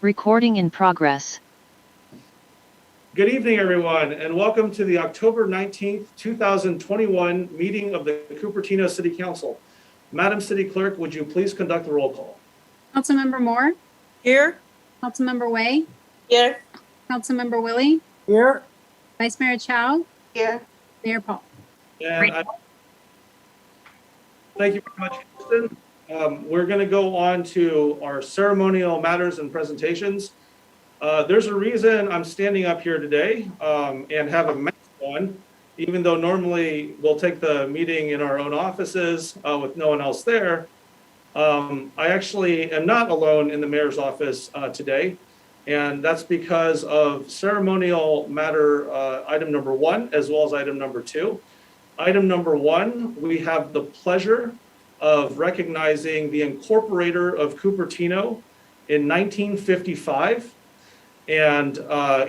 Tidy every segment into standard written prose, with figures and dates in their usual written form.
Recording in progress. Good evening, everyone, and welcome to the October 19th, 2021 meeting of the Cupertino City Council. Madam City Clerk, would you please conduct the roll call? Councilmember Moore, Here. Councilmember Way, Here. Councilmember Willie, Here. Vice Mayor Chow, Here. Mayor Paul. And thank you very much, Kristen. We're going to go on to our ceremonial matters and presentations. There's a reason I'm standing up here today and have a mask on, even though normally we'll take the meeting in our own offices with no one else there. I actually am not alone in the mayor's office today, and that's because of ceremonial matter item number 1, as well as item number 2. Item number 1, we have the pleasure of recognizing the incorporator of Cupertino in 1955. And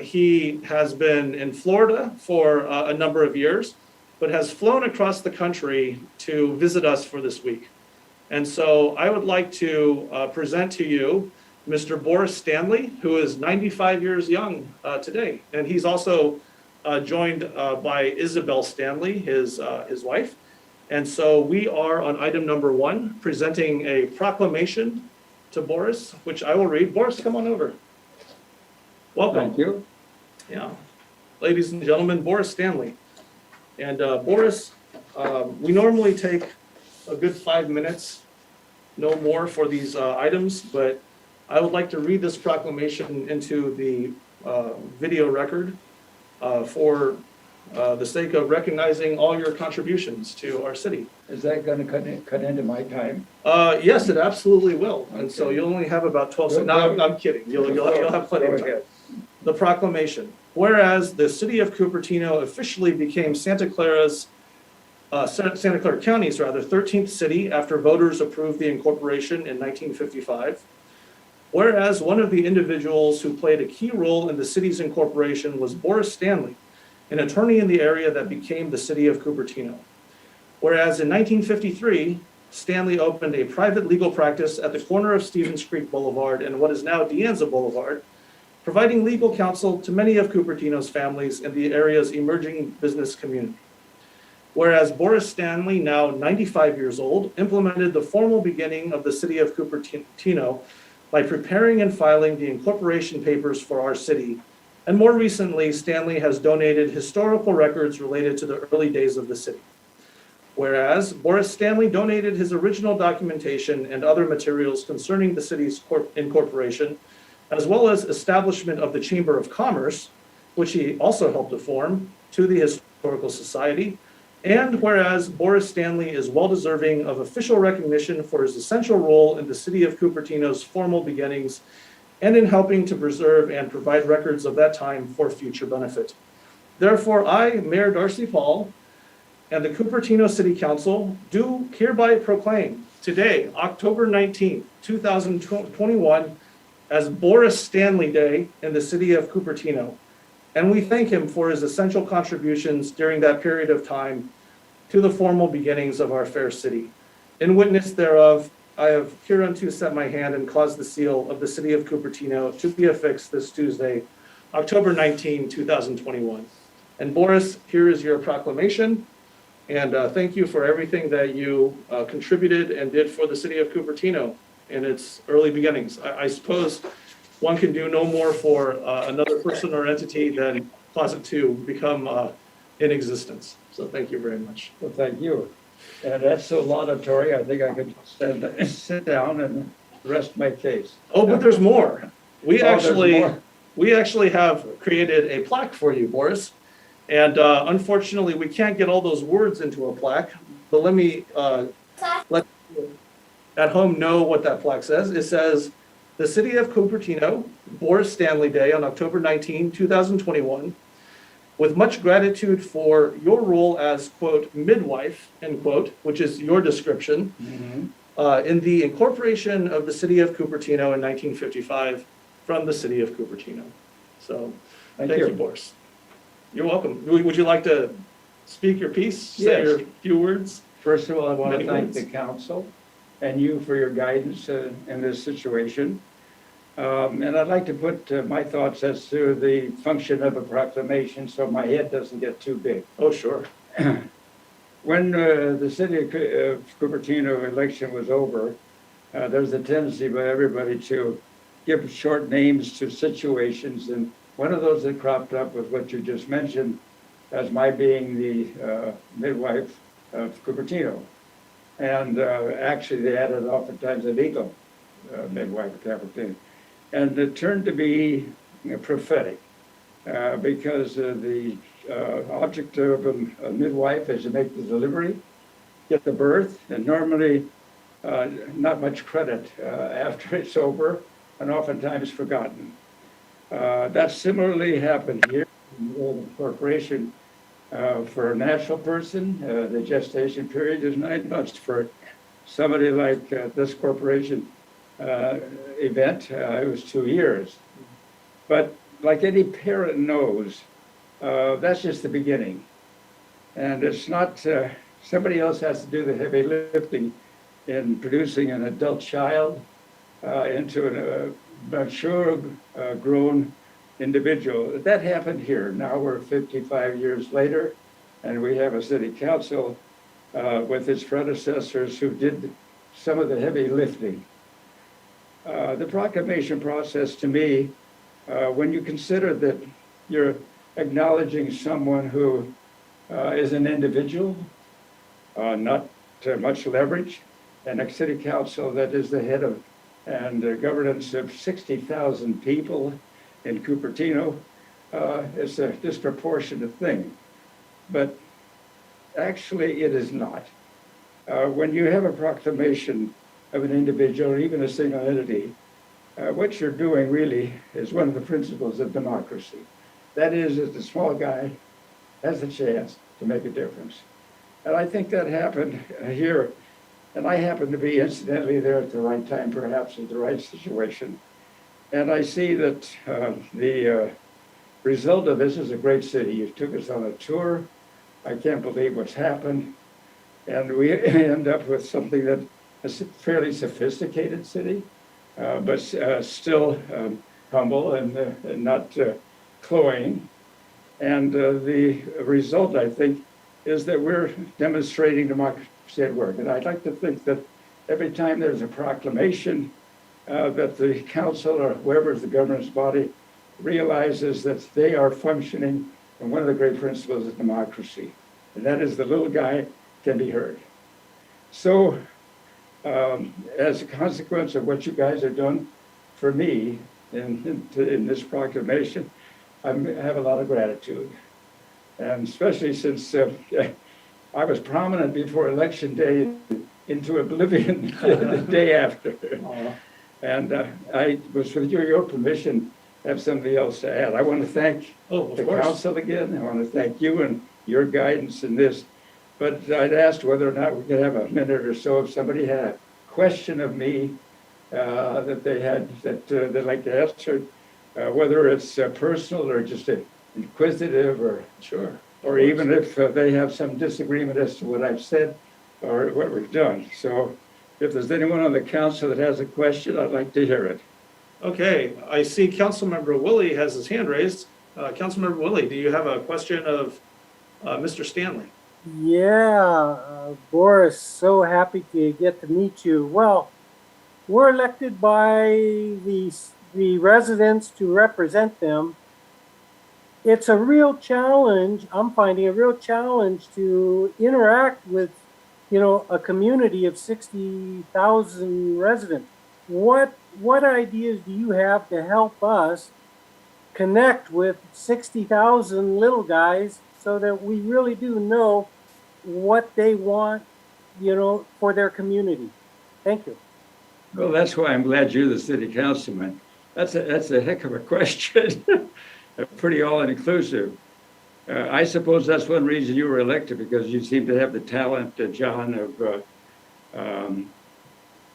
he has been in Florida for a number of years, but has flown across the country to visit us for this week. And so I would like to present to you Mr. Boris Stanley, who is 95 years young today. And he's also joined by Isabel Stanley, his wife. And so we are on item number 1, presenting a proclamation to Boris, which I will read. Boris, come on over. Welcome. Thank you. Yeah. Ladies and gentlemen, Boris Stanley. And Boris, we normally take a good 5 minutes, no more for these items, but I would like to read this proclamation into the video record for the sake of recognizing all your contributions to our city. Is that going to cut into my time? Yes, it absolutely will. And Okay. so you'll only have about 12 seconds. No, I'm kidding. You'll have plenty of time. The proclamation. Whereas the city of Cupertino officially became Santa Clara County's 13th city after voters approved the incorporation in 1955. Whereas one of the individuals who played a key role in the city's incorporation was Boris Stanley, an attorney in the area that became the city of Cupertino. Whereas in 1953, Stanley opened a private legal practice at the corner of Stevens Creek Boulevard and what is now De Anza Boulevard, providing legal counsel to many of Cupertino's families in the area's emerging business community. Whereas Boris Stanley, now 95 years old, implemented the formal beginning of the city of Cupertino by preparing and filing the incorporation papers for our city. And more recently, Stanley has donated historical records related to the early days of the city. Whereas Boris Stanley donated his original documentation and other materials concerning the city's incorporation, as well as establishment of the Chamber of Commerce, which he also helped to form, to the Historical Society. And whereas Boris Stanley is well-deserving of official recognition for his essential role in the city of Cupertino's formal beginnings and in helping to preserve and provide records of that time for future benefit. Therefore, I, Mayor Darcy Paul, and the Cupertino City Council do hereby proclaim today, October 19th, 2021, as Boris Stanley Day in the city of Cupertino. And we thank him for his essential contributions during that period of time to the formal beginnings of our fair city. In witness thereof, I have hereunto set my hand and caused the seal of the city of Cupertino to be affixed this Tuesday, October 19, 2021. And Boris, here is your proclamation. And thank you for everything that you contributed and did for the city of Cupertino in its early beginnings. I suppose one can do no more for another person or entity than cause it to become in existence. So thank you very much. Well, thank you. And that's so laudatory, I think I could sit down and rest my case. Oh, but there's more. We There's more. actually have created a plaque for you, Boris. And unfortunately, we can't get all those words into a plaque. But let me let you at home know what that plaque says. It says, the city of Cupertino, Boris Stanley Day on October 19, 2021. With much gratitude for your role as, quote, midwife, end quote, which is your description, in the incorporation of the city of Cupertino in 1955 from the city of Cupertino. So thank you, Boris. You're welcome. Would you like to speak your piece, say your few words? First of all, I want to thank the council and you for your guidance in this situation. And I'd like to put my thoughts as to the function of a proclamation so my head doesn't get too big. Oh, sure. When the city of Cupertino election was over, there was a tendency by everybody to give short names to situations. And one of those that cropped up was what you just mentioned as my being the midwife of Cupertino. And actually, they added oftentimes a legal midwife of Cupertino. And it turned to be prophetic because the object of a midwife is to make the delivery, get the birth, and normally not much credit after it's over, and oftentimes forgotten. That similarly happened here in the corporation. For a natural person, the gestation period is 9 months. For somebody like this corporation event, it was 2 years. But like any parent knows, that's just the beginning. And it's not, somebody else has to do the heavy lifting in producing an adult child into a mature, grown individual. That happened here. Now we're 55 years later, and we have a city council with its predecessors who did some of the heavy lifting. The proclamation process, to me, when you consider that you're acknowledging someone who is an individual, not much leverage, and a city council that is the head of and governance of 60,000 people in Cupertino, it's a disproportionate thing. But actually, it is not. When you have a proclamation of an individual or even a single entity, what you're doing really is one of the principles of democracy. That is, that the small guy has a chance to make a difference. And I think that happened here. And I happened to be incidentally there at the right time, perhaps at the right situation. And I see that the result of this is a great city. You took us on a tour. I can't believe what's happened. And we end up with something that is a fairly sophisticated city, but still humble and not cloying. And the result, I think, is that we're demonstrating democracy at work. And I'd like to think that every time there's a proclamation, that the council or whoever is the governance body realizes that they are functioning in one of the great principles of democracy, and that is the little guy can be heard. So as a consequence of what you guys have done for me in this proclamation, I have a lot of gratitude. And especially since I was prominent before election day into oblivion the day after. And I was, with your permission, have somebody else to add. I want to thank the council again. I want to thank you and your guidance in this. But I'd asked whether or not we could have a minute or so if somebody had a question of me that they'd like to answer, whether it's personal or just inquisitive or Sure. Or even if they have some disagreement as to what I've said or what we've done. So if there's anyone on the council that has a question, I'd like to hear it. Okay, I see Councilmember Willie has his hand raised. Councilmember Willie, do you have a question of Mr. Stanley? Yeah, Boris, so happy to get to meet you. Well, we're elected by the residents to represent them. It's a real challenge. I'm finding a real challenge to interact with, a community of 60,000 residents. What ideas do you have to help us connect with 60,000 little guys so that we really do know what they want, for their community? Thank you. Well, that's why I'm glad you're the city councilman. That's a heck of a question. Pretty all-inclusive. I suppose that's one reason you were elected, because you seem to have the talent, John, of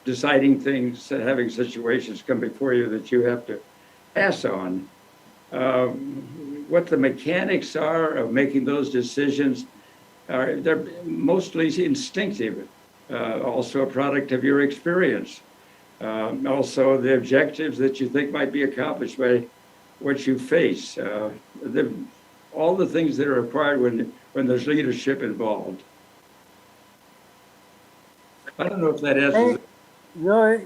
deciding things, having situations come before you that you have to pass on. What the mechanics are of making those decisions they're mostly instinctive, also a product of your experience. Also, the objectives that you think might be accomplished by what you face. All the things that are required when there's leadership involved. I don't know if that answers it. No,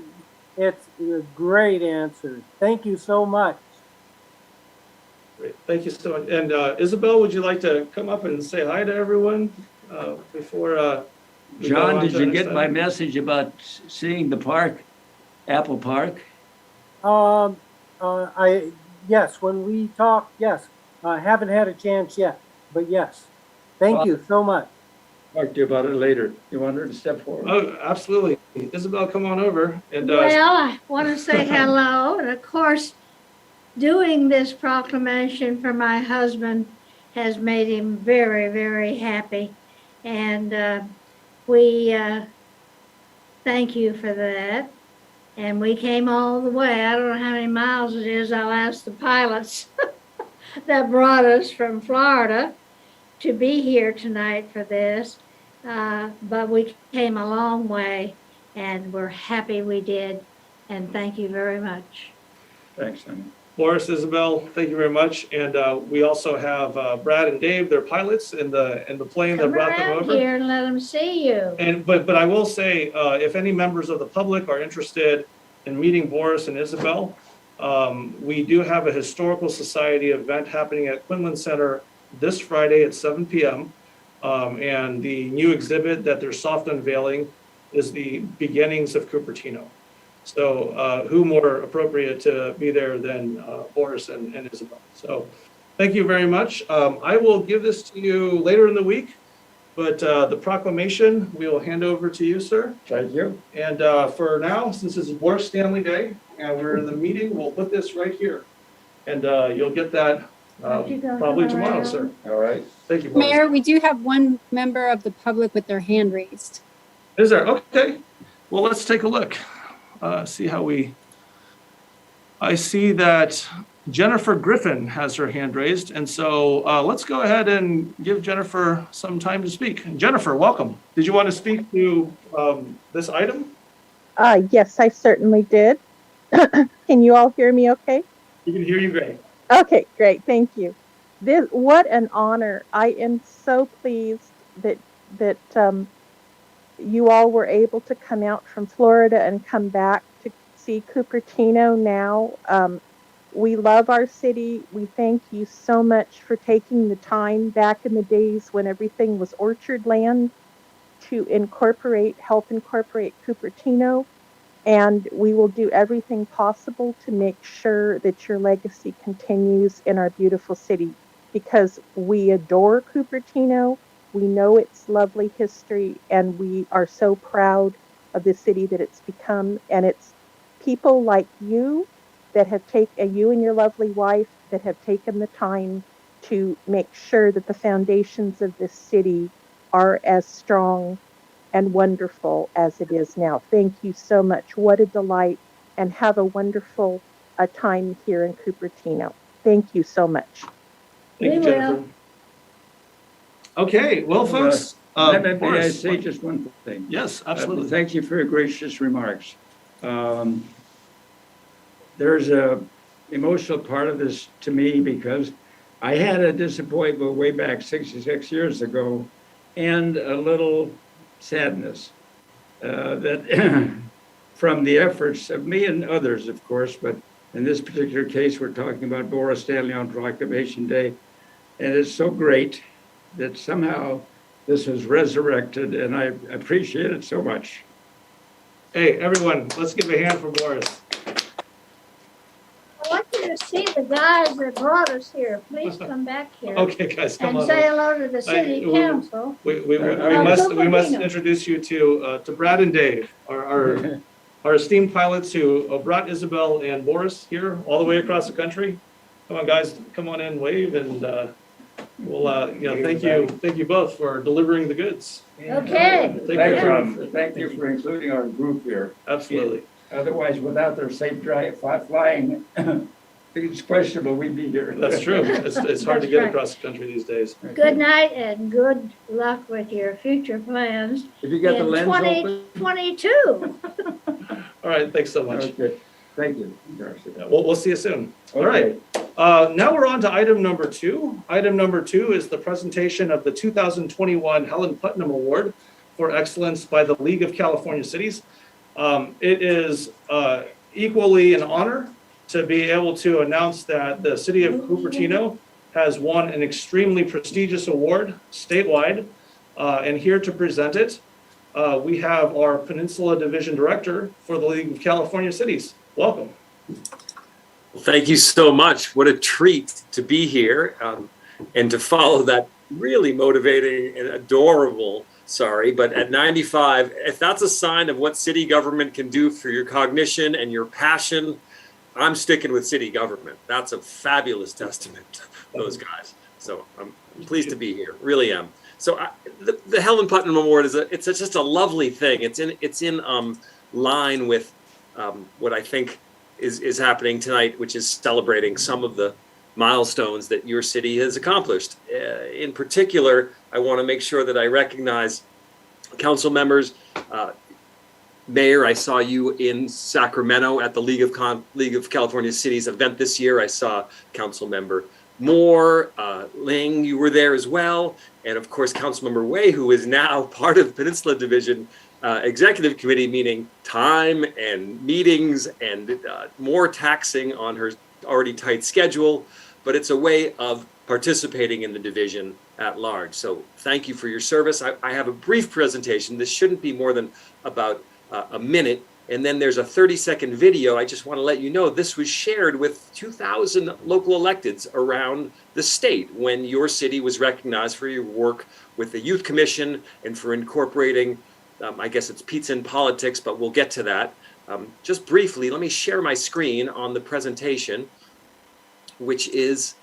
it's a great answer. Thank you so much. Great. Thank you so much. And Isabel, would you like to come up and say hi to everyone before we go John, on did to the you next get my item? message about seeing the park, Apple Park? Yes, when we talk, yes. I haven't had a chance yet, but yes. Thank you so much. Talk to you about it later. You want her to step forward? Oh, absolutely. Isabel, come on over. And Well, I want to say hello, and of course, doing this proclamation for my husband has made him very, very happy. And we thank you for that. And we came all the way. I don't know how many miles it is. I'll ask the pilots that brought us from Florida to be here tonight for this. But we came a long way, and we're happy we did. And thank you very much. Thanks, honey. Boris, Isabel, thank you very much. And we also have Brad and Dave, they're pilots in the plane that Come brought them around over. here and let them see you. And but I will say, if any members of the public are interested in meeting Boris and Isabel, we do have a Historical Society event happening at Quinlan Center this Friday at 7 p.m. And the new exhibit that they're soft unveiling is the beginnings of Cupertino. So who more appropriate to be there than Boris and Isabel? So thank you very much. I will give this to you later in the week, but the proclamation we will hand over to you, sir. Thank you. And for now, since it's Boris Stanley Day and we're in the meeting, we'll put this right here. And you'll get that probably tomorrow, sir. All right. Thank you, Boris. Mayor, we do have one member of the public with their hand raised. Is there? Okay. Well, let's take a look. See how I see that Jennifer Griffin has her hand raised. And so let's go ahead and give Jennifer some time to speak. Jennifer, welcome. Did you want to speak to this item? Yes, I certainly did. Can you all hear me okay? We can hear you great. Okay, great. Thank you. What an honor. I am so pleased that you all were able to come out from Florida and come back to see Cupertino now. We love our city. We thank you so much for taking the time back in the days when everything was orchard land to help incorporate Cupertino. And we will do everything possible to make sure that your legacy continues in our beautiful city, because we adore Cupertino. We know its lovely history, and we are so proud of the city that it's become. And it's people like you that have you and your lovely wife that have taken the time to make sure that the foundations of this city are as strong and wonderful as it is now. Thank you so much. What a delight, and have a wonderful time here in Cupertino. Thank you so much. Thank you, We Jennifer. will. Okay, well, folks. May I Boris, say just one thing? yes, absolutely. Thank you for your gracious remarks. There's a emotional part of this to me because I had a disappointment way back 66 years ago, and a little sadness that from the efforts of me and others, of course, but in this particular case, we're talking about Boris Stanley on Proclamation Day. And it's so great that somehow this was resurrected, and I appreciate it so much. Hey, everyone, let's give a hand for Boris. I'd like you to see the guys that brought us here. Please come back here. Okay, guys, come And on. say hello to the city we- council. We must Cupertino. introduce you to Brad and Dave, our esteemed pilots who brought Isabel and Boris here all the way across the country. Come on, guys, come on in, wave, and we'll thank you both for delivering the goods. Okay. Thank you for including our group here. Absolutely. Otherwise, without their safe flying, it's questionable we'd be here. That's true. It's hard to That's get right. across the country these days. Good night and good luck with your future plans If you got the in lens open. 2022. All right, thanks so much. Okay, thank you, Darcy. Yeah, we'll see you soon. All Okay. right. Now we're on to item number 2. Item number 2 is the presentation of the 2021 Helen Putnam Award for Excellence by the League of California Cities. It is equally an honor to be able to announce that the city of Cupertino has won an extremely prestigious award statewide. And here to present it, we have our Peninsula Division Director for the League of California Cities. Welcome. Thank you so much. What a treat to be here and to follow that really motivating and adorable, but at 95, if that's a sign of what city government can do for your cognition and your passion, I'm sticking with city government. That's a fabulous testament to those guys. So I'm pleased to be here, really am. So the Helen Putnam Award it's just a lovely thing. It's in line with what I think is happening tonight, which is celebrating some of the milestones that your city has accomplished. In particular, I want to make sure that I recognize council members. Mayor, I saw you in Sacramento at the League of California Cities event this year. I saw Council Member Moore, Ling, you were there as well. And of course, Councilmember Wei, who is now part of Peninsula Division Executive Committee, meaning time and meetings and more taxing on her already tight schedule. But it's a way of participating in the division at large. So thank you for your service. I have a brief presentation. This shouldn't be more than about a minute. And then there's a 30-second video. I just want to let you know this was shared with 2,000 local electeds around the state when your city was recognized for your work with the Youth Commission and for incorporating, I guess it's pizza and politics, but we'll get to that. Just briefly, let me share my screen on the presentation, which is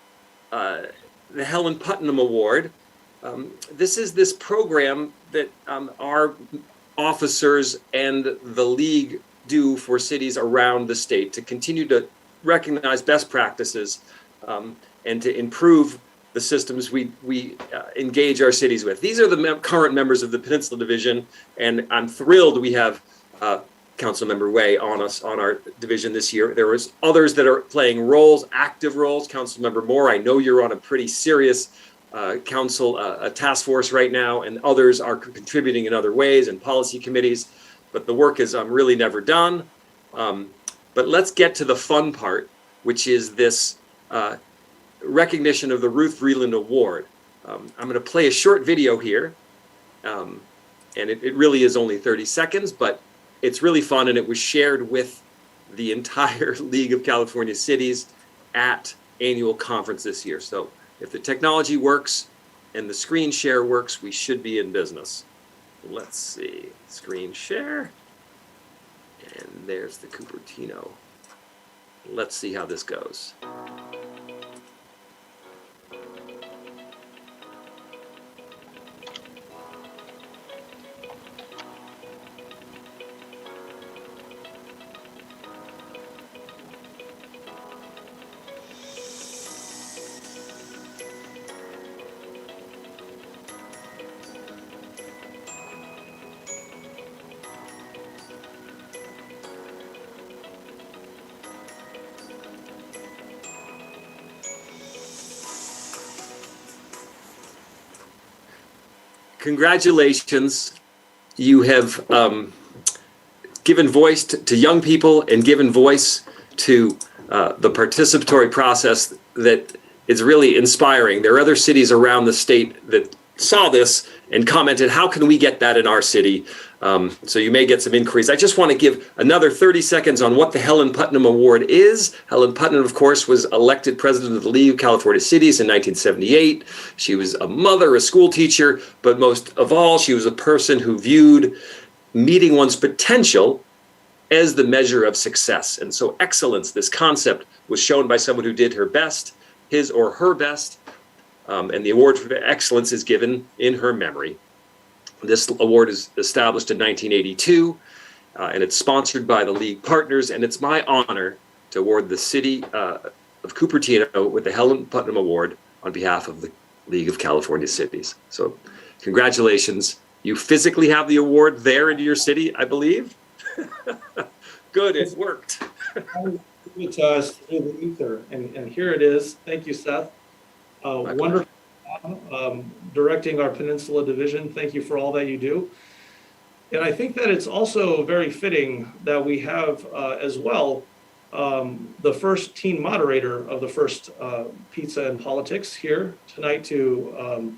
the Helen Putnam Award. This is this program that our officers and the league do for cities around the state to continue to recognize best practices and to improve the systems we engage our cities with. These are the current members of the Peninsula Division, and I'm thrilled we have Councilmember Wei on our division this year. There was others that are playing roles, active roles. Councilmember Moore, I know you're on a pretty serious council task force right now, and others are contributing in other ways and policy committees, but the work is really never done. But let's get to the fun part, which is this recognition of the Ruth Vreeland Award. I'm going to play a short video here, and it really is only 30 seconds, but it's really fun, and it was shared with the entire League of California Cities at annual conference this year. So if the technology works and the screen share works, we should be in business. Let's see, screen share. And there's the Cupertino. Let's see how this goes. Congratulations. You have given voice to young people and given voice to the participatory process that is really inspiring. There are other cities around the state that saw this and commented, how can we get that in our city? So you may get some inquiries. I just want to give another 30 seconds on what the Helen Putnam Award is. Helen Putnam, of course, was elected president of the League of California Cities in 1978. She was a mother, a school teacher, but most of all, she was a person who viewed meeting one's potential as the measure of success. And so excellence, this concept, was shown by someone who did her best, his or her best, and the award for excellence is given in her memory. This award is established in 1982, and it's sponsored by the League partners, and it's my honor to award the city of Cupertino with the Helen Putnam Award on behalf of the League of California Cities. So congratulations. You physically have the award there in your city, I believe. Good, it worked. To us through the ether, and here it is. Thank you, Seth. My Wonderful directing our Peninsula Division. Thank you for all that you do. And I think that it's also very fitting that we have as well the first teen moderator of the first Pizza and Politics here tonight to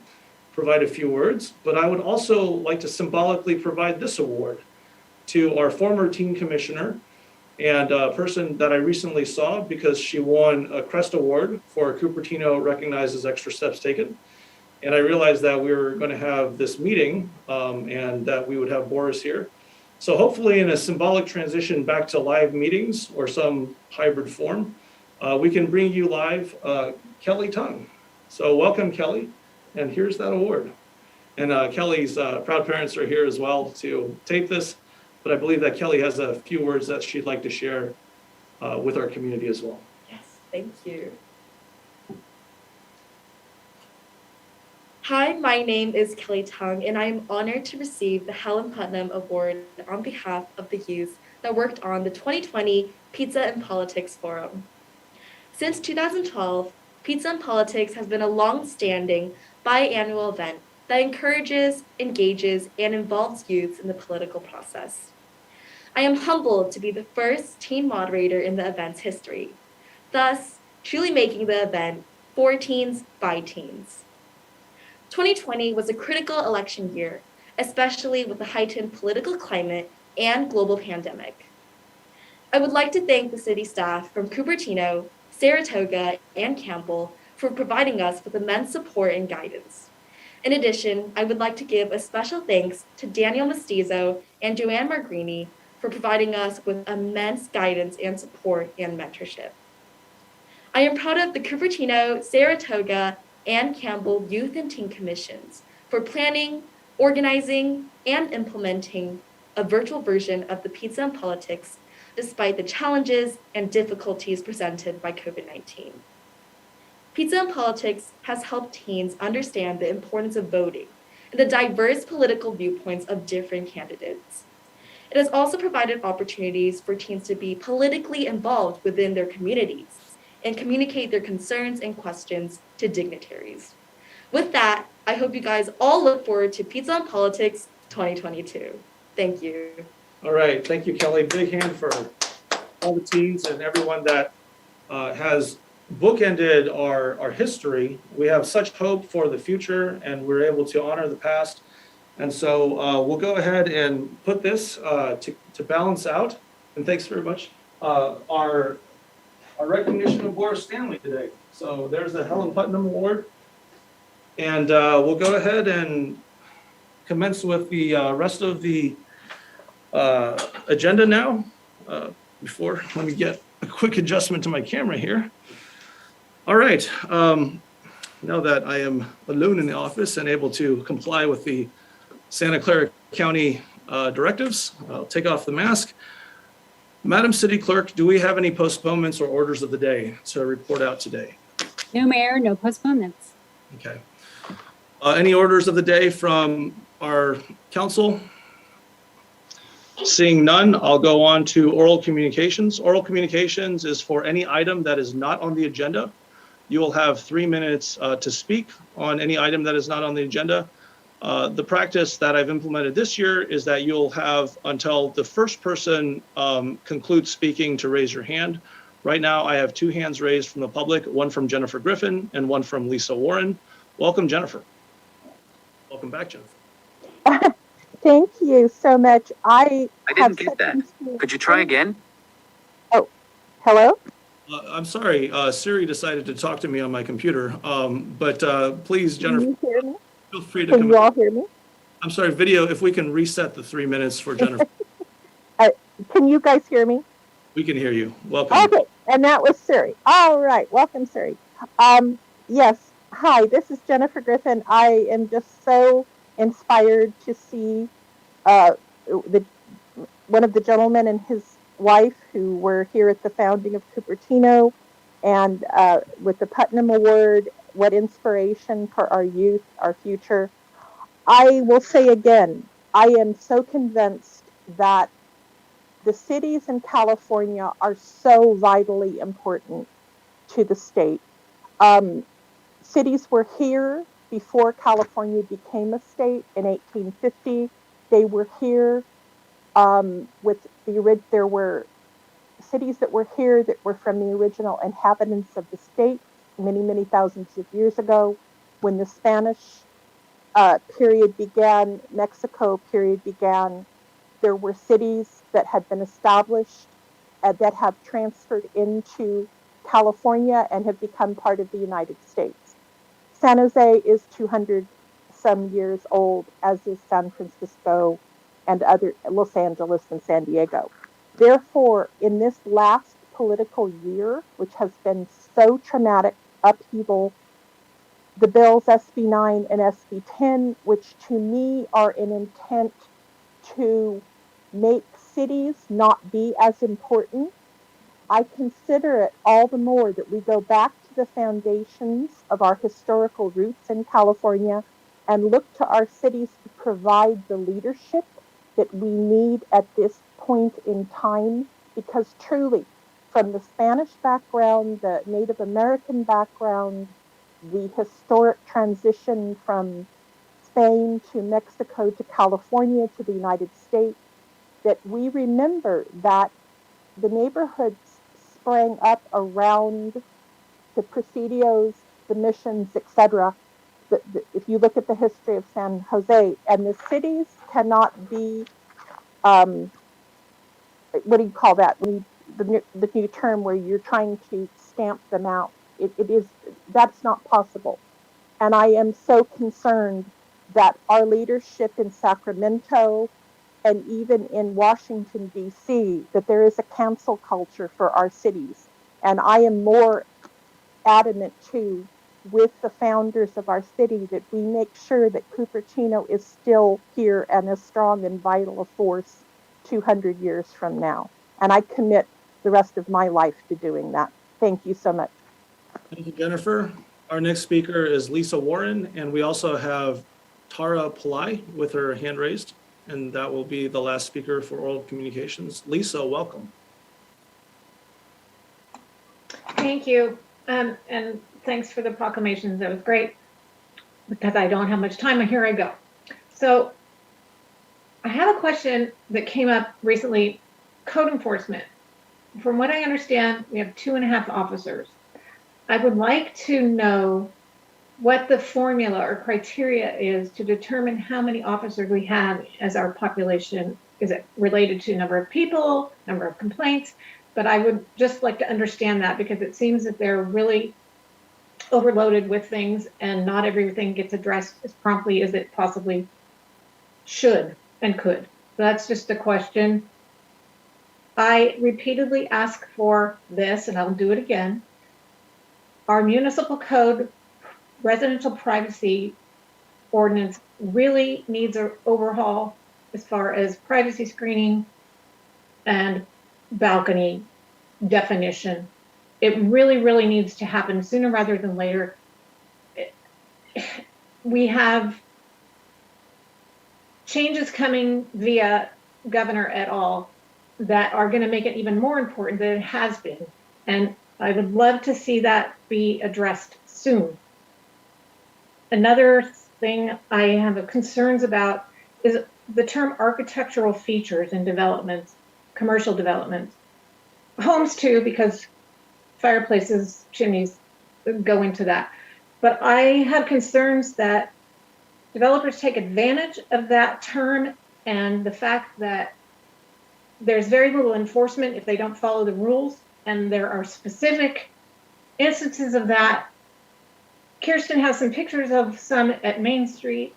provide a few words. But I would also like to symbolically provide this award to our former teen commissioner and a person that I recently saw because she won a Crest Award for Cupertino Recognizes Extra Steps Taken. And I realized that we were going to have this meeting and that we would have Boris here. So hopefully in a symbolic transition back to live meetings or some hybrid form, we can bring you live Kelly Tung. So welcome, Kelly. And here's that award. And Kelly's proud parents are here as well to tape this. But I believe that Kelly has a few words that she'd like to share with our community as well. Yes, thank you. Hi, my name is Kelly Tung, and I am honored to receive the Helen Putnam Award on behalf of the youth that worked on the 2020 Pizza and Politics Forum. Since 2012, Pizza and Politics has been a long-standing biannual event that encourages, engages, and involves youth in the political process. I am humbled to be the first teen moderator in the event's history, thus truly making the event for teens by teens. 2020 was a critical election year, especially with the heightened political climate and global pandemic. I would like to thank the city staff from Cupertino, Saratoga, and Campbell for providing us with immense support and guidance. In addition, I would like to give a special thanks to Daniel Mestizo and Joanne Margrini for providing us with immense guidance and support and mentorship. I am proud of the Cupertino, Saratoga, and Campbell Youth and Teen Commissions for planning, organizing, and implementing a virtual version of the Pizza and Politics despite the challenges and difficulties presented by COVID-19. Pizza and Politics has helped teens understand the importance of voting and the diverse political viewpoints of different candidates. It has also provided opportunities for teens to be politically involved within their communities and communicate their concerns and questions to dignitaries. With that, I hope you guys all look forward to Pizza and Politics 2022. Thank you. All right, thank you, Kelly. Big hand for all the teens and everyone that has bookended our history. We have such hope for the future and we're able to honor the past. And so we'll go ahead and put this to balance out. And thanks very much. Our recognition of Boris Stanley today. So there's the Helen Putnam Award. And we'll go ahead and commence with the rest of the agenda now. Let me get a quick adjustment to my camera here. All right, now that I am alone in the office and able to comply with the Santa Clara County directives, I'll take off the mask. Madam City Clerk, do we have any postponements or orders of the day to report out today? No, Mayor, no postponements. Okay. Any orders of the day from our council? Seeing none, I'll go on to oral communications. Oral communications is for any item that is not on the agenda. You will have 3 minutes to speak on any item that is not on the agenda. The practice that I've implemented this year is that you'll have until the first person concludes speaking to raise your hand. Right now, I have 2 hands raised from the public, one from Jennifer Griffin and one from Lisa Warren. Welcome, Jennifer. Welcome back, Jennifer. Thank you so much. I didn't get that. Could you try again? Oh, hello? I'm sorry, Siri decided to talk to me on my computer, but please, Jennifer, Can you hear me? feel free to Can come. you all hear me? I'm sorry, video, if we can reset the 3 minutes for Jennifer. Can you guys hear me? We can hear you. Welcome. Okay, and that was Siri. All right, welcome, Siri. Yes, hi, this is Jennifer Griffin. I am just so inspired to see one of the gentlemen and his wife who were here at the founding of Cupertino and with the Putnam Award. What inspiration for our youth, our future. I will say again, I am so convinced that the cities in California are so vitally important to the state. Cities were here before California became a state in 1850. They were here with there were cities that were here that were from the original inhabitants of the state many, many thousands of years ago. When the Spanish period began, Mexico period began, there were cities that had been established that have transferred into California and have become part of the United States. San Jose is 200 some years old, as is San Francisco and other Los Angeles and San Diego. Therefore, in this last political year, which has been so traumatic, upheaval, the bills SB 9 and SB 10, which to me are an intent to make cities not be as important, I consider it all the more that we go back to the foundations of our historical roots in California and look to our cities to provide the leadership that we need at this point in time. Because truly, from the Spanish background, the Native American background, the historic transition from Spain to Mexico to California to the United States, that we remember that the neighborhoods sprang up around the presidios, the missions, etc. If you look at the history of San Jose, and the cities cannot be, what do you call that? The new term where you're trying to stamp them out. It is, that's not possible. And I am so concerned that our leadership in Sacramento and even in Washington, D.C., that there is a cancel culture for our cities. And I am more adamant too with the founders of our city that we make sure that Cupertino is still here and a strong and vital force 200 years from now. And I commit the rest of my life to doing that. Thank you so much. Thank you, Jennifer. Our next speaker is Lisa Warren, and we also have Tara Pillai with her hand raised, and that will be the last speaker for oral communications. Lisa, welcome. Thank you, and thanks for the proclamations. That was great, because I don't have much time, and here I go. So I have a question that came up recently, code enforcement. From what I understand, we have 2.5 officers. I would like to know what the formula or criteria is to determine how many officers we have as our population. Is it related to number of people, number of complaints? But I would just like to understand that, because it seems that they're really overloaded with things and not everything gets addressed as promptly as it possibly should and could. So that's just a question. I repeatedly ask for this, and I'll do it again. Our municipal code residential privacy ordinance really needs an overhaul as far as privacy screening and balcony definition. It really, really needs to happen sooner rather than later. We have changes coming via governor et al. That are going to make it even more important than it has been. And I would love to see that be addressed soon. Another thing I have concerns about is the term architectural features in developments, commercial developments. Homes too, because fireplaces, chimneys go into that. But I have concerns that developers take advantage of that term, and the fact that there's very little enforcement if they don't follow the rules, and there are specific instances of that. Kirsten has some pictures of some at Main Street.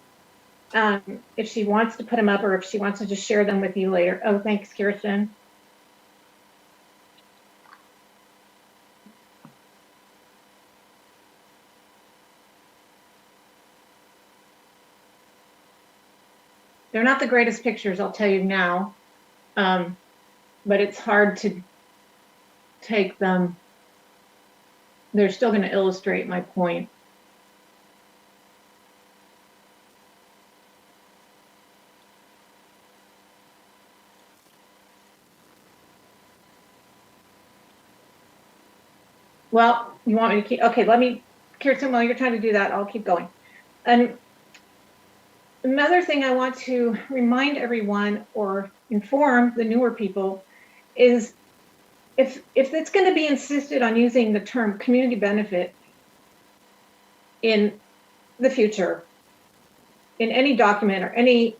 If she wants to put them up, or if she wants to just share them with you later. Oh, thanks, Kirsten. They're not the greatest pictures, I'll tell you now. But it's hard to take them. They're still going to illustrate my point. Well, you want me to keep, okay, let me, Kirsten, while you're trying to do that, I'll keep going. And another thing I want to remind everyone or inform the newer people is if it's going to be insisted on using the term community benefit in the future, in any document or any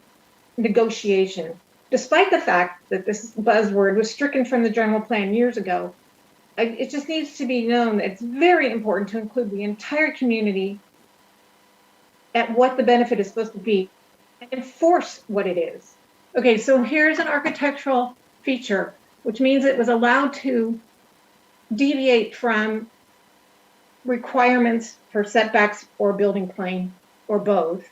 negotiation, despite the fact that this buzzword was stricken from the general plan years ago, it just needs to be known that it's very important to include the entire community at what the benefit is supposed to be and enforce what it is. Okay, so here's an architectural feature, which means it was allowed to deviate from requirements for setbacks or building plane or both.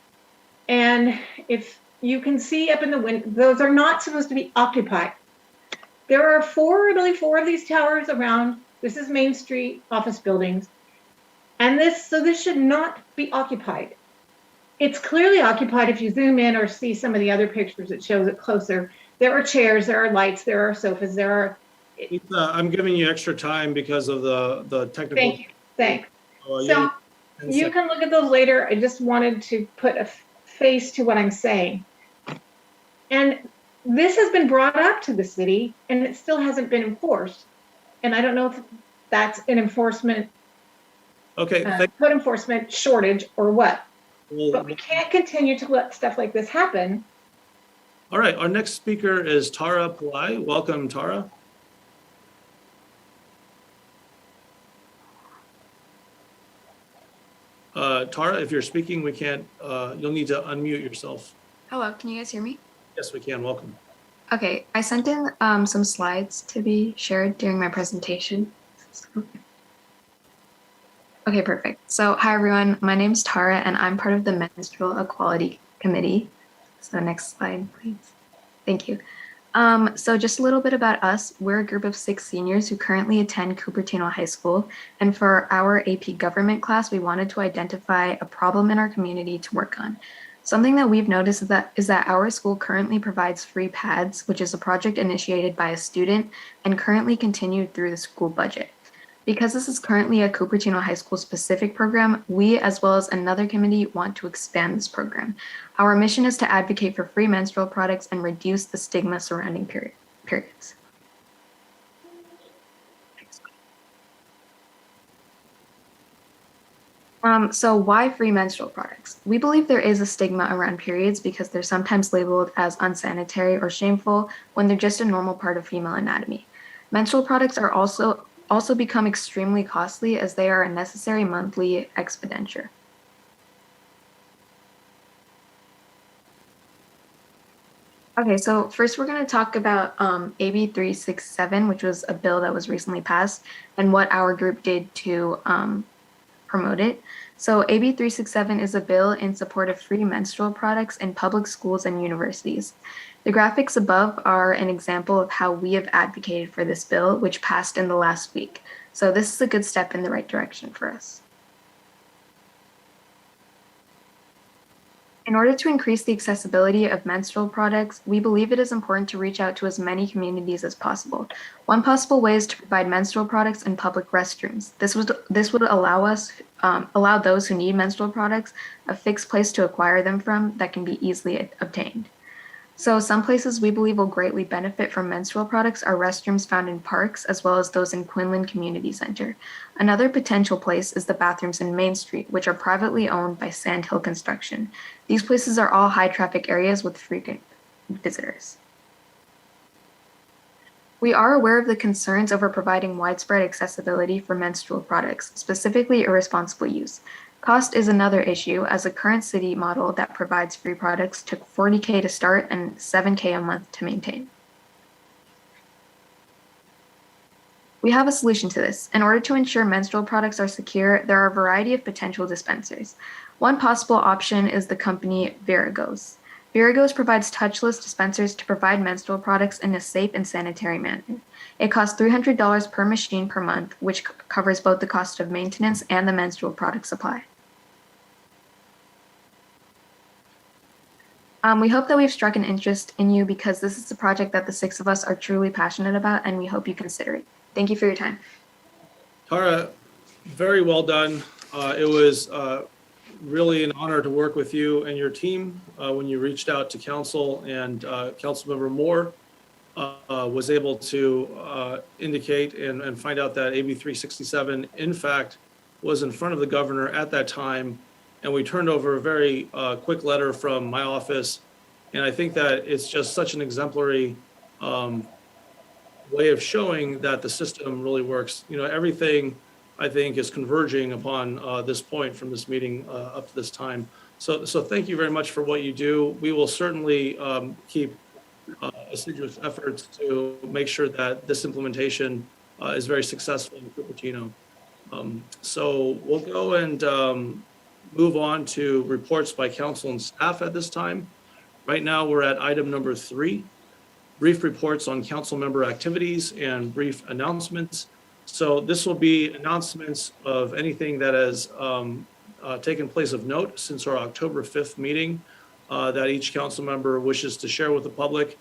And if you can see up in the window, those are not supposed to be occupied. There are four of these towers around. This is Main Street office buildings. And this should not be occupied. It's clearly occupied if you zoom in or see some of the other pictures, it shows it closer. There are chairs, there are lights, there are sofas, there are. I'm giving you extra time because of the technical. Thank you, thanks. So you can look at those later. I just wanted to put a face to what I'm saying. And this has been brought up to the city and it still hasn't been enforced. And I don't know if that's an enforcement, code enforcement shortage or what. But we can't continue to let stuff like this happen. All right, our next speaker is Tara Pillai. Welcome, Tara. Tara, if you're speaking, we can't, you'll need to unmute yourself. Hello, can you guys hear me? Yes, we can. Welcome. Okay, I sent in some slides to be shared during my presentation. Okay, perfect. So hi everyone, my name is Tara and I'm part of the Menstrual Equality Committee. So next slide, please. Thank you. So just a little bit about us. We're a group of 6 seniors who currently attend Cupertino High School. And for our AP government class, we wanted to identify a problem in our community to work on. Something that we've noticed is that our school currently provides free pads, which is a project initiated by a student and currently continued through the school budget. Because this is currently a Cupertino High School specific program, we, as well as another committee, want to expand this program. Our mission is to advocate for free menstrual products and reduce the stigma surrounding periods. So why free menstrual products? We believe there is a stigma around periods because they're sometimes labeled as unsanitary or shameful when they're just a normal part of female anatomy. Menstrual products are also become extremely costly as they are a necessary monthly expenditure. Okay, so first we're going to talk about AB 367, which was a bill that was recently passed, and what our group did to promote it. So AB 367 is a bill in support of free menstrual products in public schools and universities. The graphics above are an example of how we have advocated for this bill, which passed in the last week. So this is a good step in the right direction for us. In order to increase the accessibility of menstrual products, we believe it is important to reach out to as many communities as possible. One possible way is to provide menstrual products in public restrooms. This would allow those who need menstrual products a fixed place to acquire them from that can be easily obtained. So some places we believe will greatly benefit from menstrual products are restrooms found in parks, as well as those in Quinlan Community Center. Another potential place is the bathrooms in Main Street, which are privately owned by Sandhill Construction. These places are all high traffic areas with frequent visitors. We are aware of the concerns over providing widespread accessibility for menstrual products, specifically irresponsible use. Cost is another issue, as a current city model that provides free products took $40K to start and $7K a month to maintain. We have a solution to this. In order to ensure menstrual products are secure, there are a variety of potential dispensers. One possible option is the company Viragos. Viragos provides touchless dispensers to provide menstrual products in a safe and sanitary manner. It costs $300 per machine per month, which covers both the cost of maintenance and the menstrual product supply. We hope that we've struck an interest in you because this is a project that the 6 of us are truly passionate about, and we hope you consider it. Thank you for your time. Tara, Very well done. It was really an honor to work with you and your team when you reached out to council, and Councilmember Moore was able to indicate and find out that AB 367, in fact, was in front of the governor at that time. And we turned over a very quick letter from my office. And I think that it's just such an exemplary way of showing that the system really works. You know, everything I think is converging upon this point from this meeting up to this time. So thank you very much for what you do. We will certainly keep assiduous efforts to make sure that this implementation is very successful in Cupertino. So we'll go and move on to reports by council and staff at this time. Right now, we're at item number 3, brief reports on council member activities and brief announcements. So this will be announcements of anything that has taken place of note since our October 5th meeting that each council member wishes to share with the public.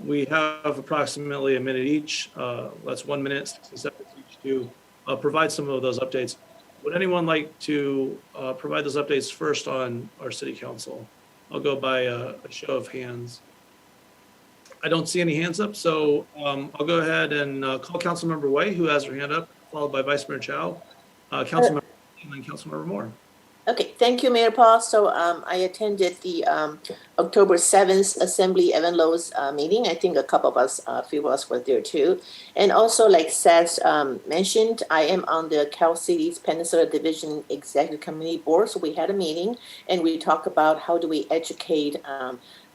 We have approximately a minute each. That's 1 minute, 60 seconds each to provide some of those updates. Would anyone like to provide those updates first on our city council? I'll go by a show of hands. I don't see any hands up, so I'll go ahead and call Councilmember Way, who has her hand up, followed by Vice Mayor Chow, Councilmember, and then Councilmember Moore. Okay, thank you, Mayor Paul. So I attended the October 7th Assembly Evan Lowe's meeting. I think a couple of us, a few of us were there too. And also, like Seth mentioned, I am on the Cal City's Peninsula Division Executive Committee Board. So we had a meeting and we talked about how do we educate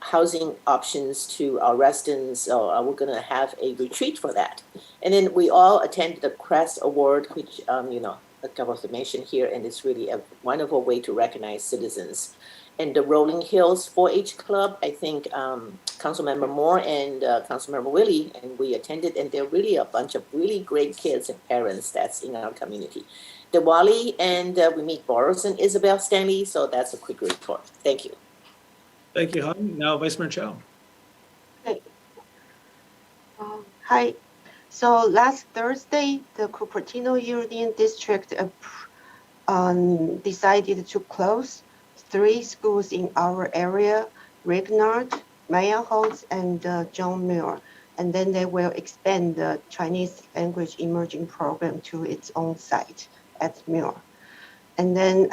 housing options to our residents. So we're gonna have a retreat for that. And then we all attended the Crest Award, which, you know, a couple of mentioned here, and it's really a wonderful way to recognize citizens. And the Rolling Hills 4-H Club, I think Councilmember Moore and Councilmember Willie, and we attended, and they're really a bunch of really great kids and parents that's in our community. Diwali, and we meet Boris and Isabel Stanley, so that's a quick report. Thank you. Thank you, Helen. Now Vice Mayor Chow. Hi. So last Thursday, the Cupertino Union District decided to close 3 schools in our area, Rignard, Maya Holtz, and John Muir. And then they will expand the Chinese language immersion program to its own site at Muir. And then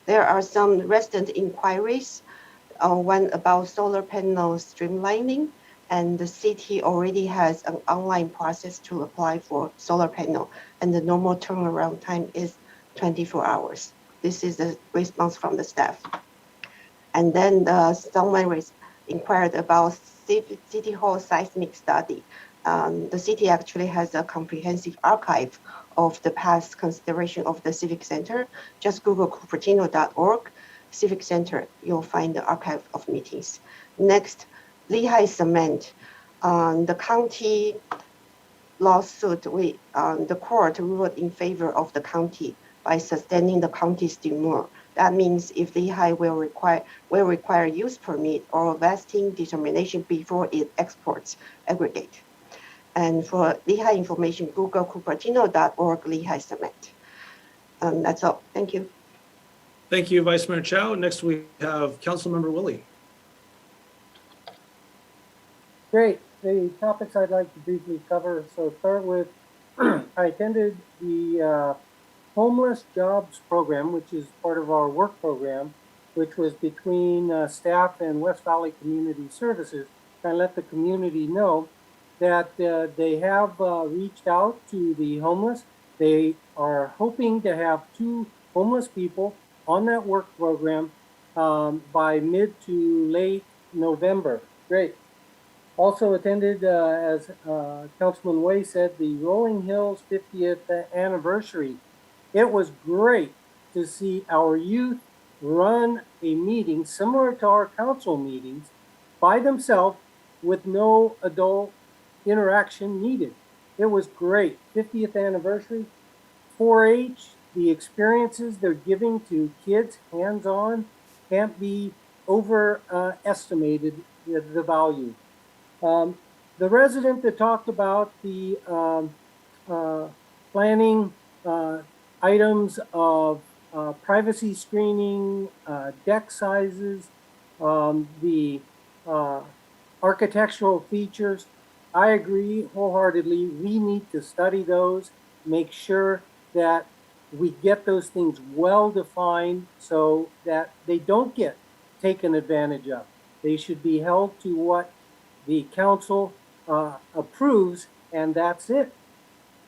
there are some resident inquiries, one about solar panel streamlining. And the city already has an online process to apply for solar panel, and the normal turnaround time is 24 hours. This is the response from the staff. And then someone inquired about City Hall seismic study. The city actually has a comprehensive archive of the past consideration of the Civic Center. Just Google Cupertino.org, Civic Center, you'll find the archive of meetings. Next, Lehigh Cement, the county lawsuit, the court ruled in favor of the county by sustaining the county's demur. That means if Lehigh will require use permit or vesting determination before it exports aggregate. And for Lehigh information, Google Cupertino.org Lehigh Cement. That's all. Thank you. Thank you, Vice Mayor Chow. Next, we have Councilmember Willie. Great. The topics I'd like to briefly cover. So start with, I attended the Homeless Jobs Program, which is part of our work program, which was between staff and West Valley Community Services. And let the community know that they have reached out to the homeless. They are hoping to have 2 homeless people on that work program by mid to late November. Great. Also attended, as Councilman Way said, the Rolling Hills 50th anniversary. It was great to see our youth run a meeting similar to our council meetings by themselves with no adult interaction needed. It was great. 50th anniversary, 4-H, the experiences they're giving to kids hands-on can't be overestimated, the value. The resident that talked about the planning items of privacy screening, deck sizes, the architectural features. I agree wholeheartedly. We need to study those, make sure that we get those things well defined so that they don't get taken advantage of. They should be held to what the council approves, and that's it.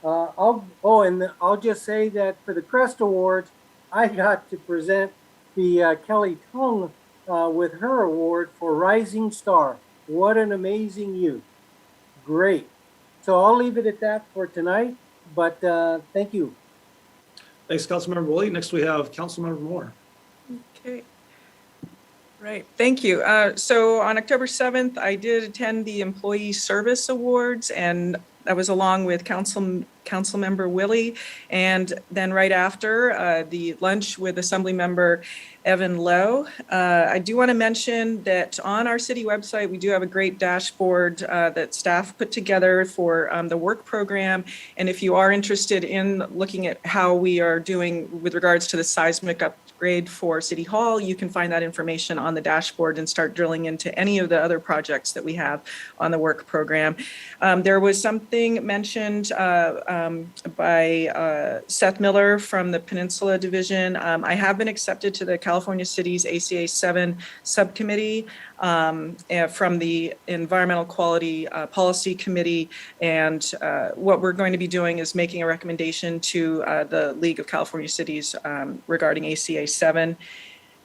I'll just say that for the Crest Awards, I got to present the Kelly Tung with her award for Rising Star. What an amazing youth. Great. So I'll leave it at that for tonight, but thank you. Thanks, Councilmember Woolley. Next, we have Councilmember Moore. Okay. Right, thank you. So on October 7th, I did attend the Employee Service Awards, and that was along with Councilmember Willie. And then right after, the lunch with Assemblymember Evan Lowe. I do want to mention that on our city website, we do have a great dashboard that staff put together for the work program. And if you are interested in looking at how we are doing with regards to the seismic upgrade for City Hall, you can find that information on the dashboard and start drilling into any of the other projects that we have on the work program. There was something mentioned by Seth Miller from the Peninsula Division. I have been accepted to the California Cities ACA 7 subcommittee from the Environmental Quality Policy Committee. And what we're going to be doing is making a recommendation to the League of California Cities regarding ACA 7.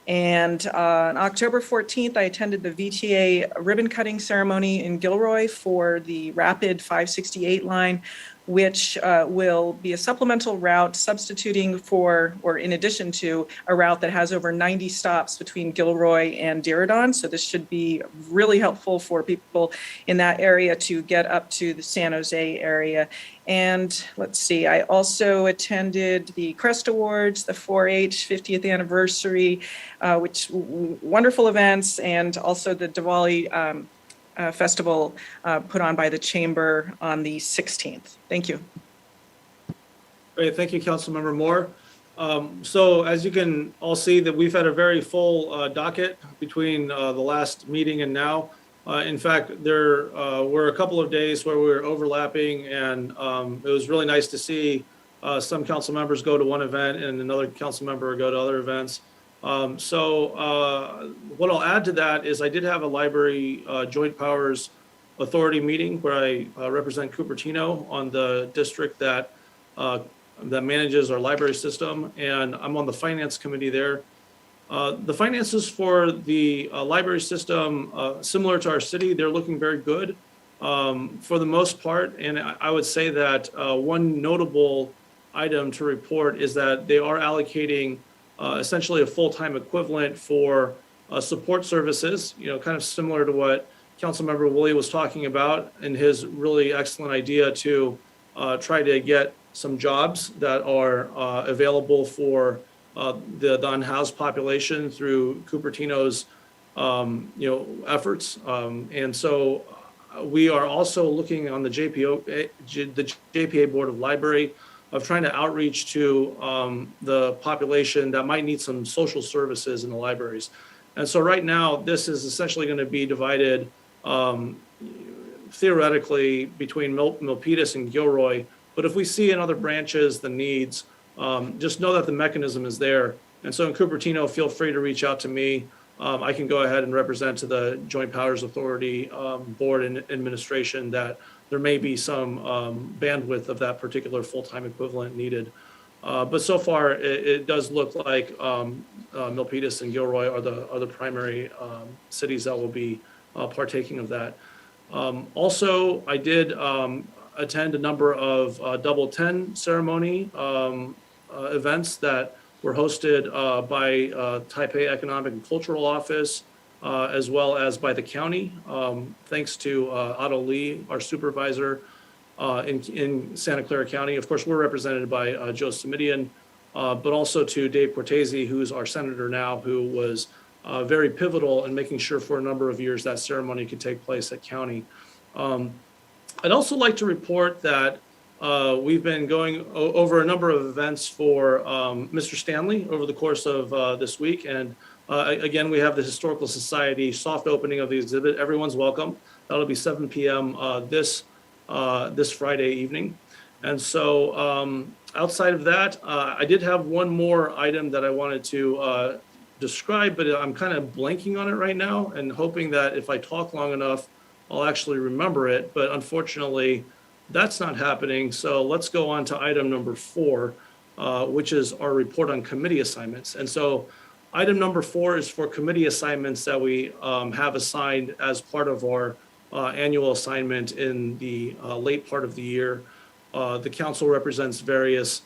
And on October 14th, I attended the VTA ribbon cutting ceremony in Gilroy for the Rapid 568 line, which will be a supplemental route substituting for, or in addition to, a route that has over 90 stops between Gilroy and Diridon. So this should be really helpful for people in that area to get up to the San Jose area. And let's see, I also attended the Crest Awards, the 4-H 50th anniversary, which wonderful events, and also the Diwali festival put on by the Chamber on the 16th. Thank you. Great, thank you, Councilmember Moore. So as you can all see, that we've had a very full docket between the last meeting and now. In fact, there were a couple of days where we were overlapping, and it was really nice to see some council members go to one event and another council member go to other events. So what I'll add to that is I did have a library joint powers authority meeting where I represent Cupertino on the district that manages our library system, and I'm on the finance committee there. The finances for the library system, similar to our city, they're looking very good for the most part. And I would say that one notable item to report is that they are allocating essentially a full-time equivalent for support services, kind of similar to what Councilmember Woolley was talking about in his really excellent idea to try to get some jobs that are available for the unhoused population through Cupertino's efforts. And so we are also looking on the JPA Board of Library of trying to outreach to the population that might need some social services in the libraries. And so right now, this is essentially going to be divided theoretically between Milpitas and Gilroy. But if we see in other branches the needs, just know that the mechanism is there. And so in Cupertino, feel free to reach out to me. I can go ahead and represent to the Joint Powers Authority Board and administration that there may be some bandwidth of that particular full-time equivalent needed. But so far, it does look like Milpitas and Gilroy are the primary cities that will be partaking of that. Also, I did attend a number of Double 10 ceremony events that were hosted by Taipei Economic and Cultural Office, as well as by the county. Thanks to Otto Lee, our supervisor in Santa Clara County. Of course, we're represented by Joe Simidian, but also to Dave Cortese, who's our senator now, who was very pivotal in making sure for a number of years that ceremony could take place at county. I'd also like to report that we've been going over a number of events for Mr. Stanley over the course of this week. And again, we have the Historical Society soft opening of the exhibit. Everyone's welcome. That'll be 7 p.m. This Friday evening. And so outside of that, I did have one more item that I wanted to describe, but I'm kind of blanking on it right now and hoping that if I talk long enough, I'll actually remember it. But unfortunately, that's not happening. So let's go on to item number 4, which is our report on committee assignments. And so item number 4 is for committee assignments that we have assigned as part of our annual assignment in the late part of the year. The council represents various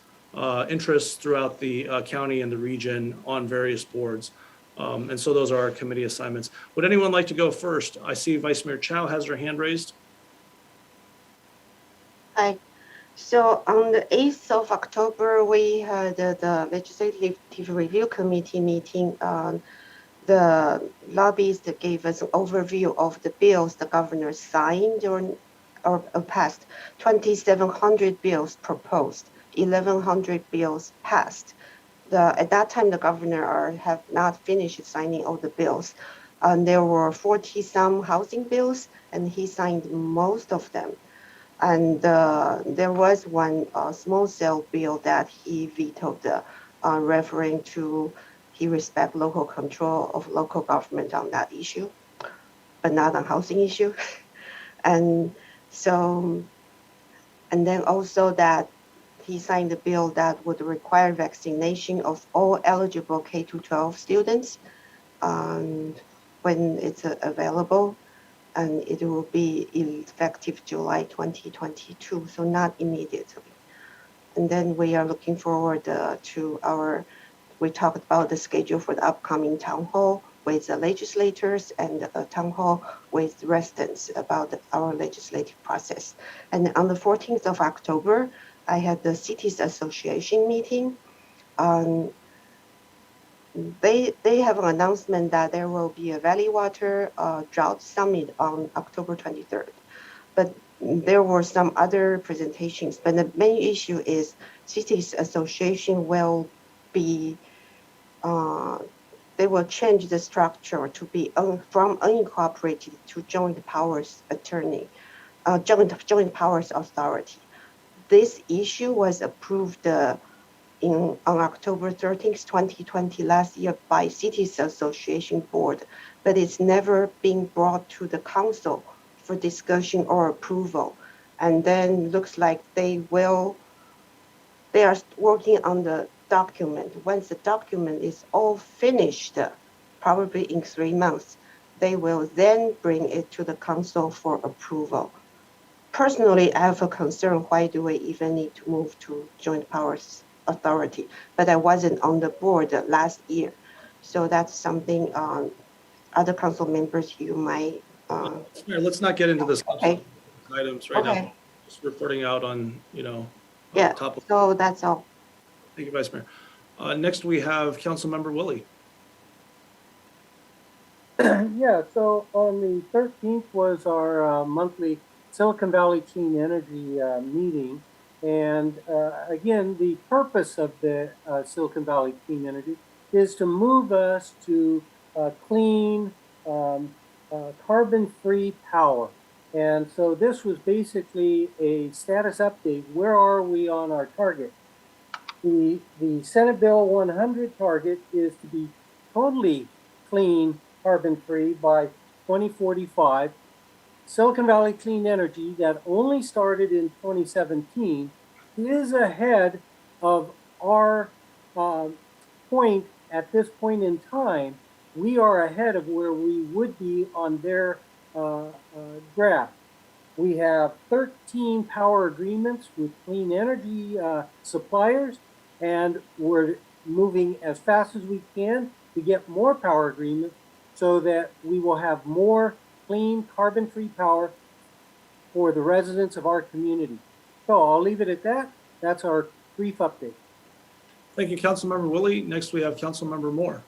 interests throughout the county and the region on various boards. And so those are our committee assignments. Would anyone like to go first? I see Vice Mayor Chow has her hand raised. Hi. So on the 8th of October, we had the Legislative Review Committee meeting. The lobbyists gave us an overview of the bills the governor signed or passed. 2,700 bills proposed, 1,100 bills passed. At that time, the governor have not finished signing all the bills. There were 40-some housing bills, and he signed most of them. And there was one small cell bill that he vetoed, referring to he respect local control of local government on that issue, but not on housing issue. And so, and then also that he signed a bill that would require vaccination of all eligible K-12 students when it's available. And it will be effective July 2022, so not immediately. And then we are looking forward we talked about the schedule for the upcoming town hall with the legislators and a town hall with residents about our legislative process. And on the 14th of October, I had the Cities Association meeting. They have an announcement that there will be a Valley Water Drought Summit on October 23rd. But there were some other presentations. But the main issue is Cities Association will be, they will change the structure to be from unincorporated to joint powers attorney, joint powers authority. This issue was approved on October 13th, 2020, last year by Cities Association Board, but it's never been brought to the council for discussion or approval. And then looks like they are working on the document. Once the document is all finished, probably in 3 months, they will then bring it to the council for approval. Personally, I have a concern, why do we even need to move to joint powers authority? But I wasn't on the board last year. So that's something other council members you might. Let's not get into this items right Okay. now. Just reporting out on, Yeah, top of. so that's all. Thank you, Vice Mayor. Next, we have Councilmember Willie. Yeah, so on the 13th was our monthly Silicon Valley Clean Energy meeting. And again, the purpose of the Silicon Valley Clean Energy is to move us to clean, carbon-free power. And so this was basically a status update. Where are we on our target? The Senate Bill 100 target is to be totally clean, carbon-free by 2045. Silicon Valley Clean Energy, that only started in 2017, is ahead of our point at this point in time. We are ahead of where we would be on their graph. We have 13 power agreements with clean energy suppliers, and we're moving as fast as we can to get more power agreements so that we will have more clean, carbon-free power for the residents of our community. So I'll leave it at that. That's our brief update. Thank you, Councilmember Willie. Next, we have Councilmember Moore.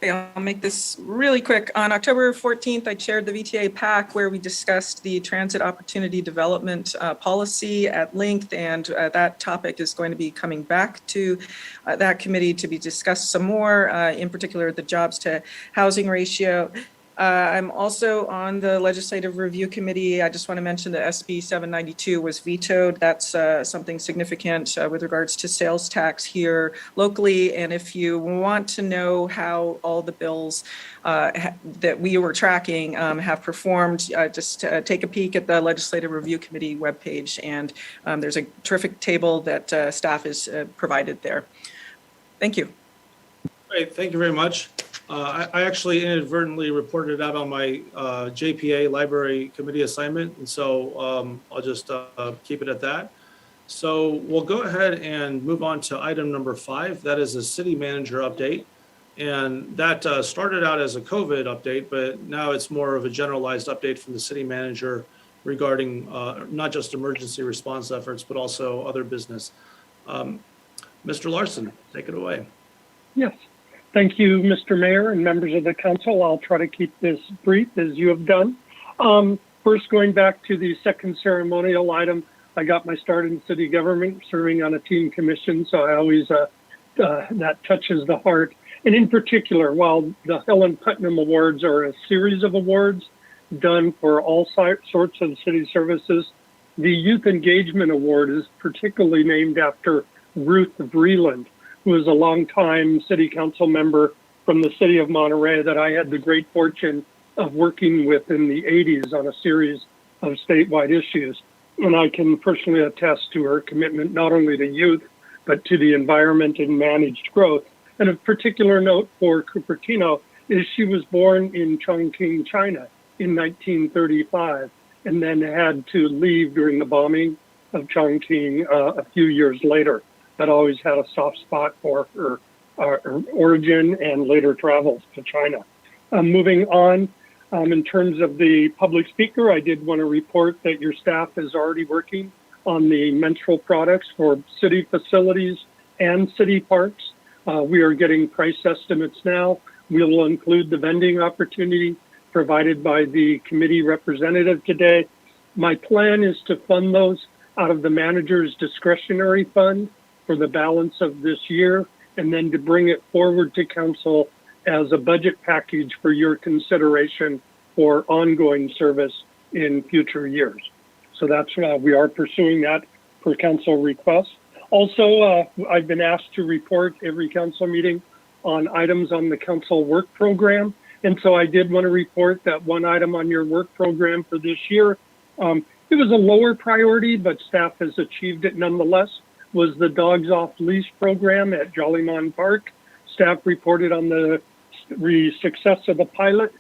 Okay, I'll make this really quick. On October 14th, I chaired the VTA PAC where we discussed the transit opportunity development policy at length, and that topic is going to be coming back to that committee to be discussed some more, in particular the jobs to housing ratio. I'm also on the Legislative Review Committee. I just want to mention that SB 792 was vetoed. That's something significant with regards to sales tax here locally. And if you want to know how all the bills that we were tracking have performed, just take a peek at the Legislative Review Committee webpage. And there's a terrific table that staff has provided there. Thank you. Great, thank you very much. I actually inadvertently reported out on my JPA Library Committee assignment, and so I'll just keep it at that. So we'll go ahead and move on to item number 5. That is a city manager update. And that started out as a COVID update, but now it's more of a generalized update from the city manager regarding not just emergency response efforts, but also other business. Mr. Larson, take it away. Yes. Thank you, Mr. Mayor and members of the council. I'll try to keep this brief as you have done. First, going back to the second ceremonial item, I got my start in city government serving on a team commission, so I always, that touches the heart. And in particular, while the Helen Putnam Awards are a series of awards done for all sorts of city services, the Youth Engagement Award is particularly named after Ruth Vreeland, who was a longtime city council member from the city of Monterey that I had the great fortune of working with in the 80s on a series of statewide issues. And I can personally attest to her commitment not only to youth, but to the environment and managed growth. And of particular note for Cupertino is she was born in Chongqing, China in 1935, and then had to leave during the bombing of Chongqing a few years later. That always had a soft spot for her origin and later travels to China. Moving on, in terms of the public speaker, I did want to report that your staff is already working on the menstrual products for city facilities and city parks. We are getting price estimates now. We will include the vending opportunity provided by the committee representative today. My plan is to fund those out of the manager's discretionary fund for the balance of this year, and then to bring it forward to council as a budget package for your consideration for ongoing service in future years. So that's we are pursuing that for council requests. Also, I've been asked to report every council meeting on items on the council work program. And so I did want to report that one item on your work program for this year, it was a lower priority, but staff has achieved it nonetheless, was the Dogs Off Leash program at Jollymon Park. Staff reported on the success of the pilot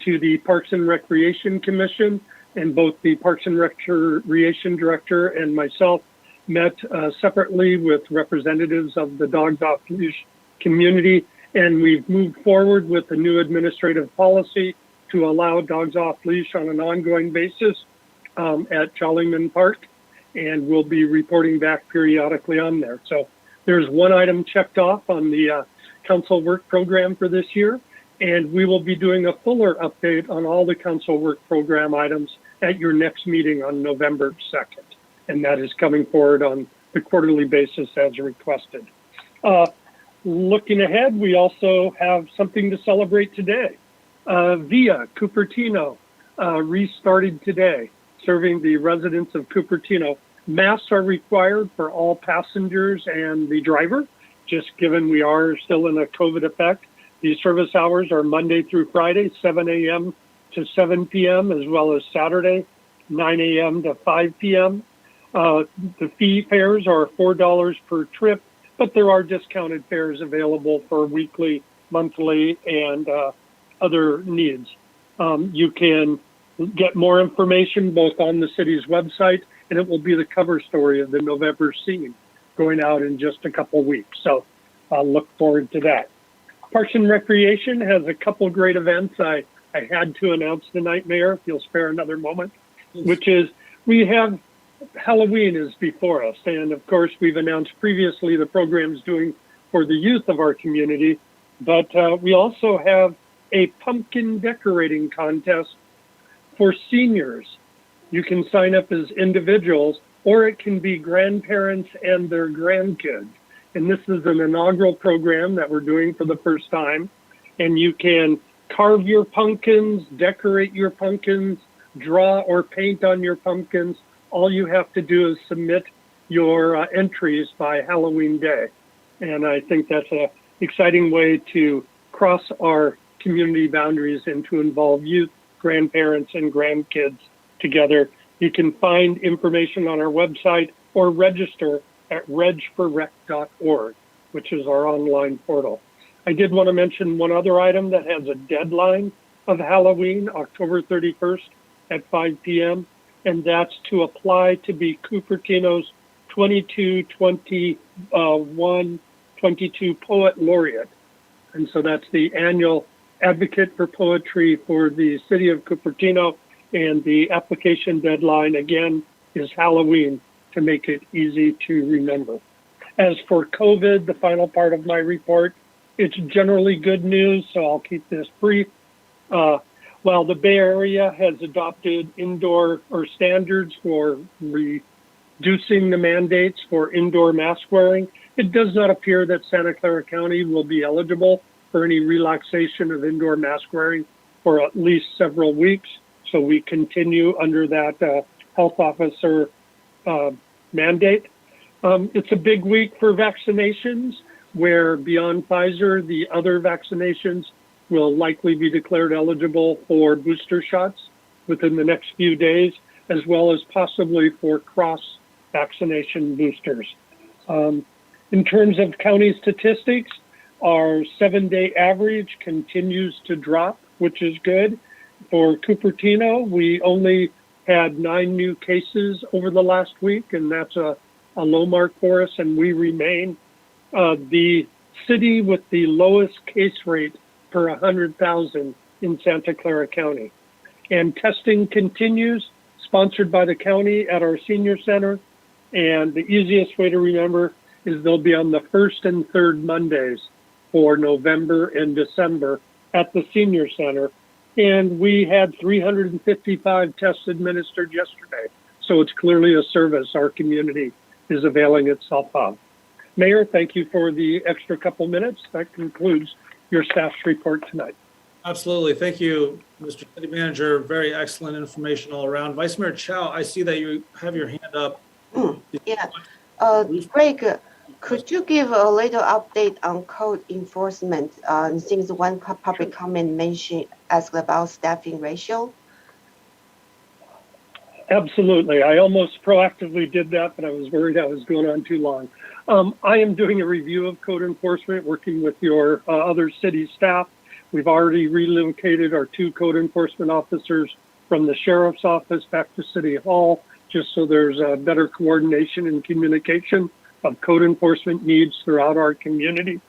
to the Parks and Recreation Commission, and both the Parks and Recreation Director and myself met separately with representatives of the Dogs Off Leash community, and we've moved forward with a new administrative policy to allow dogs off leash on an ongoing basis at Jollymon Park, and we'll be reporting back periodically on there. So there's one item checked off on the council work program for this year, and we will be doing a fuller update on all the council work program items at your next meeting on November 2nd. And that is coming forward on the quarterly basis as requested. Looking ahead, we also have something to celebrate today. Via Cupertino restarted today, serving the residents of Cupertino. Masks are required for all passengers and the driver, just given we are still in a COVID effect. The service hours are Monday through Friday, 7 a.m. to 7 p.m., as well as Saturday, 9 a.m. to 5 p.m. The fee fares are $4 per trip, but there are discounted fares available for weekly, monthly, and other needs. You can get more information both on the city's website, and it will be the cover story of the November scene going out in just a couple weeks. So I'll look forward to that. Parks and Recreation has a couple great events I had to announce tonight, Mayor, if you'll spare another moment, which is we have Halloween is before us. And of course, we've announced previously the programs doing for the youth of our community. But we also have a pumpkin decorating contest for seniors. You can sign up as individuals, or it can be grandparents and their grandkids. And this is an inaugural program that we're doing for the first time. And you can carve your pumpkins, decorate your pumpkins, draw or paint on your pumpkins. All you have to do is submit your entries by Halloween Day. And I think that's an exciting way to cross our community boundaries and to involve youth, grandparents, and grandkids together. You can find information on our website or register at regforrec.org, which is our online portal. I did want to mention one other item that has a deadline of Halloween, October 31st at 5 p.m., and that's to apply to be Cupertino's 22 Poet Laureate. And so that's the annual advocate for poetry for the city of Cupertino, and the application deadline again is Halloween to make it easy to remember. As for COVID, the final part of my report, it's generally good news, so I'll keep this brief. While the Bay Area has adopted indoor or standards for reducing the mandates for indoor mask wearing, it does not appear that Santa Clara County will be eligible for any relaxation of indoor mask wearing for at least several weeks. So we continue under that health officer mandate. It's a big week for vaccinations, where beyond Pfizer, the other vaccinations will likely be declared eligible for booster shots within the next few days, as well as possibly for cross-vaccination boosters. In terms of county statistics, our 7-day average continues to drop, which is good. For Cupertino, we only had 9 new cases over the last week, and that's a low mark for us, and we remain the city with the lowest case rate per 100,000 in Santa Clara County. And testing continues, sponsored by the county at our senior center. And the easiest way to remember is they'll be on the first and third Mondays for November and December at the senior center. And we had 355 tests administered yesterday. So it's clearly a service our community is availing itself of. Mayor, thank you for the extra couple minutes. That concludes your staff's report tonight. Absolutely. Thank you, Mr. City Manager. Very excellent information all around. Vice Mayor Chow, I see that you have your hand up. Yeah. Greg, could you give a little update on code enforcement? Since one public comment mentioned asked about staffing ratio. Absolutely. I almost proactively did that, but I was worried I was going on too long. I am doing a review of code enforcement, working with your other city staff. We've already relocated our 2 code enforcement officers from the sheriff's office back to City Hall, just so there's a better coordination and communication of code enforcement needs throughout our community.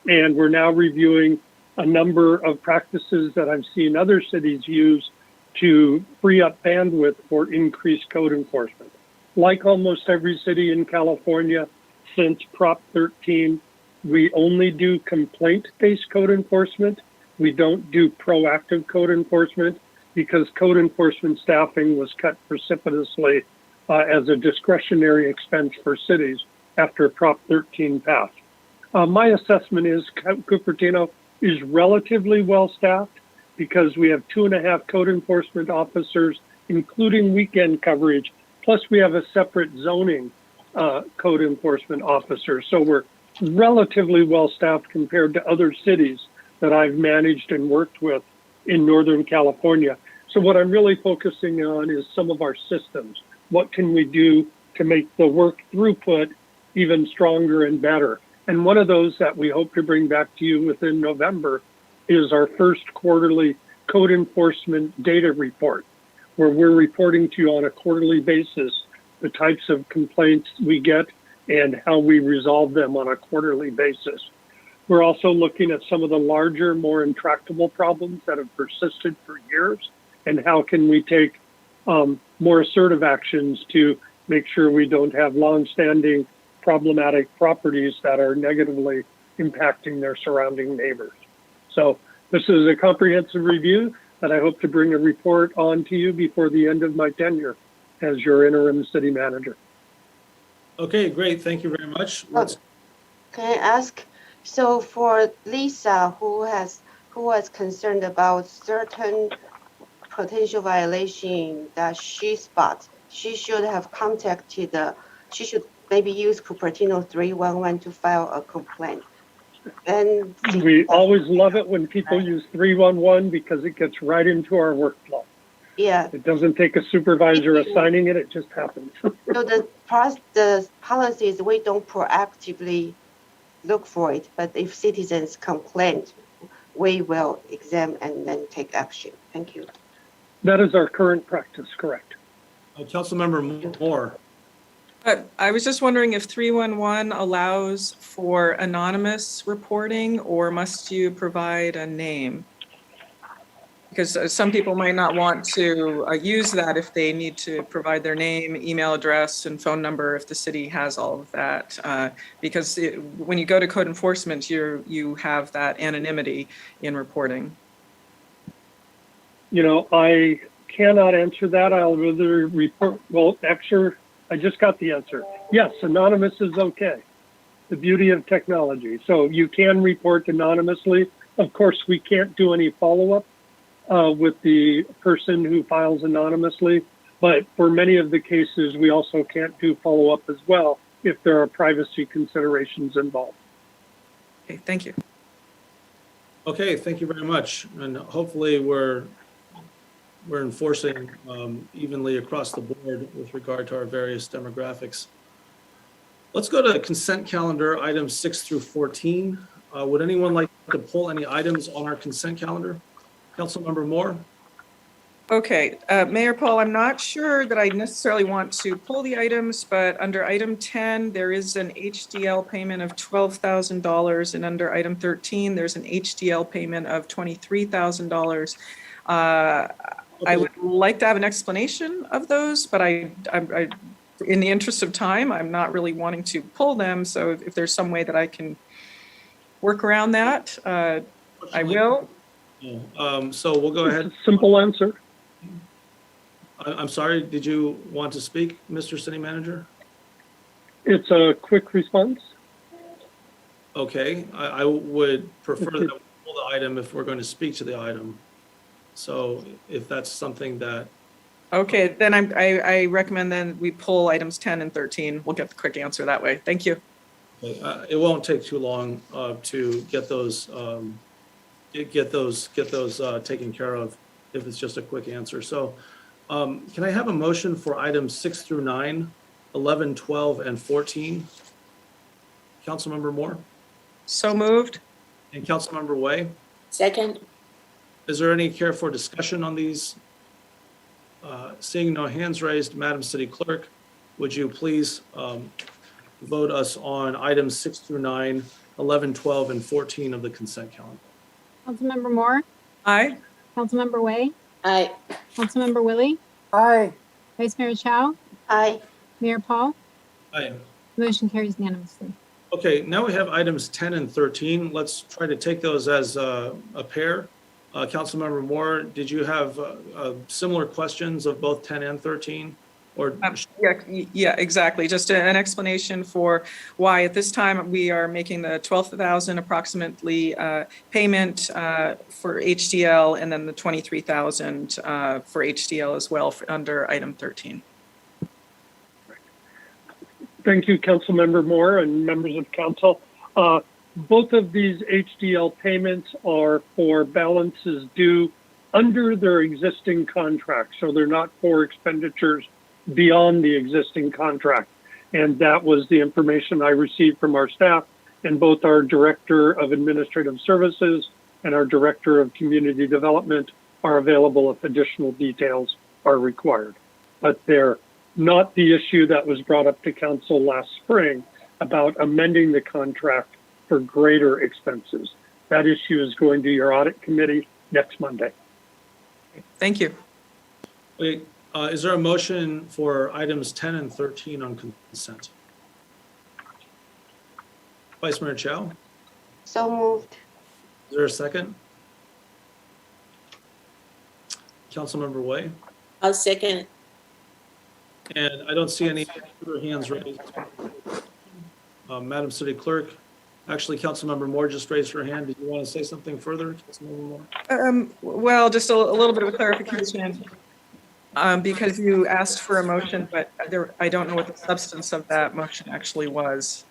And we're now reviewing a number of practices that I've seen other cities use to free up bandwidth for increased code enforcement. Like almost every city in California, since Prop 13, we only do complaint-based code enforcement. We don't do proactive code enforcement because code enforcement staffing was cut precipitously as a discretionary expense for cities after Prop 13 passed. My assessment is Cupertino is relatively well-staffed because we have 2.5 code enforcement officers, including weekend coverage, plus we have a separate zoning code enforcement officer. So we're relatively well-staffed compared to other cities that I've managed and worked with in Northern California. So what I'm really focusing on is some of our systems. What can we do to make the work throughput even stronger and better? And one of those that we hope to bring back to you within November is our first quarterly code enforcement data report, where we're reporting to you on a quarterly basis the types of complaints we get and how we resolve them on a quarterly basis. We're also looking at some of the larger, more intractable problems that have persisted for years, and how can we take more assertive actions to make sure we don't have longstanding problematic properties that are negatively impacting their surrounding neighbors. So this is a comprehensive review that I hope to bring a report on to you before the end of my tenure as your interim city manager. Okay, great. Thank you very much. Can I ask? So for Lisa, who was concerned about certain potential violation that she spots, she should have contacted she should maybe use Cupertino 311 to file a complaint. And we always love it when people use 311 because it gets right into our workflow. Yeah. It doesn't take a supervisor assigning it, it just happens. So the policy is we don't proactively look for it, but if citizens complain, we will examine and then take action. Thank you. That is our current practice, correct. Councilmember Moore. I was just wondering if 311 allows for anonymous reporting, or must you provide a name? Because some people might not want to use that if they need to provide their name, email address, and phone number if the city has all of that. Because when you go to code enforcement, you have that anonymity in reporting. You know, I cannot answer that. I'll rather report, well, actually, I just got the answer. Yes, anonymous is okay. The beauty of technology. So you can report anonymously. Of course, we can't do any follow-up with the person who files anonymously, but for many of the cases, we also can't do follow-up as well if there are privacy considerations involved. Okay, thank you. Okay, thank you very much. And hopefully we're enforcing evenly across the board with regard to our various demographics. Let's go to the consent calendar, items 6 through 14. Would anyone like to pull any items on our consent calendar? Councilmember Moore? Okay, Mayor Paul, I'm not sure that I necessarily want to pull the items, but under item 10, there is an HDL payment of $12,000, and under item 13, there's an HDL payment of $23,000. I would like to have an explanation of those, but I, in the interest of time, I'm not really wanting to pull them. So if there's some way that I can work around that, I will. So we'll go ahead. Simple answer. I'm sorry, did you want to speak, Mr. City Manager? It's a quick response. Okay, I would prefer that we pull the item if we're going to speak to the item. So if that's something that. Okay, then I recommend then we pull items 10 and 13. We'll get the quick answer that way. Thank you. Okay, it won't take too long to get those taken care of if it's just a quick answer. So can I have a motion for items 6 through 9, 11, 12, and 14? Councilmember Moore? So moved. And Councilmember Way? Second. Is there any care for discussion on these? Seeing no hands raised, Madam City Clerk, would you please vote us on items 6 through 9, 11, 12, and 14 of the consent calendar? Councilmember Moore? Aye. Councilmember Way? Aye. Councilmember Willie? Aye. Vice Mayor Chow? Aye. Mayor Paul? Aye. Motion carries unanimously. Okay, now we have items 10 and 13. Let's try to take those as a pair. Councilmember Moore, did you have similar questions of both 10 and 13? Or yeah, exactly. Just an explanation for why at this time we are making the 12,000 approximately payment for HDL, and then the 23,000 for HDL as well under item 13. Thank you, Councilmember Moore and members of council. Both of these HDL payments are for balances due under their existing contract. So they're not for expenditures beyond the existing contract. And that was the information I received from our staff, and both our Director of Administrative Services and our Director of Community Development are available if additional details are required. But they're not the issue that was brought up to council last spring about amending the contract for greater expenses. That issue is going to your audit committee next Monday. Thank you. wait, is there a motion for items 10 and 13 on consent? Vice Mayor Chow? So moved. Is there a second? Councilmember Way? I'll second. And I don't see any other hands raised. Madam City Clerk, actually, Councilmember Moore just raised her hand. Did you want to say something further, Councilmember Moore? Well, just a little bit of a clarification. Because you asked for a motion, but I don't know what the substance of that motion actually was.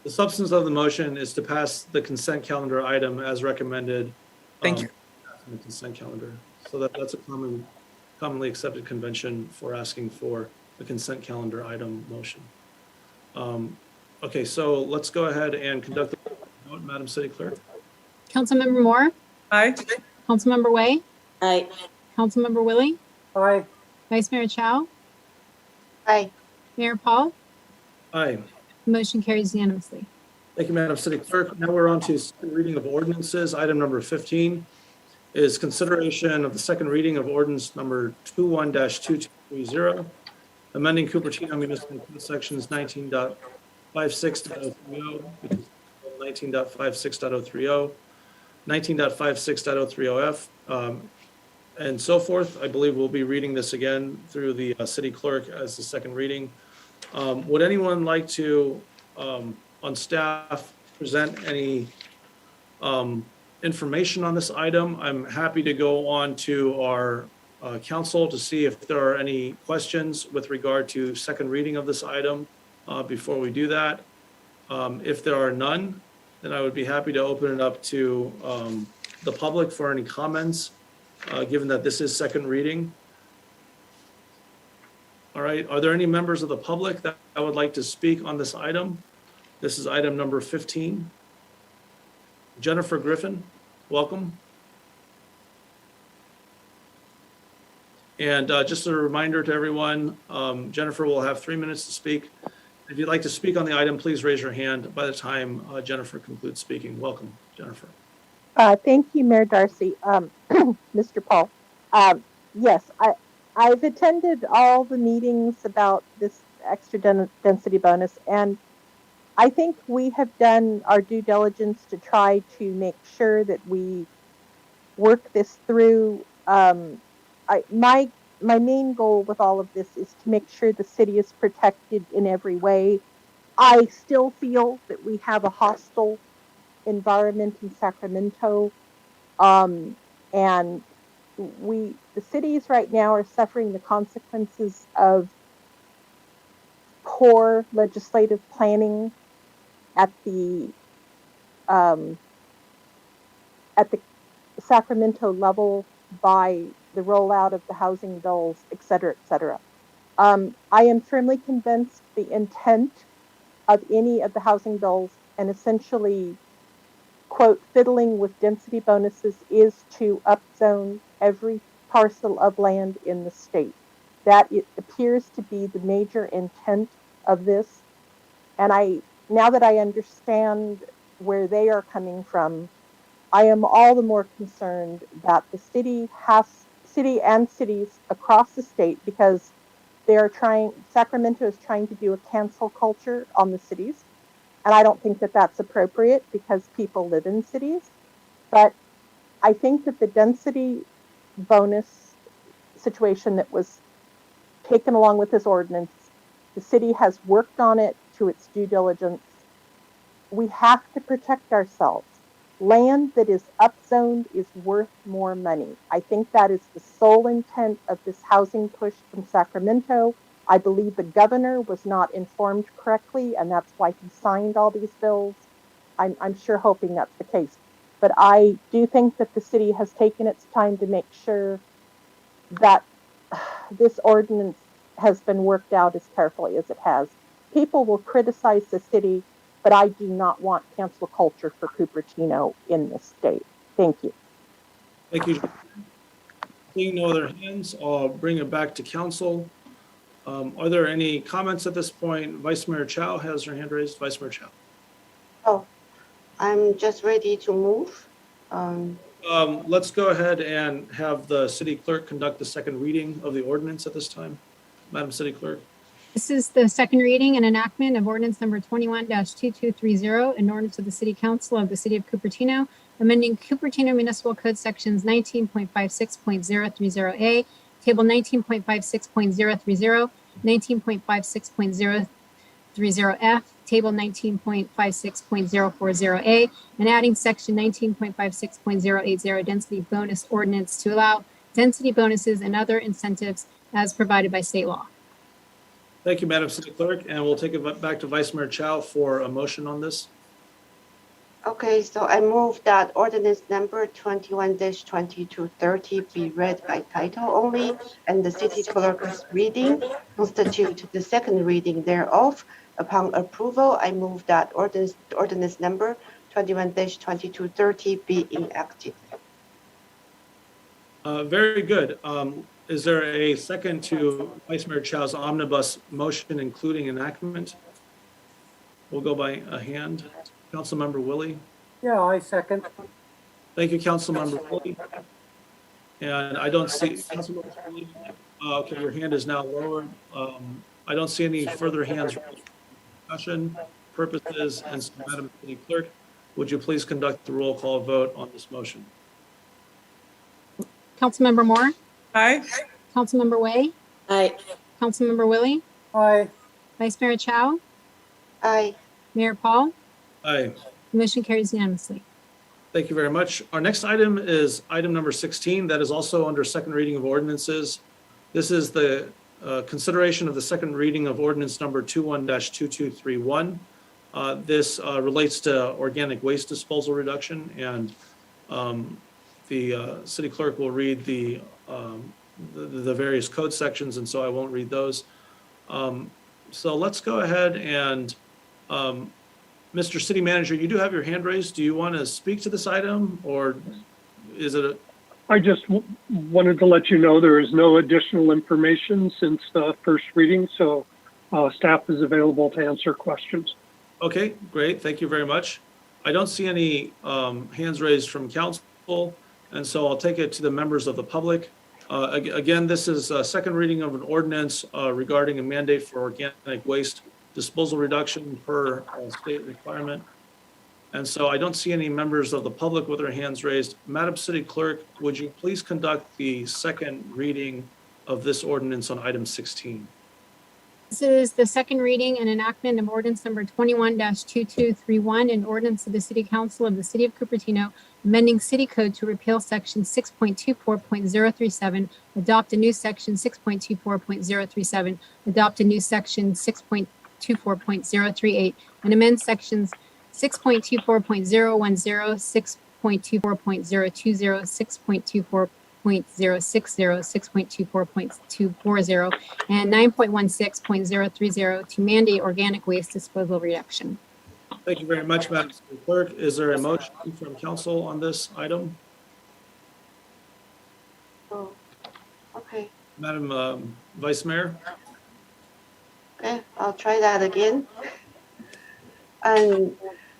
The substance of the motion is to pass the consent calendar item as recommended. Thank you. In the consent calendar. So that's a commonly accepted convention for asking for the consent calendar item motion. Okay, so let's go ahead and conduct the vote, Madam City Clerk. Councilmember Moore, Aye. Councilmember Way, Aye. Councilmember Willie, Aye. Vice Mayor Chow, Aye. Mayor Paul. Aye. Motion carries unanimously. Thank you, Madam City Clerk. Now we're on to second reading of ordinances. Item number 15 is consideration of the second reading of ordinance number 21-2230, amending Cupertino Municipal Code sections 19.56.030, 19.56.030, 19.56.030F, and so forth. I believe we'll be reading this again through the city clerk as the second reading. Would anyone like to, on staff, present any information on this item? I'm happy to go on to our council to see if there are any questions with regard to second reading of this item before we do that. If there are none, then I would be happy to open it up to the public for any comments, given that this is second reading. All right, are there any members of the public that would like to speak on this item? This is item number 15. Jennifer Griffin, welcome. And just a reminder to everyone, Jennifer will have 3 minutes to speak. If you'd like to speak on the item, please raise your hand by the time Jennifer concludes speaking. Welcome, Jennifer. Thank you, Mayor Darcy. Mr. Paul. Yes, I've attended all the meetings about this extra density bonus, and I think we have done our due diligence to try to make sure that we work this through. My main goal with all of this is to make sure the city is protected in every way. I still feel that we have a hostile environment in Sacramento, and the cities right now are suffering the consequences of poor legislative planning at the Sacramento level by the rollout of the housing bills, et cetera, et cetera. I am firmly convinced the intent of any of the housing bills and essentially, quote, fiddling with density bonuses is to upzone every parcel of land in the state. That it appears to be the major intent of this. And now that I understand where they are coming from, I am all the more concerned that the city and cities across the state, because Sacramento is trying to do a cancel culture on the cities. And I don't think that that's appropriate because people live in cities. But I think that the density bonus situation that was taken along with this ordinance, the city has worked on it to its due diligence. We have to protect ourselves. Land that is upzoned is worth more money. I think that is the sole intent of this housing push from Sacramento. I believe the governor was not informed correctly, and that's why he signed all these bills. I'm sure hoping that's the case. But I do think that the city has taken its time to make sure that this ordinance has been worked out as carefully as it has. People will criticize the city, but I do not want cancel culture for Cupertino in this state. Thank you. Thank you. Seeing no other hands, I'll bring it back to council. Are there any comments at this point? Vice Mayor Chow has her hand raised. Vice Mayor Chow. Oh, I'm just ready to move. Let's go ahead and have the city clerk conduct the second reading of the ordinance at this time. Madam City Clerk. This is the second reading and enactment of ordinance number 21-2230, an ordinance of the City Council of the City of Cupertino, amending Cupertino Municipal Code sections 19.56.030A, table 19.56.030, 19.56.030F, table 19.56.040A, and adding section 19.56.080 density bonus ordinance to allow density bonuses and other incentives as provided by state law. Thank you, Madam City Clerk, and we'll take it back to Vice Mayor Chow for a motion on this. Okay, so I move that ordinance number 21-2230 be read by title only, and the city clerk's reading constitute the second reading thereof. Upon approval, I move that ordinance number 21-2230 be enacted. Very good. Is there a second to Vice Mayor Chow's omnibus motion, including enactment? We'll go by a hand. Councilmember Willie. Yeah, I second. Thank you, Councilmember Willie. And I don't see, Councilmember Willie, okay, your hand is now lowered. I don't see any further hands for discussion purposes. And so, Madam City Clerk, would you please conduct the roll call vote on this motion? Councilmember Moore? Aye. Councilmember Way? Aye. Councilmember Willie? Aye. Vice Mayor Chow? Aye. Mayor Paul? Aye. The motion carries unanimously. Thank you very much. Our next item is item number 16. That is also under second reading of ordinances. This is the consideration of the second reading of ordinance number 21-2231. This relates to organic waste disposal reduction, and the city clerk will read the various code sections, and so I won't read those. So let's go ahead and Mr. City Manager, you do have your hand raised. Do you want to speak to this item, or is it I just wanted to let you know there is no additional information since the first reading, so staff is available to answer questions. Okay, great. Thank you very much. I don't see any hands raised from council, and so I'll take it to the members of the public. Again, this is a second reading of an ordinance regarding a mandate for organic waste disposal reduction per state requirement. And so I don't see any members of the public with their hands raised. Madam City Clerk, would you please conduct the second reading of this ordinance on item 16? This is the second reading and enactment of ordinance number 21-2231, an ordinance of the City Council of the City of Cupertino, amending City Code to repeal section 6.24.037, adopt a new section 6.24.037, adopt a new section 6.24.038, and amend sections 6.24.010, 6.24.020, 6.24.060, 6.24.240, and 9.16.030 to mandate organic waste disposal reduction. Thank you very much, Madam City Clerk. Is there a motion from council on this item? Oh, okay. Madam Vice Mayor? Okay, I'll try that again. And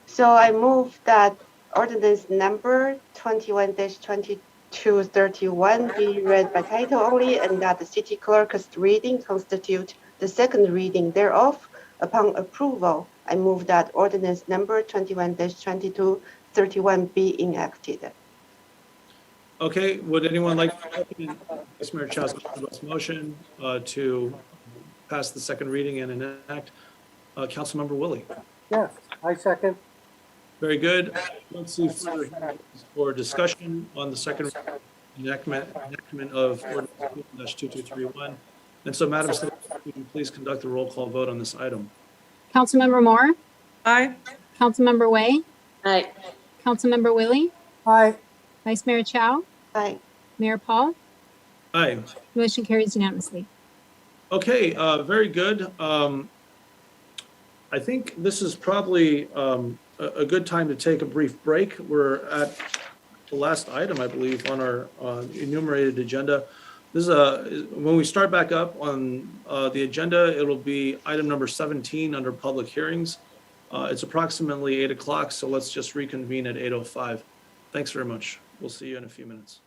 so I move that ordinance number 21-2231 be read by title only, and that the city clerk's reading constitute the second reading thereof. Upon approval, I move that ordinance number 21-2231 be enacted. Okay, would anyone like to second Vice Mayor Chow's motion to pass the second reading and enact? Councilmember Willie. Yes, I second. Very good. Let's see further hands for discussion on the second enactment of ordinance 2231. And so, Madam City Clerk, would you please conduct a roll call vote on this item? Councilmember Moore? Aye. Councilmember Way? Aye. Councilmember Willie? Aye. Vice Mayor Chow? Aye. Mayor Paul? Aye. Motion carries unanimously. Okay, very good. I think this is probably a good time to take a brief break. We're at the last item, I believe, on our enumerated agenda. This is when we start back up on the agenda, it'll be item number 17 under public hearings. It's approximately 8 o'clock, so let's just reconvene at 8:05. Thanks very much. We'll see you in a few minutes.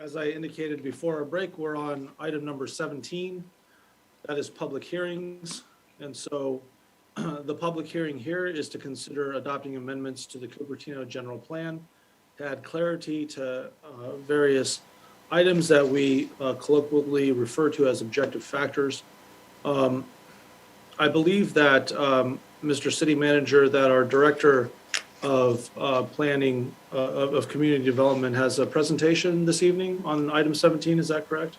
as I indicated before our break, we're on item number 17. That is public hearings. And so the public hearing here is to consider adopting amendments to the Cupertino general plan to add clarity to various items that we colloquially refer to as objective factors. I believe that, Mr. City Manager, that our Director of Planning of Community Development has a presentation this evening on item 17. Is that correct?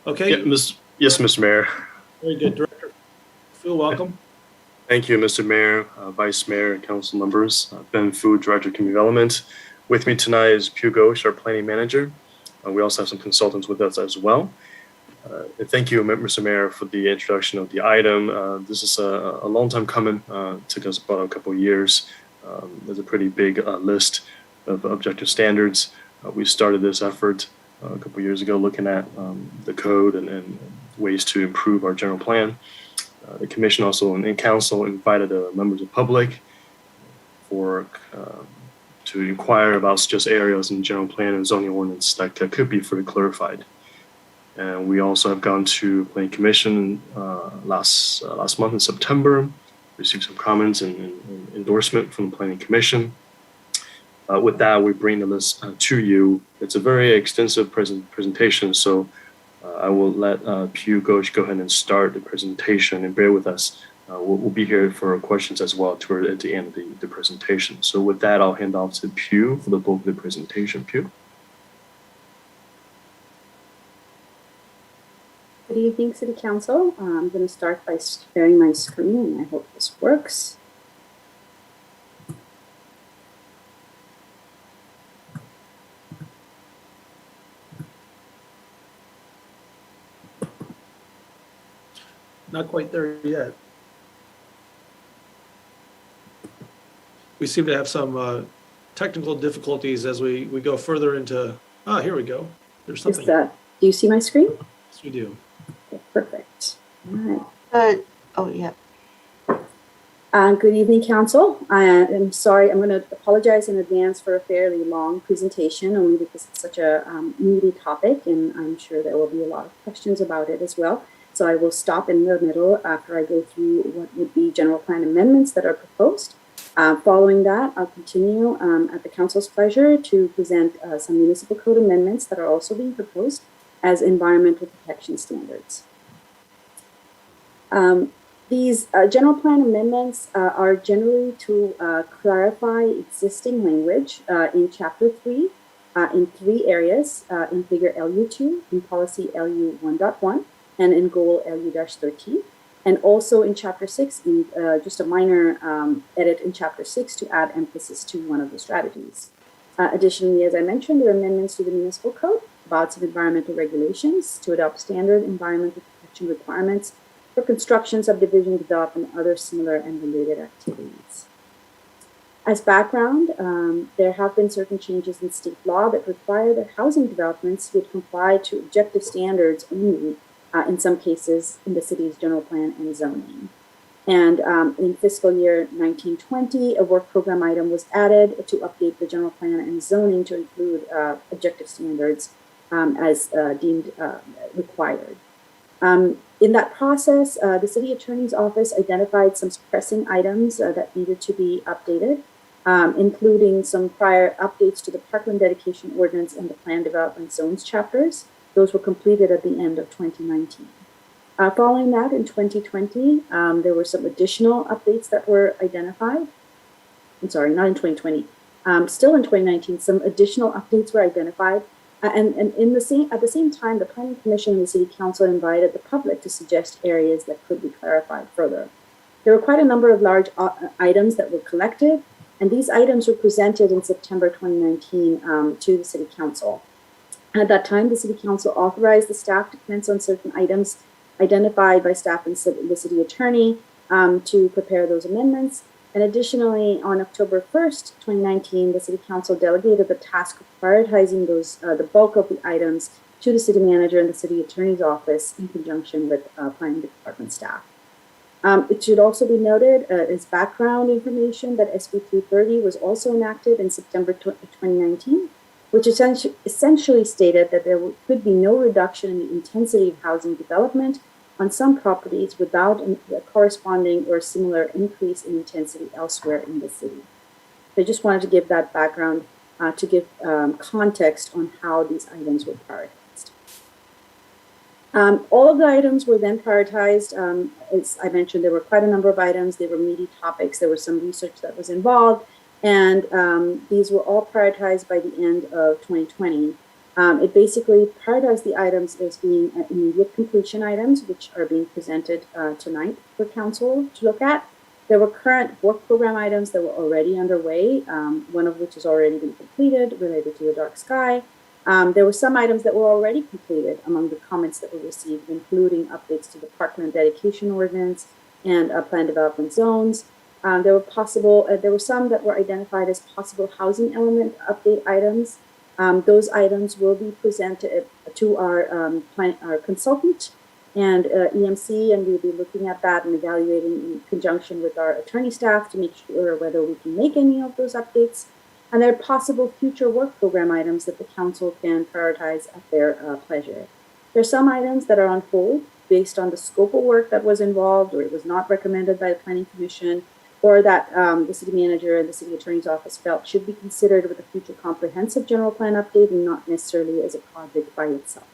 Okay. Yeah, yes, Mr. Mayor. Very good. Director Fu, welcome. Thank you, Mr. Mayor, Vice Mayor, and council members. Ben Fu, Director of Community Development. With me tonight is Pugh Ghosh, our Planning Manager. We also have some consultants with us as well. And thank you, Mr. Mayor, for the introduction of the item. This is a long time coming. Took us about a couple of years. There's a pretty big list of objective standards. We started this effort a couple of years ago looking at the code and ways to improve our general plan. The commission also and council invited members of public to inquire about just areas in general plan and zoning ordinance that could be further clarified. And we also have gone to Planning Commission last month in September, received some comments and endorsement from the Planning Commission. With that, we bring the list to you. It's a very extensive presentation, so I will let Pugh Ghosh go ahead and start the presentation, and bear with us. We'll be here for questions as well at the end of the presentation. So with that, I'll hand off to Pugh for the bulk of the presentation. Pugh. Good evening, City Council. I'm going to start by sharing my screen, and I hope this works. Not quite there yet. We seem to have some technical difficulties as we go further into, here we go. There's something. Do you see my screen? Yes, we do. Okay, perfect. All right. Oh, yeah. Good evening, Council. I'm sorry, I'm going to apologize in advance for a fairly long presentation, only because it's such a meaty topic, and I'm sure there will be a lot of questions about it as well. So I will stop in the middle after I go through what would be general plan amendments that are proposed. Following that, I'll continue at the Council's pleasure to present some municipal code amendments that are also being proposed as environmental protection standards. These general plan amendments are generally to clarify existing language in Chapter 3 in 3 areas, in Figure LU2, in Policy LU 1.1, and in Goal LU-13, and also in Chapter 6, in just a minor edit in Chapter 6 to add emphasis to one of the strategies. Additionally, as I mentioned, there are amendments to the Municipal Code about some environmental regulations to adopt standard environmental protection requirements for construction, subdivision, development, and other similar and related activities. As background, there have been certain changes in state law that require that housing developments would comply to objective standards only in some cases in the city's general plan and zoning. And in fiscal year 1920, a work program item was added to update the general plan and zoning to include objective standards as deemed required. In that process, the city attorney's office identified some pressing items that needed to be updated, including some prior updates to the parkland dedication ordinance and the plan development zones chapters. Those were completed at the end of 2019. Following that, in 2020, there were some additional updates that were identified. I'm sorry, not in 2020. Still in 2019, some additional updates were identified. And at the same time, the Planning Commission and the City Council invited the public to suggest areas that could be clarified further. There were quite a number of large items that were collected, and these items were presented in September 2019 to the City Council. At that time, the City Council authorized the staff to commence on certain items identified by staff and the City Attorney to prepare those amendments. And additionally, on October 1st, 2019, the City Council delegated the task of prioritizing the bulk of the items to the City Manager and the City Attorney's Office in conjunction with Planning Department staff. It should also be noted as background information that SB 330 was also enacted in September 2019. which essentially stated that there could be no reduction in the intensity of housing development on some properties without a corresponding or similar increase in intensity elsewhere in the city. I just wanted to give that background to give context on how these items were prioritized. All of the items were then prioritized. As I mentioned, there were quite a number of items. They were meaty topics. There was some research that was involved. And these were all prioritized by the end of 2020. It basically prioritized the items as being immediate completion items, which are being presented tonight for council to look at. There were current work program items that were already underway, one of which has already been completed related to the dark sky. There were some items that were already completed among the comments that were received, including updates to the parkland dedication ordinance and planned development zones. There were some that were identified as possible housing element update items. Those items will be presented to our consultant and EMC, and we'll be looking at that and evaluating in conjunction with our attorney staff to make sure whether we can make any of those updates. And there are possible future work program items that the council can prioritize at their pleasure. There are some items that are on hold based on the scope of work that was involved, or it was not recommended by the Planning Commission, or that the city manager and the city attorney's office felt should be considered with a future comprehensive general plan update and not necessarily as a project by itself.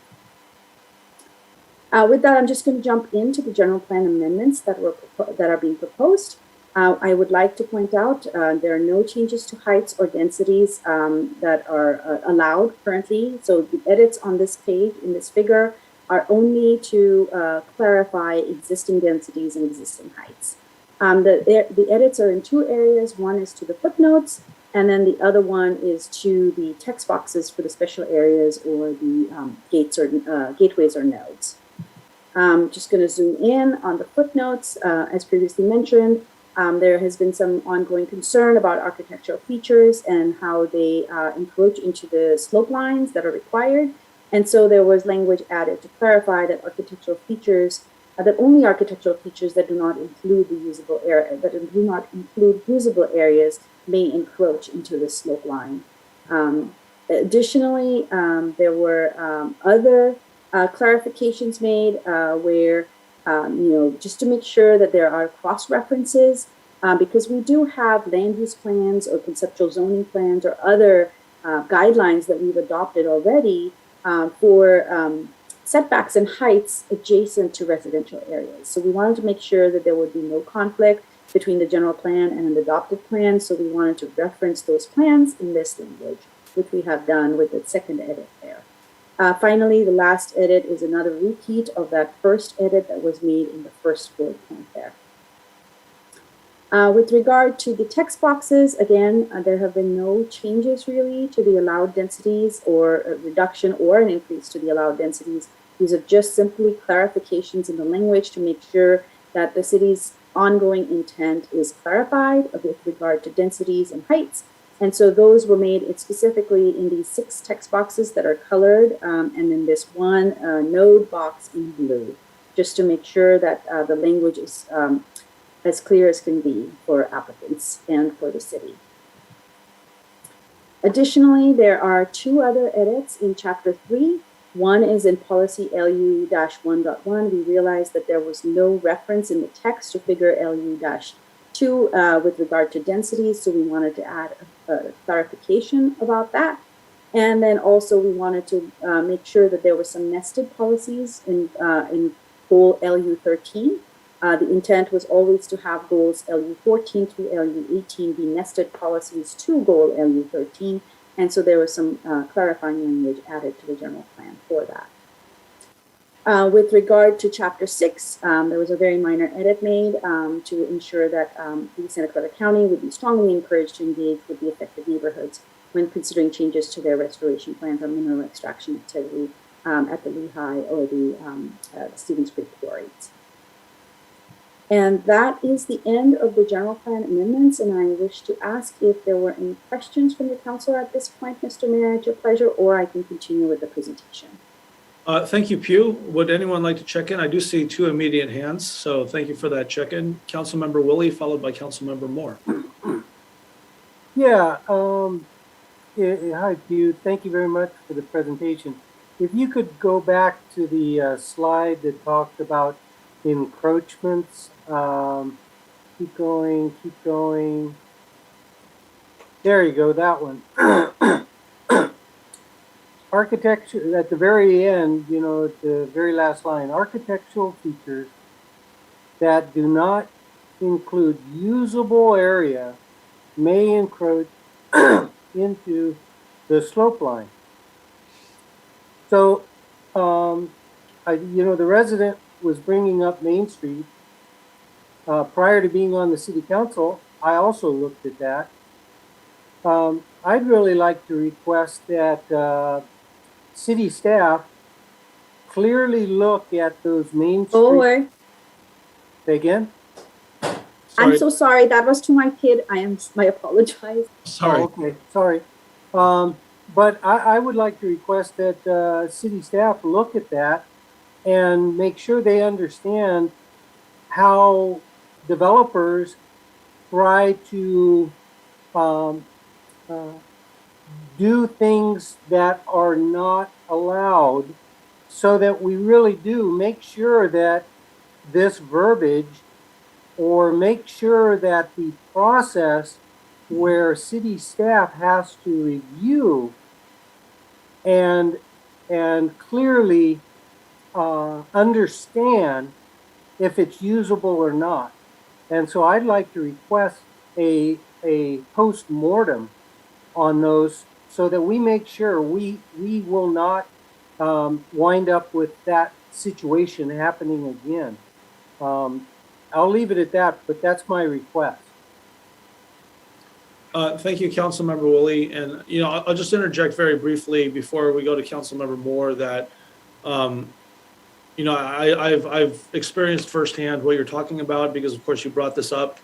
With that, I'm just going to jump into the general plan amendments that are being proposed. I would like to point out there are no changes to heights or densities that are allowed currently. So the edits on this page in this figure are only to clarify existing densities and existing heights. The edits are in two areas. One is to the footnotes, and then the other one is to the text boxes for the special areas or the gateways or nodes. Just going to zoom in on the footnotes. As previously mentioned, there has been some ongoing concern about architectural features and how they encroach into the slope lines that are required. And so there was language added to clarify that architectural features, that only architectural features that do not include the usable area, that do not include usable areas may encroach into the slope line. Additionally, there were other clarifications made where, just to make sure that there are cross-references, because we do have land use plans or conceptual zoning plans or other guidelines that we've adopted already for setbacks and heights adjacent to residential areas. So we wanted to make sure that there would be no conflict between the general plan and an adopted plan. So we wanted to reference those plans in this language, which we have done with the second edit there. Finally, the last edit is another repeat of that first edit that was made in the first bullet point there. With regard to the text boxes, again, there have been no changes really to the allowed densities or a reduction or an increase to the allowed densities. These are just simply clarifications in the language to make sure that the city's ongoing intent is clarified with regard to densities and heights. And so those were made specifically in these 6 text boxes that are colored, and then this one node box in blue, just to make sure that the language is as clear as can be for applicants and for the city. Additionally, there are 2 other edits in Chapter 3. One is in Policy LU-1.1. We realized that there was no reference in the text to Figure LU-2 with regard to densities, so we wanted to add a clarification about that. And then also we wanted to make sure that there were some nested policies in Goal LU-13. The intent was always to have goals LU-14 through LU-18 be nested policies to Goal LU-13. And so there was some clarifying language added to the general plan for that. With regard to Chapter 6, there was a very minor edit made to ensure that the Santa Clara County would be strongly encouraged to engage with the affected neighborhoods when considering changes to their restoration plans on mineral extraction activity at the Lehigh or the Stevens Creek quarries. And that is the end of the general plan amendments, and I wish to ask if there were any questions from the council at this point, Mr. Mayor, at your pleasure, or I can continue with the presentation. Thank you, Pew. Would anyone like to check in? I do see 2 immediate hands, so thank you for that check-in. Councilmember Willie, followed by Councilmember Moore. Yeah, Hi, Hugh. Thank you very much for the presentation. If you could go back to the slide that talked about encroachments. Keep going, keep going. There you go, that one. Architecture, at the very end, you know, at the very last line, architectural features that do not include usable area may encroach into the slope line. So, the resident was bringing up Main Street. Prior to being on the city council, I also looked at that. I'd really like to request that city staff clearly look at those Main Street. Over. Say again? I'm so sorry. That was to my kid. I apologize. Sorry. Oh, okay, sorry. But I would like to request that city staff look at that and make sure they understand how developers try to do things that are not allowed, so that we really do make sure that this verbiage, or make sure that the process where city staff has to review and clearly understand if it's usable or not. And so I'd like to request a post-mortem on those, so that we make sure we will not wind up with that situation happening again. I'll leave it at that, but that's my request. Thank you, Councilmember Woolley. And, you know, I'll just interject very briefly before we go to Councilmember Moore that, you know, I've experienced firsthand what you're talking about, because of course you brought this up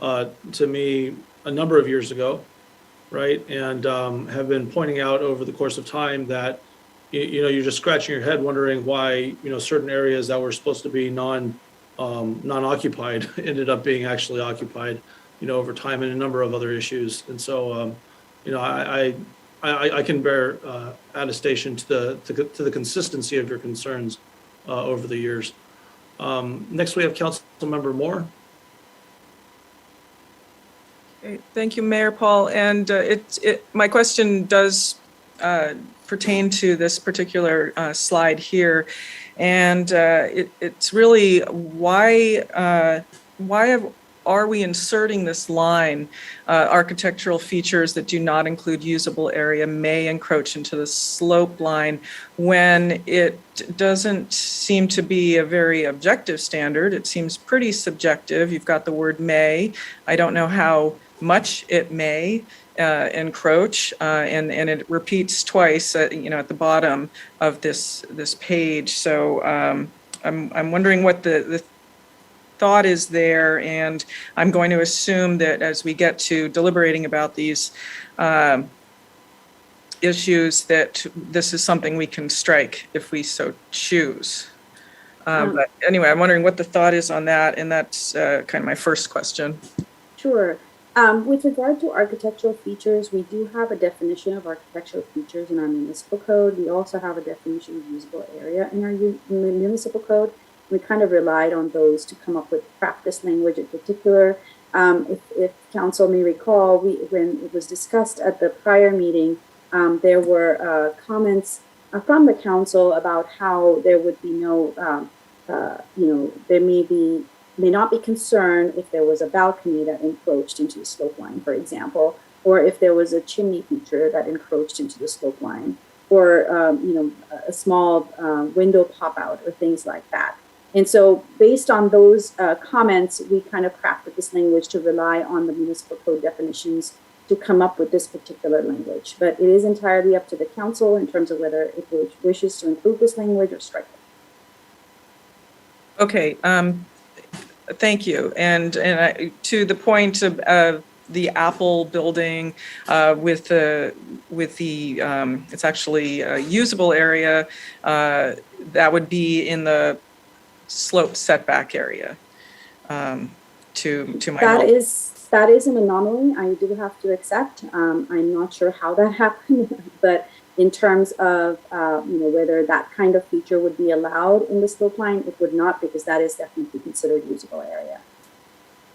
to me a number of years ago, right? And have been pointing out over the course of time that, you know, you're just scratching your head wondering why, you know, certain areas that were supposed to be non-occupied ended up being actually occupied, you know, over time, and a number of other issues. And so, you know, I can bear attestation to the consistency of your concerns over the years. Next, we have Councilmember Moore. Okay, thank you, Mayor Paul. And my question does pertain to this particular slide here. And it's really why are we inserting this line, architectural features that do not include usable area may encroach into the slope line, when it doesn't seem to be a very objective standard? It seems pretty subjective. You've got the word may. I don't know how much it may encroach, and it repeats twice, you know, at the bottom of this page. So I'm wondering what the thought is there, and I'm going to assume that as we get to deliberating about these issues, that this is something we can strike if we so choose. But anyway, I'm wondering what the thought is on that, and that's kind of my first question. Sure. With regard to architectural features, we do have a definition of architectural features in our municipal code. We also have a definition of usable area in our municipal code. We kind of relied on those to come up with practice language in particular. If council may recall, when it was discussed at the prior meeting, there were comments from the council about how there would be no, you know, there may not be concern if there was a balcony that encroached into the slope line, for example, or if there was a chimney feature that encroached into the slope line, or you know, a small window pop out or things like that. And so based on those comments, we kind of crafted this language to rely on the municipal code definitions to come up with this particular language. But it is entirely up to the council in terms of whether it wishes to include this language or strike it. Okay, thank you. And to the point of the Apple building with the it's actually a usable area, that would be in the slope setback area. To my that that is an anomaly. I do have to accept. I'm not sure how that happened, but in terms of whether that kind of feature would be allowed in the slope line, it would not, because that is definitely considered usable area.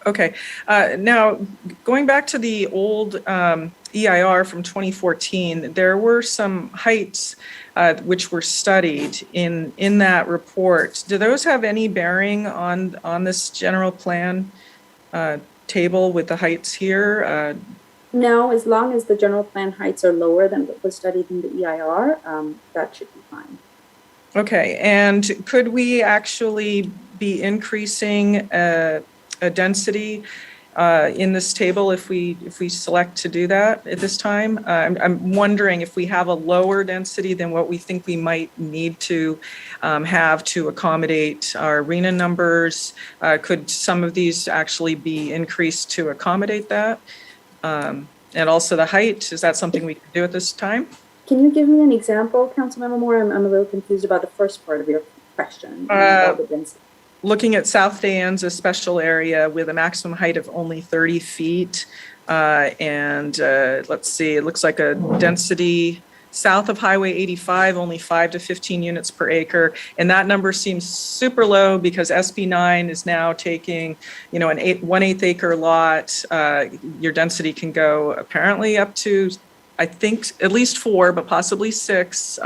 Okay. Now, going back to the old EIR from 2014, there were some heights which were studied in that report. Do those have any bearing on this general plan table with the heights here? No, as long as the general plan heights are lower than what was studied in the EIR, that should be fine. Okay, and could we actually be increasing a density in this table if we select to do that at this time? I'm wondering if we have a lower density than what we think we might need to have to accommodate our arena numbers. Could some of these actually be increased to accommodate that? And also the height, is that something we can do at this time? Can you give me an example, Councilmember Moore? I'm a little confused about the first part of your question about the density. Looking at South Day Inn's a special area with a maximum height of only 30 feet. Let's see, it looks like a density south of Highway 85, only 5 to 15 units per acre. And that number seems super low because SB9 is now taking, an 1/8 acre lot. Your density can go apparently up to, I think, at least 4, but possibly 6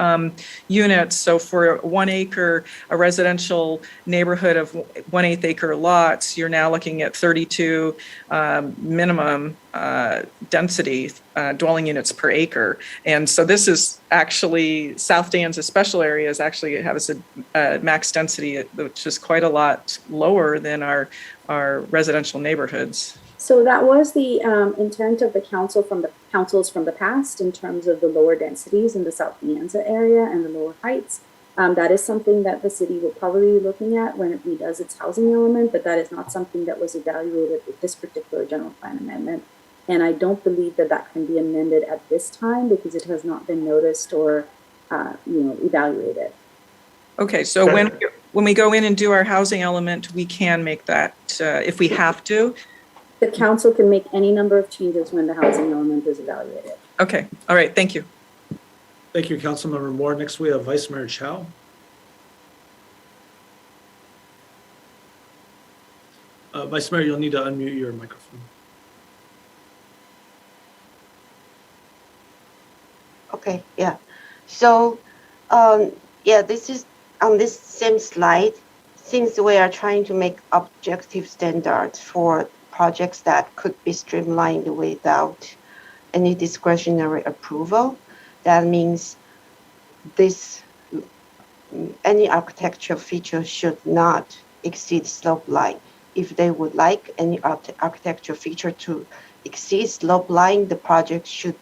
units. So for 1 acre, a residential neighborhood of 1/8 acre lots, you're now looking at 32 minimum density dwelling units per acre. And so this is actually, South Dan's, a special area, is actually has a max density, which is quite a lot lower than our residential neighborhoods. So that was the intent of the councils from the past in terms of the lower densities in the South Nyanza area and the lower heights. That is something that the city will probably be looking at when it redoes its housing element, but that is not something that was evaluated with this particular general plan amendment. And I don't believe that that can be amended at this time because it has not been noticed or evaluated. Okay, so when we go in and do our housing element, we can make that if we have to. The council can make any number of changes when the housing element is evaluated. Okay, all right, thank you. Thank you, Councilmember Moore. Next, we have Vice Mayor Chow. Vice Mayor, you'll need to unmute your microphone. Okay, yeah. So, this is on this same slide. Since we are trying to make objective standards for projects that could be streamlined without any discretionary approval, that means any architectural feature should not exceed slope line. If they would like any architectural feature to exceed slope line, the project should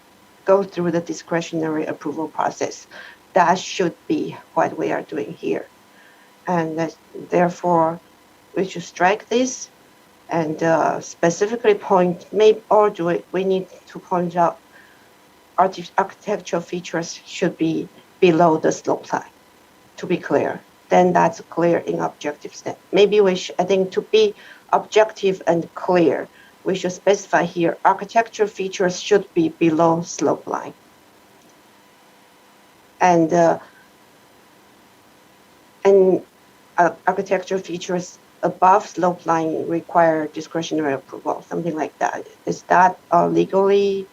go through the discretionary approval process. That should be what we are doing here. And therefore, we should strike this and specifically point, we need to point out architectural features should be below the slope line, to be clear. Then that's clear in objective step. Maybe I think to be objective and clear, we should specify here architectural features should be below slope line. And architectural features above slope line require discretionary approval, something like that. Is that legally?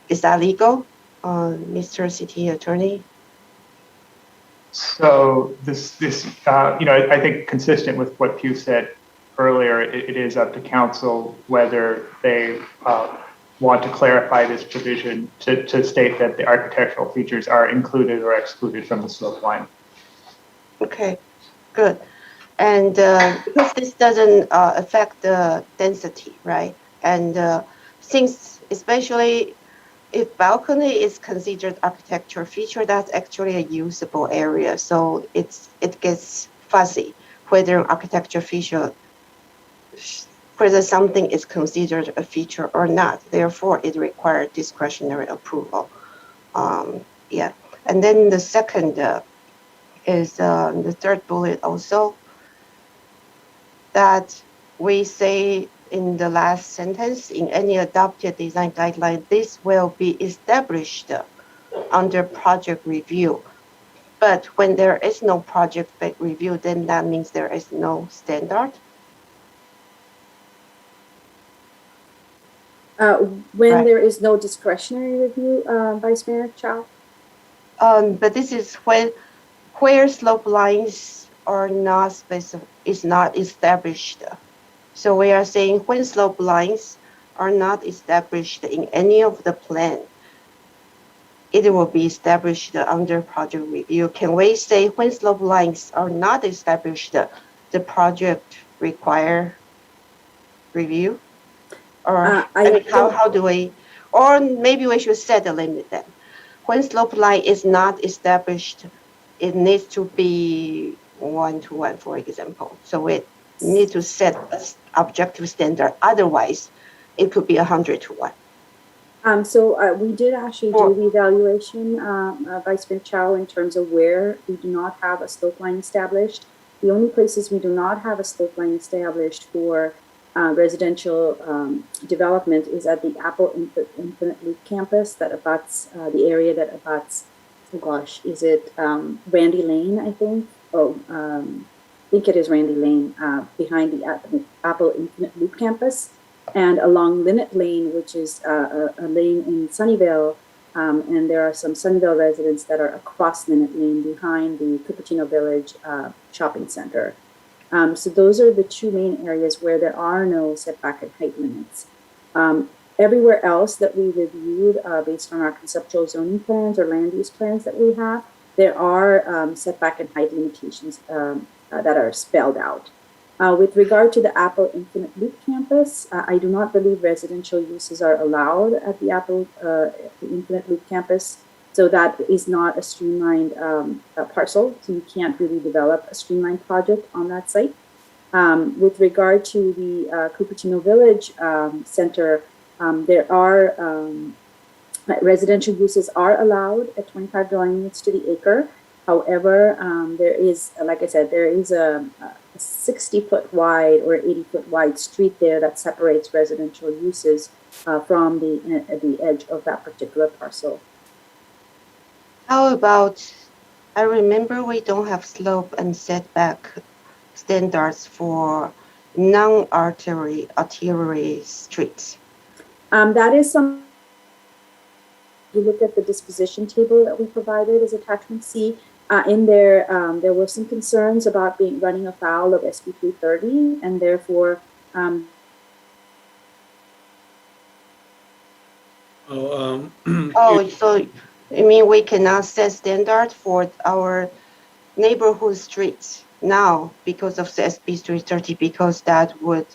Is that legal, Mr. City Attorney? So I think consistent with what Pew said earlier, it is up to council whether they want to clarify this provision to state that the architectural features are included or excluded from the slope line. Okay, good. And because this doesn't affect the density, right? And since especially if balcony is considered architectural feature, that's actually a usable area. So it gets fuzzy whether architectural feature, whether something is considered a feature or not. Therefore, it requires discretionary approval. And then the second is the third bullet also, that we say in the last sentence, in any adopted design guideline, this will be established under project review. But when there is no project review, then that means there is no standard. When Right. there is no discretionary review, Vice Mayor Chow? But this is where slope lines are not is not established. So we are saying when slope lines are not established in any of the plan, it will be established under project review. Can we say when slope lines are not established, the project require review? Or I mean, how do we, or maybe we should set a limit then. When slope line is not established, it needs to be 1-to-1, for example. So we need to set an objective standard. Otherwise, it could be 100-to-1. So we did actually do the evaluation, Vice Mayor Chow, in terms of where we do not have a slope line established. The only places we do not have a slope line established for residential development is at the Apple Infinite Loop campus that abuts the area that abuts, oh gosh, is it Randy Lane, I think? I think it is Randy Lane, behind the Apple Infinite Loop campus. And along Linnet Lane, which is a lane in Sunnyvale, and there are some Sunnyvale residents that are across Linnet Lane behind the Cupertino Village shopping center. So those are the two main areas where there are no setback and height limits. Everywhere else that we reviewed based on our conceptual zoning plans or land use plans that we have, there are setback and height limitations that are spelled out. With regard to the Apple Infinite Loop campus, I do not believe residential uses are allowed at the Apple Infinite Loop campus. So that is not a streamlined parcel. So you can't really develop a streamlined project on that site. With regard to the Cupertino Village Center, there are residential uses are allowed at 25 dwelling units to the acre. However, there is, like I said, there is a 60-foot wide or 80-foot wide street there that separates residential uses from the edge of that particular parcel. How about, I remember we don't have slope and setback standards for non-arterial streets. That is some. You look at the disposition table that we provided as attachment C. In there, there were some concerns about running afoul of SB 330, and therefore. So you mean we cannot set standard for our neighborhood streets now because of the SB 330, because that would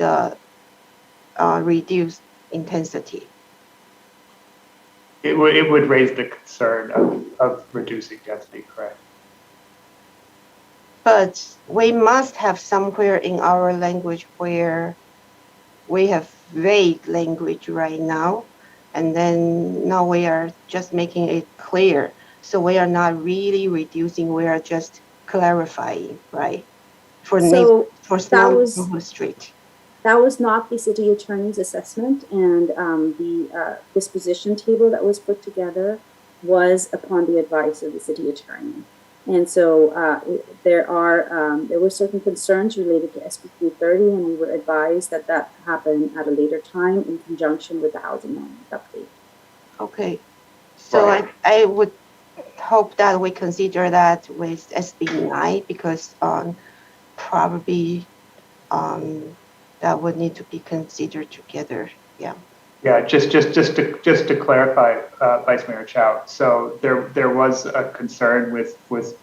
reduce intensity? It would raise the concern of reducing density, correct? But we must have somewhere in our language where we have vague language right now, and then now we are just making it clear. So we are not really reducing, we are just clarifying, right? For neighborhood street. That was not the city attorney's assessment, and the disposition table that was put together was upon the advice of the city attorney. And so there were certain concerns related to SB 330, and we were advised that that happened at a later time in conjunction with the housing element update. Okay, so I would hope that we consider that with SB 9, because probably that would need to be considered together. Yeah. Yeah, just to clarify, Vice Mayor Chow. So there was a concern with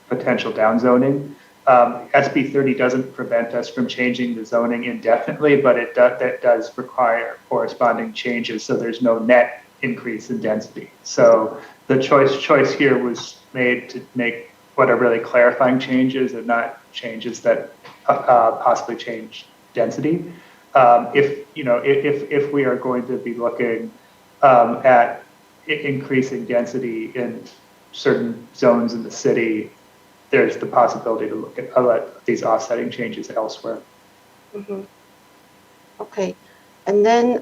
potential downzoning. SB 30 doesn't prevent us from changing the zoning indefinitely, but that does require corresponding changes. So there's no net increase in density. So the choice here was made to make what are really clarifying changes and not changes that possibly change density. If we are going to be looking at increasing density in certain zones in the city, there's the possibility to look at these offsetting changes elsewhere. Mm-hmm. Okay, And then,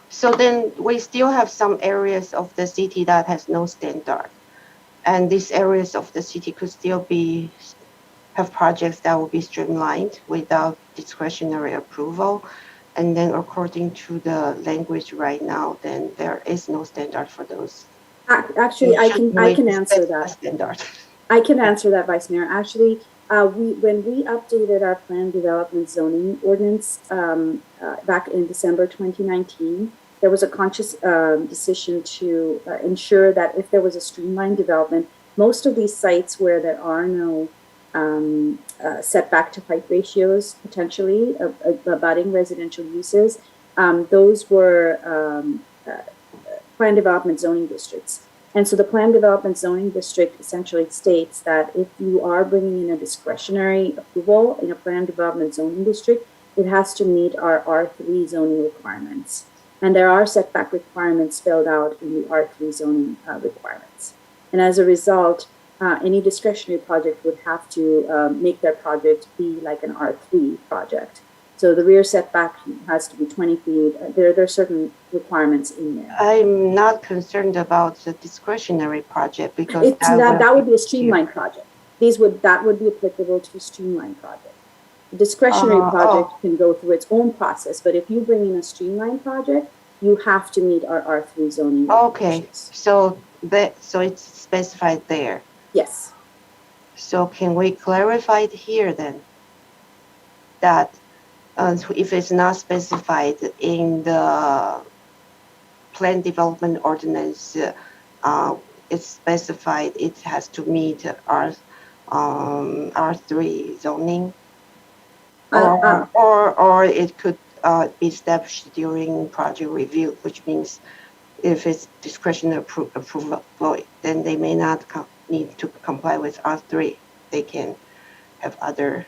so then we still have some areas of the city that has no standard. And these areas of the city could still have projects that will be streamlined without discretionary approval. And then according to the language right now, then there is no standard for those. Actually, I can answer that. Standard. I can answer that, Vice Mayor. Actually, when we updated our plan development zoning ordinance back in December 2019, there was a conscious decision to ensure that if there was a streamlined development, most of these sites where there are no setback to height ratios, potentially abutting residential uses, those were plan development zoning districts. And so the plan development zoning district essentially states that if you are bringing in a discretionary approval in a plan development zoning district, it has to meet our R3 zoning requirements. And there are setback requirements spelled out in the R3 zoning requirements. And as a result, any discretionary project would have to make their project be like an R3 project. So the rear setback has to be 20 feet. There are certain requirements in there. I'm not concerned about the discretionary project because that would be a streamlined project. That would be applicable to a streamlined project. A discretionary project can go through its own process, but if you bring in a streamlined project, you have to meet our R3 zoning. Okay, so it's specified there. Yes. So can we clarify it here then? That if it's not specified in the plan development ordinance, it's specified it has to meet R3 zoning, or it could be established during project review, which means if it's discretionary approval, then they may not need to comply with R3. They can have other.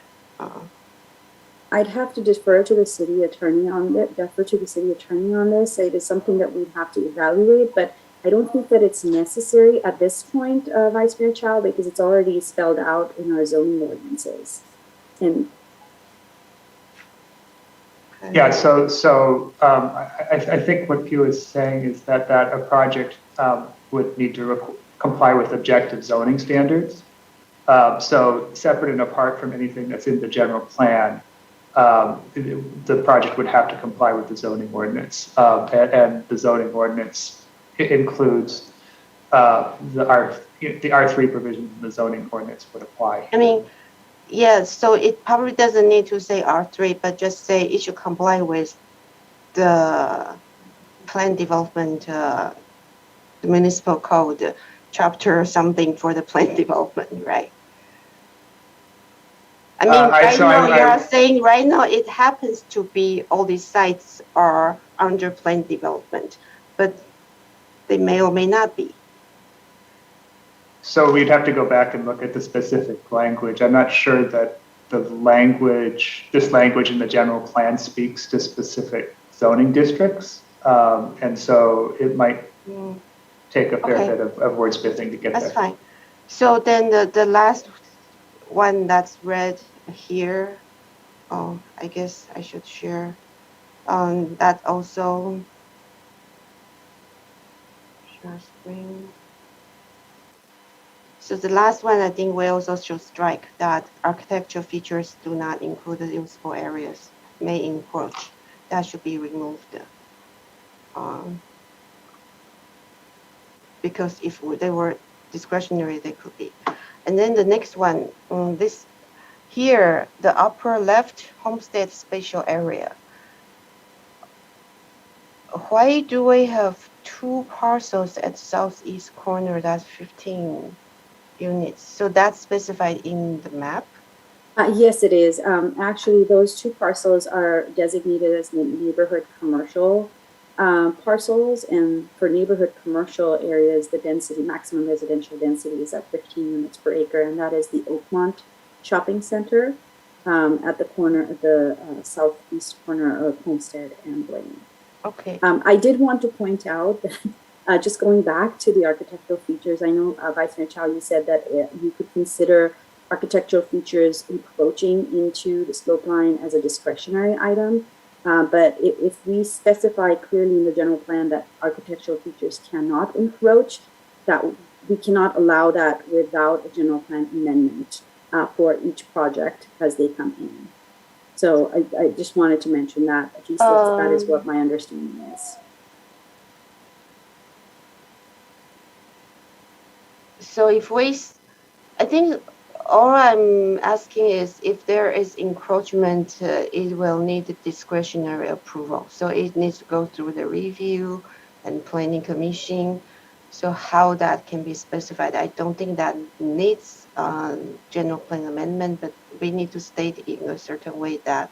I'd have to defer to the city attorney on it. It is something that we'd have to evaluate, but I don't think that it's necessary at this point, Vice Mayor Chow, because it's already spelled out in our zoning ordinances. And yeah, so I think what Pew is saying is that a project would need to comply with objective zoning standards. So separate and apart from anything that's in the general plan, the project would have to comply with the zoning ordinance, and the zoning ordinance includes the R3 provisions in the zoning ordinance would apply. I mean, yeah, so it probably doesn't need to say R3, but just say it should comply with the plan development, the municipal code, chapter something for the plan development, right? I mean, you are saying right now it happens to be all these sites are under plan development, but they may or may not be. So we'd have to go back and look at the specific language. I'm not sure that this language in the general plan speaks to specific zoning districts. And so it might take a fair bit of wordsmithing to get there. That's fine. So then the last one that's read here, I guess I should share. That also share screen. So the last one, I think we also should strike that architectural features do not include the usable areas may encroach. That should be removed. Because if they were discretionary, they could be. And then the next one, here, the upper left homestead spatial area. Why do we have 2 parcels at southeast corner? That's 15 units. So that's specified in the map? Yes, it is. Actually, those 2 parcels are designated as neighborhood commercial parcels, and for neighborhood commercial areas, the maximum residential density is at 15 units per acre, and that is the Oakmont Shopping Center at the southeast corner of Homestead and Blaine. Okay. I did want to point out that just going back to the architectural features, I know Vice Mayor Chow, you said that you could consider architectural features encroaching into the slope line as a discretionary item. But if we specify clearly in the general plan that architectural features cannot encroach, that we cannot allow that without a general plan amendment for each project as they come in. So I just wanted to mention that. At least that is what my understanding is. So I think all I'm asking is if there is encroachment, it will need discretionary approval. So it needs to go through the review and planning commission. So how that can be specified, I don't think that needs general plan amendment, but we need to state in a certain way that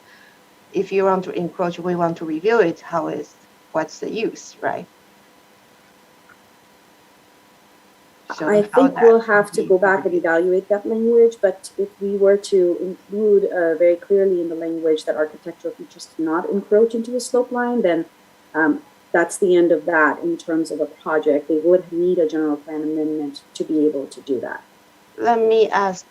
if you want to encroach, we want to review it. What's the use, right? So I think we'll have to go back and evaluate that language, but if we were to include very clearly in the language that architectural features cannot encroach into the slope line, then that's the end of that in terms of a project. They would need a general plan amendment to be able to do that. Let me ask,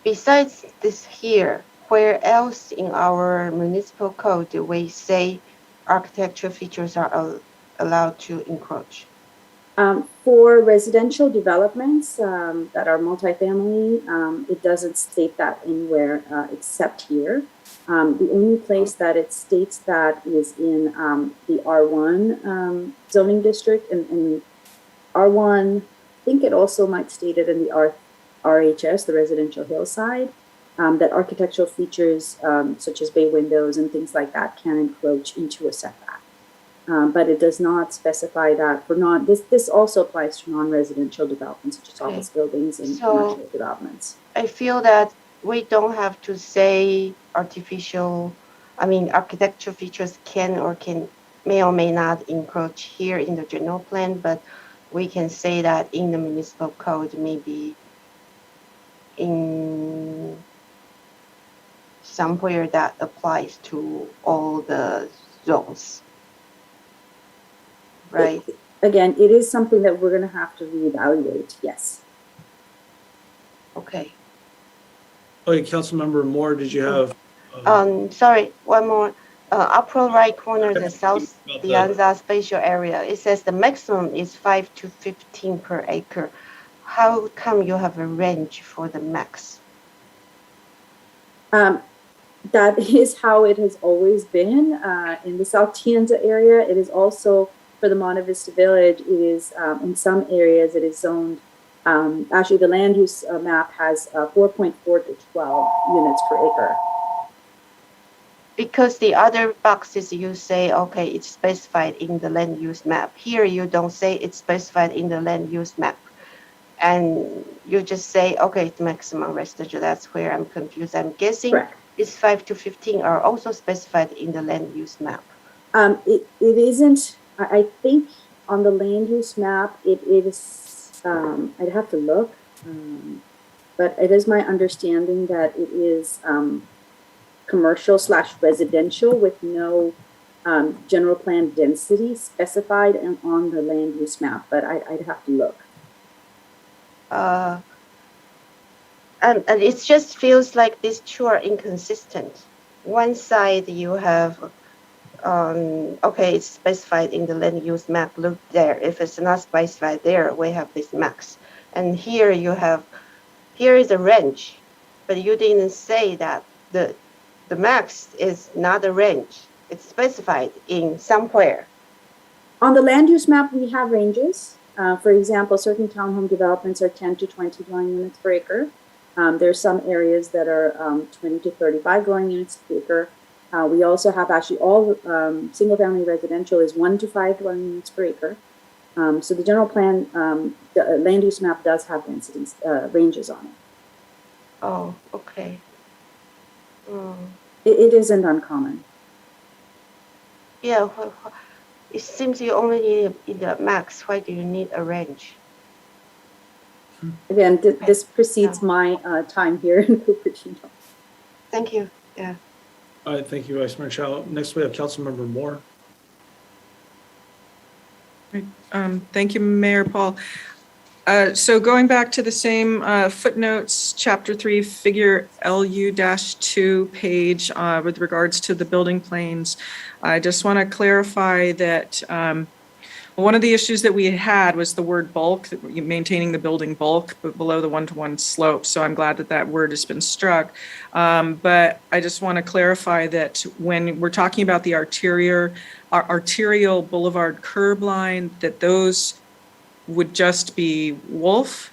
besides this here, where else in our municipal code do we say architectural features are allowed to encroach? For residential developments that are multifamily, it doesn't state that anywhere except here. The only place that it states that is in the R1 zoning district, and R1, I think it also might state it in the RHS, the residential hillside, that architectural features such as bay windows and things like that can encroach into a setback. But it does not specify that for this also applies to non-residential developments such as office buildings and commercial developments. I feel that we don't have to say architectural features may or may not encroach here in the general plan, but we can say that in the municipal code, maybe in somewhere that applies to all the zones. Right. Again, it is something that we're going to have to reevaluate. Yes. Okay. Okay, Councilmember Moore, did you have? Sorry, one more. Upper right corner, the South Piazza spatial area. It says the maximum is 5 to 15 per acre. How come you have a range for the max? That is how it has always been in the South Tienza area. It is also for the Monte Vista Village. It is in some areas it is zoned. Actually, the land use map has 4.4 to 12 units per acre. Because the other boxes you say, okay, it's specified in the land use map. Here you don't say it's specified in the land use map. And you just say, okay, it's maximum residential. That's where I'm confused. I'm guessing it's 5 to 15 are also specified in the land use map. It isn't. I think on the land use map, it is, I'd have to look, but it is my understanding that it is commercial / residential with no general plan density specified on the land use map, but I'd have to look. And it just feels like these two are inconsistent. One side you have, okay, it's specified in the land use map, look there. If it's not specified there, we have this max. And here here is a range, but you didn't say that the max is not a range. It's specified in somewhere. On the land use map, we have ranges. For example, certain townhome developments are 10 to 20 dwelling units per acre. There are some areas that are 20 to 35 dwelling units per acre. We also have actually all single-family residential is 1 to 5 dwelling units per acre. So the general plan, the land use map does have densities, ranges on it. Oh, okay. It isn't uncommon. Yeah, it seems you only need in the max. Why do you need a range? Again, this precedes my time here in Cupertino. Thank you. Yeah. All right, thank you, Vice Mayor Chow. Next, we have Councilmember Moore. Thank you, Mayor Paul. So going back to the same footnotes, chapter 3, figure LU-2 page with regards to the building planes, I just want to clarify that one of the issues that we had was the word bulk, maintaining the building bulk below the one-to-one slope. So I'm glad that that word has been struck. But I just want to clarify that when we're talking about the arterial boulevard curb line, that those would just be Wolf,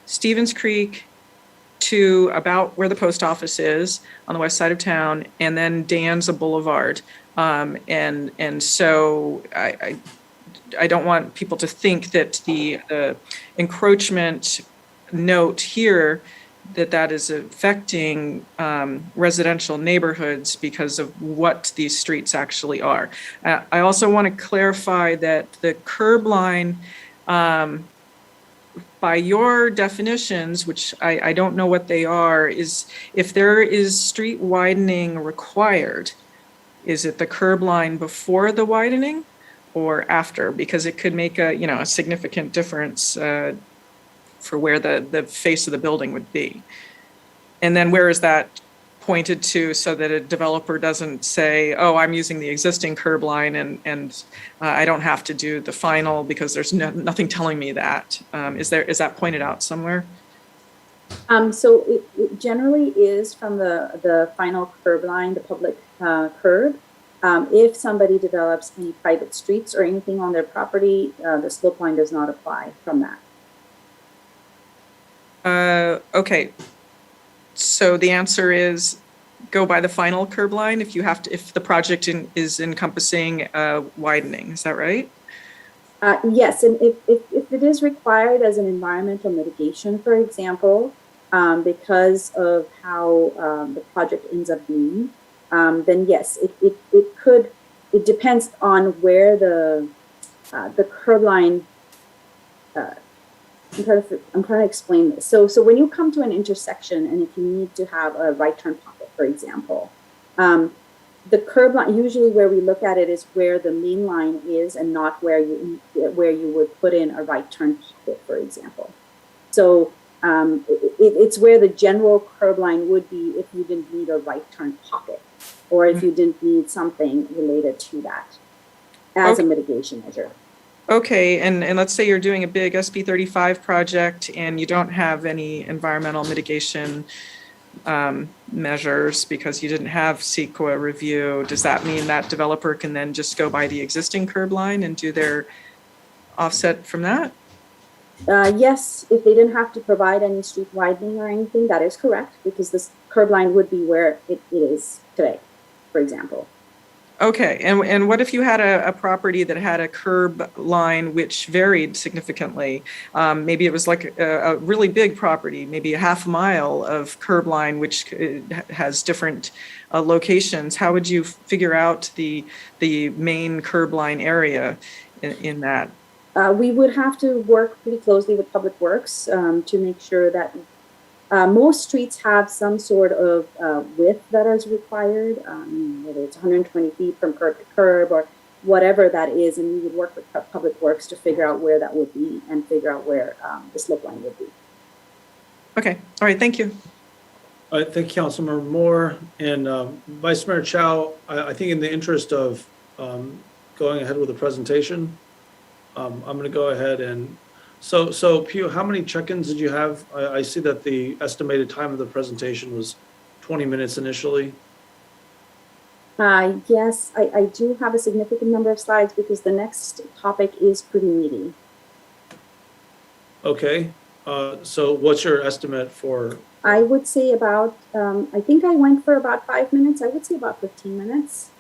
Stevens Creek to about where the post office is on the west side of town, and then Danza Boulevard. And so I don't want people to think that the encroachment note here that is affecting residential neighborhoods because of what these streets actually are. I also want to clarify that the curb line, by your definitions, which I don't know what they are, is if there is street widening required, is it the curb line before the widening or after? Because it could make a significant difference for where the face of the building would be. And then where is that pointed to so that a developer doesn't say, oh, I'm using the existing curb line and I don't have to do the final because there's nothing telling me that. Is that pointed out somewhere? So it generally is from the final curb line, the public curb. If somebody develops any private streets or anything on their property, the slope line does not apply from that. Okay. So the answer is go by the final curb line if the project is encompassing widening. Is that right? Yes, and if it is required as an environmental mitigation, for example, because of how the project ends up being, then yes, it could. It depends on where the curb line. I'm trying to explain this. So when you come to an intersection, and if you need to have a right turn pocket, for example, the curb line, usually where we look at it is where the main line is, and not where you would put in a right turn pocket, for example. So it's where the general curb line would be if you didn't need a right turn pocket, or if you didn't need something related to that as a mitigation measure. Okay, and let's say you're doing a big SB 35 project and you don't have any environmental mitigation measures because you didn't have CEQA review. Does that mean that developer can then just go by the existing curb line and do their offset from that? Yes, if they didn't have to provide any street widening or anything, that is correct, because this curb line would be where it is today, for example. Okay, and what if you had a property that had a curb line which varied significantly? Maybe it was like a really big property, maybe a half mile of curb line which has different locations. How would you figure out the main curb line area in that? We would have to work pretty closely with Public Works to make sure that most streets have some sort of width that is required, whether it's 120 feet from curb to curb or whatever that is, and we would work with Public Works to figure out where that would be and figure out where the slope line would be. Okay, all right, thank you. I thank Councilmember Moore and Vice Mayor Chow. I think in the interest of going ahead with the presentation, I'm going to go ahead and so Pew, how many check-ins did you have? I see that the estimated time of the presentation was 20 minutes initially. Yes, I do have a significant number of slides because the next topic is pretty meaty. Okay, so what's your estimate for? I would say about, I think I went for about 5 minutes. I would say about 15 minutes.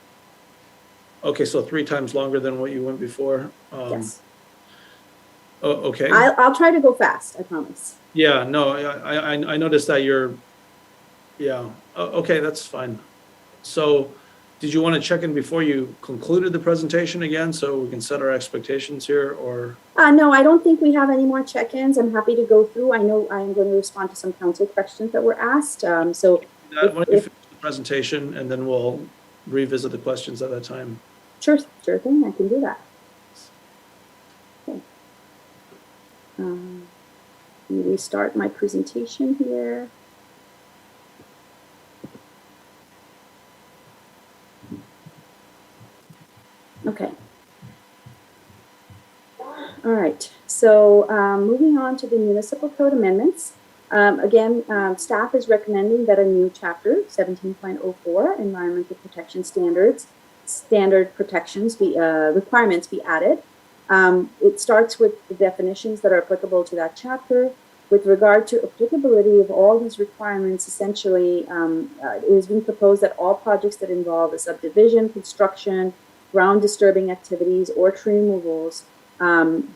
Okay, so 3 times longer than what you went before. Yes. Oh, okay. I'll try to go fast, I promise. Yeah, no, I noticed that you're, yeah, okay, that's fine. So did you want to check in before you concluded the presentation again so we can set our expectations here, or? No, I don't think we have any more check-ins. I'm happy to go through. I know I'm going to respond to some council questions that were asked. So why don't you finish the presentation and then we'll revisit the questions at that time. Sure thing, I can do that. Okay. me restart my presentation here. Okay. All right, so moving on to the municipal code amendments. Again, staff is recommending that a new chapter 17.04 environmental protection standard protections requirements be added. It starts with the definitions that are applicable to that chapter. With regard to applicability of all these requirements, essentially, it is being proposed that all projects that involve a subdivision, construction, ground disturbing activities, or tree removals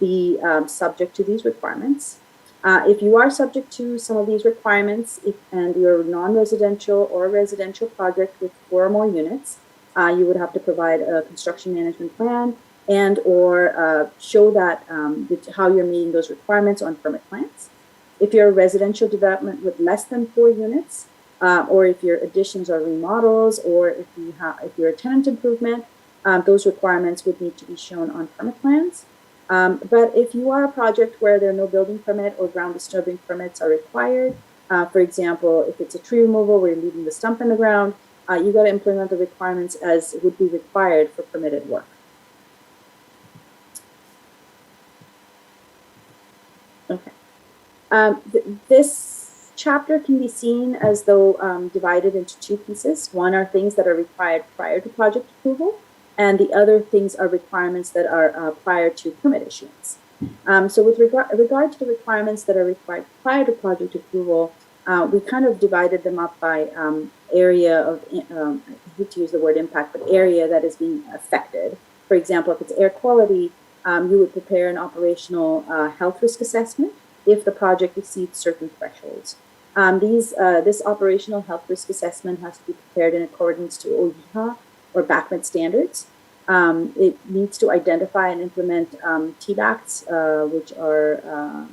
be subject to these requirements. If you are subject to some of these requirements and you're a non-residential or residential project with 4 or more units, you would have to provide a construction management plan and or show that how you're meeting those requirements on permit plans. If you're a residential development with less than 4 units, or if your additions are remodels, or if you're a tenant improvement, those requirements would need to be shown on permit plans. But if you are a project where there are no building permit or ground disturbing permits are required, for example, if it's a tree removal where you're leaving the stump in the ground, you got to implement the requirements as would be required for permitted work. Okay. This chapter can be seen as though divided into 2 pieces. One are things that are required prior to project approval, and the other things are requirements that are prior to permit issuance. So with regard to the requirements that are required prior to project approval, we kind of divided them up by area of, I hate to use the word impact, but area that is being affected. For example, if it's air quality, you would prepare an operational health risk assessment if the project exceeds certain thresholds. This operational health risk assessment has to be prepared in accordance to OIHA or BACMET standards. It needs to identify and implement TBACs, which are,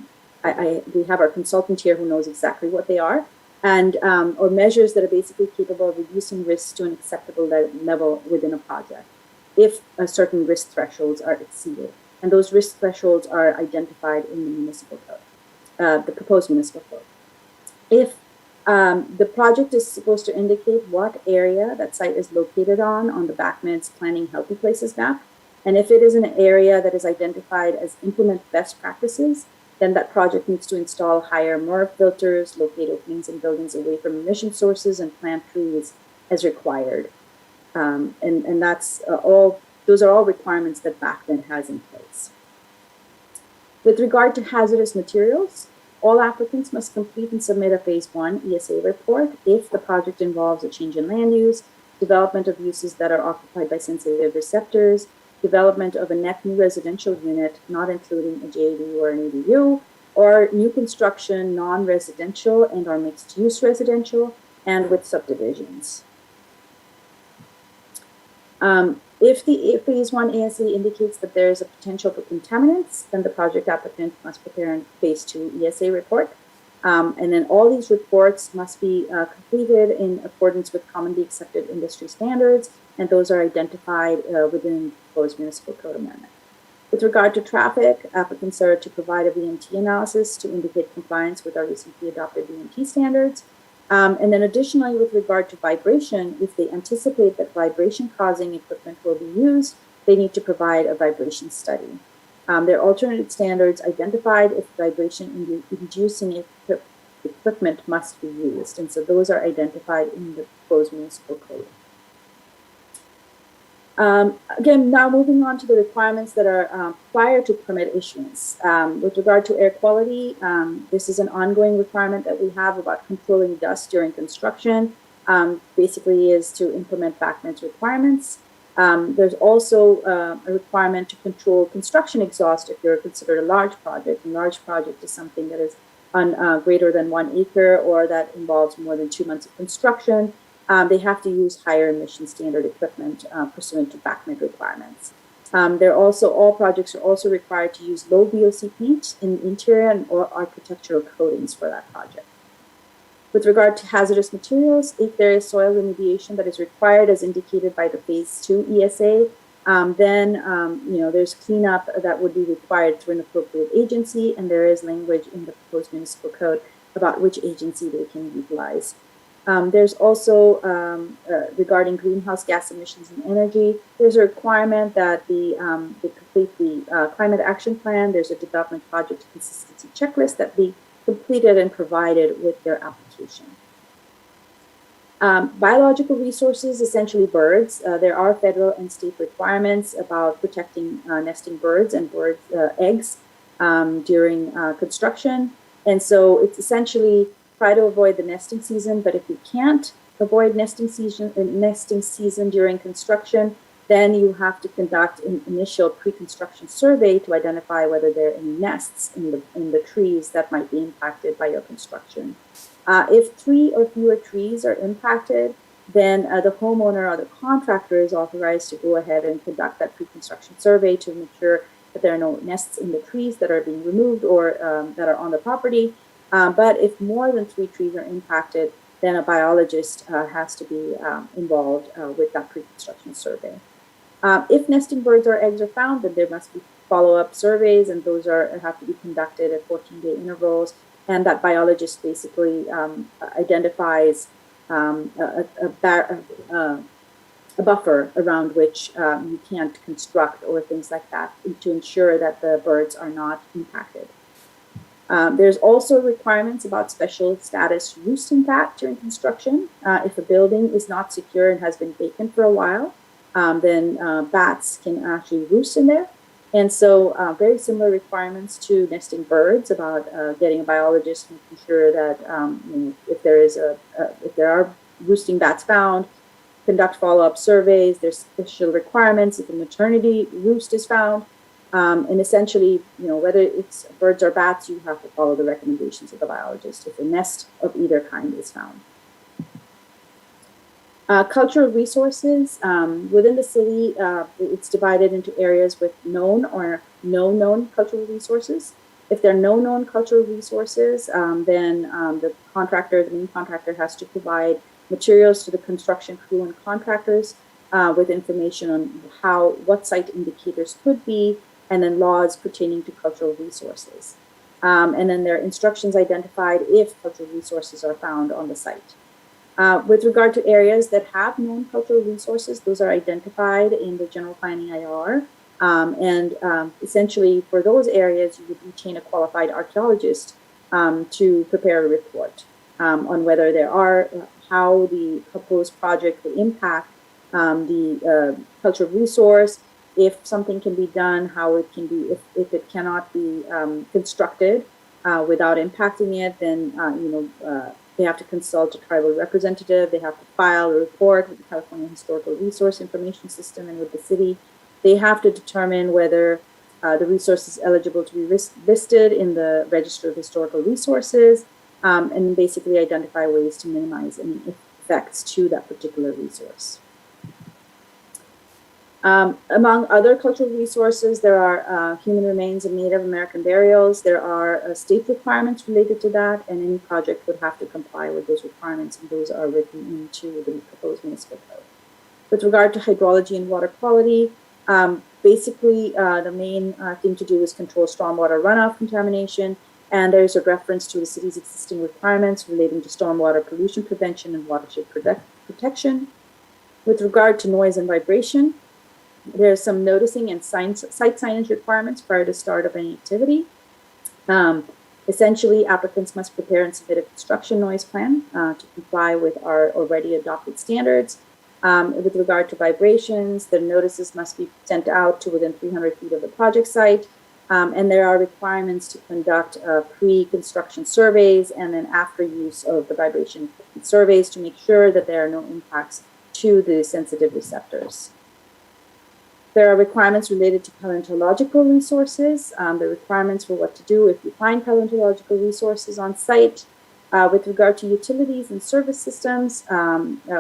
we have our consultant here who knows exactly what they are, and or measures that are basically capable of reducing risks to an acceptable level within a project if certain risk thresholds are exceeded. And those risk thresholds are identified in the municipal code, the proposed municipal code. If the project is supposed to indicate what area that site is located on the BACMED's Planning Healthy Places map. And if it is an area that is identified as implement best practices, then that project needs to install higher MRF filters, locate openings in buildings away from emission sources, and plant trees as required. And that's those are all requirements that BACMED has in place. With regard to hazardous materials, all applicants must complete and submit a Phase 1 ESA report if the project involves a change in land use, development of uses that are occupied by sensitive receptors, development of a net new residential unit, not including a JAD or an ADU, or new construction, non-residential and or mixed-use residential, and with subdivisions. If the Phase 1 ASA indicates that there is a potential for contaminants, then the project applicant must prepare a Phase 2 ESA report. And then all these reports must be completed in accordance with commonly accepted industry standards, and those are identified within the proposed municipal code amendment. With regard to traffic, applicants are to provide a VMT analysis to indicate compliance with our recently adopted VMT standards. And then additionally, with regard to vibration, if they anticipate that vibration-causing equipment will be used, they need to provide a vibration study. There are alternate standards identified if vibration-inducing equipment must be used, and so those are identified in the proposed municipal code. Again, now moving on to the requirements that are prior to permit issuance. With regard to air quality, this is an ongoing requirement that we have about controlling dust during construction. Basically is to implement BACMED's requirements. There's also a requirement to control construction exhaust if you're considered a large project. And large project is something that is on greater than 1 acre or that involves more than 2 months of construction. They have to use higher emission standard equipment pursuant to BACMED requirements. All projects are also required to use low VOC paint in interior and or architectural coatings for that project. With regard to hazardous materials, if there is soil remediation that is required as indicated by the Phase 2 ESA, There's cleanup that would be required through an appropriate agency, and there is language in the proposed municipal code about which agency they can utilize. There's also, regarding greenhouse gas emissions and energy, there's a requirement that they complete the climate action plan. There's a development project consistency checklist that be completed and provided with their application. Biological resources, essentially birds. There are federal and state requirements about protecting nesting birds and bird eggs during construction. And so it's essentially try to avoid the nesting season, but if you can't avoid nesting season during construction, then you have to conduct an initial pre-construction survey to identify whether there are any nests in the trees that might be impacted by your construction. If 3 or fewer trees are impacted, then the homeowner or the contractor is authorized to go ahead and conduct that pre-construction survey to make sure that there are no nests in the trees that are being removed or that are on the property. But if more than 3 trees are impacted, then a biologist has to be involved with that pre-construction survey. If nesting birds or eggs are found, then there must be follow-up surveys, and those have to be conducted at 14-day intervals. And that biologist basically identifies a buffer around which you can't construct or things like that to ensure that the birds are not impacted. There's also requirements about special status roosting bat during construction. If a building is not secure and has been vacant for a while, then bats can actually roost in there. And so very similar requirements to nesting birds about getting a biologist, making sure that if there are roosting bats found, conduct follow-up surveys. There's special requirements if a maternity roost is found. And essentially, whether it's birds or bats, you have to follow the recommendations of the biologist if a nest of either kind is found. Cultural resources. Within the city, it's divided into areas with known or no known cultural resources. If there are no known cultural resources, then the main contractor has to provide materials to the construction crew and contractors with information on what site indicators could be, and then laws pertaining to cultural resources. And then there are instructions identified if cultural resources are found on the site. With regard to areas that have known cultural resources, those are identified in the general planning IR. Essentially for those areas, you would retain a qualified archaeologist to prepare a report on whether there are, how the proposed project will impact the cultural resource, if something can be done, how it can be, if it cannot be constructed without impacting it, then they have to consult a tribal representative. They have to file a report with the California Historical Resource Information System and with the city. They have to determine whether the resource is eligible to be listed in the Register of Historical Resources, and basically identify ways to minimize any effects to that particular resource. Among other cultural resources, there are human remains of Native American burials. There are state requirements related to that, and any project would have to comply with those requirements, and those are written into the proposed municipal code. With regard to hydrology and water quality, basically the main thing to do is control stormwater runoff contamination, and there's a reference to the city's existing requirements relating to stormwater pollution prevention and watershed protection. With regard to noise and vibration, there's some noticing and site signage requirements prior to start of any activity. Essentially, applicants must prepare and submit a construction noise plan to comply with our already adopted standards. With regard to vibrations, the notices must be sent out to within 300 feet of the project site. And there are requirements to conduct pre-construction surveys and then after use of the vibration surveys to make sure that there are no impacts to the sensitive receptors. There are requirements related to paleontological resources, the requirements for what to do if you find paleontological resources on site. With regard to utilities and service systems,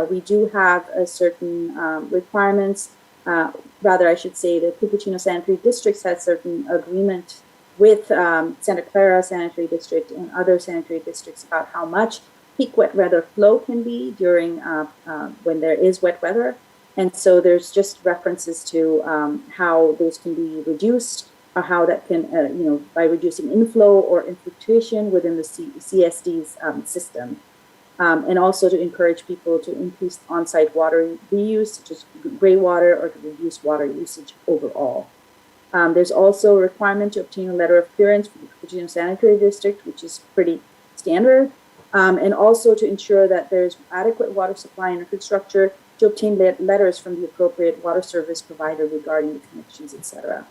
we do have a certain requirements. Rather, I should say the Cupertino Sanitary Districts has certain agreement with Santa Clara Sanitary District and other sanitary districts about how much peak wet weather flow can be during when there is wet weather. And so there's just references to how those can be reduced, or how that can, by reducing inflow or infiltration within the CSD's system. And also to encourage people to increase on-site water reuse, such as gray water, or to reduce water usage overall. There's also a requirement to obtain a letter of clearance from the Cupertino Sanitary District, which is pretty standard, and also to ensure that there's adequate water supply and infrastructure to obtain letters from the appropriate water service provider regarding the connections, etc.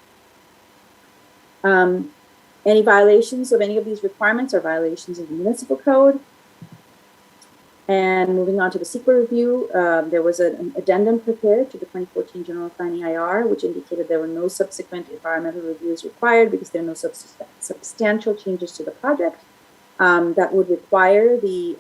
Any violations of any of these requirements are violations of the municipal code. And moving on to the CEQA review, there was an addendum prepared to the 2014 General Plan EIR, which indicated there were no subsequent environmental reviews required because there are no substantial changes to the project that would require the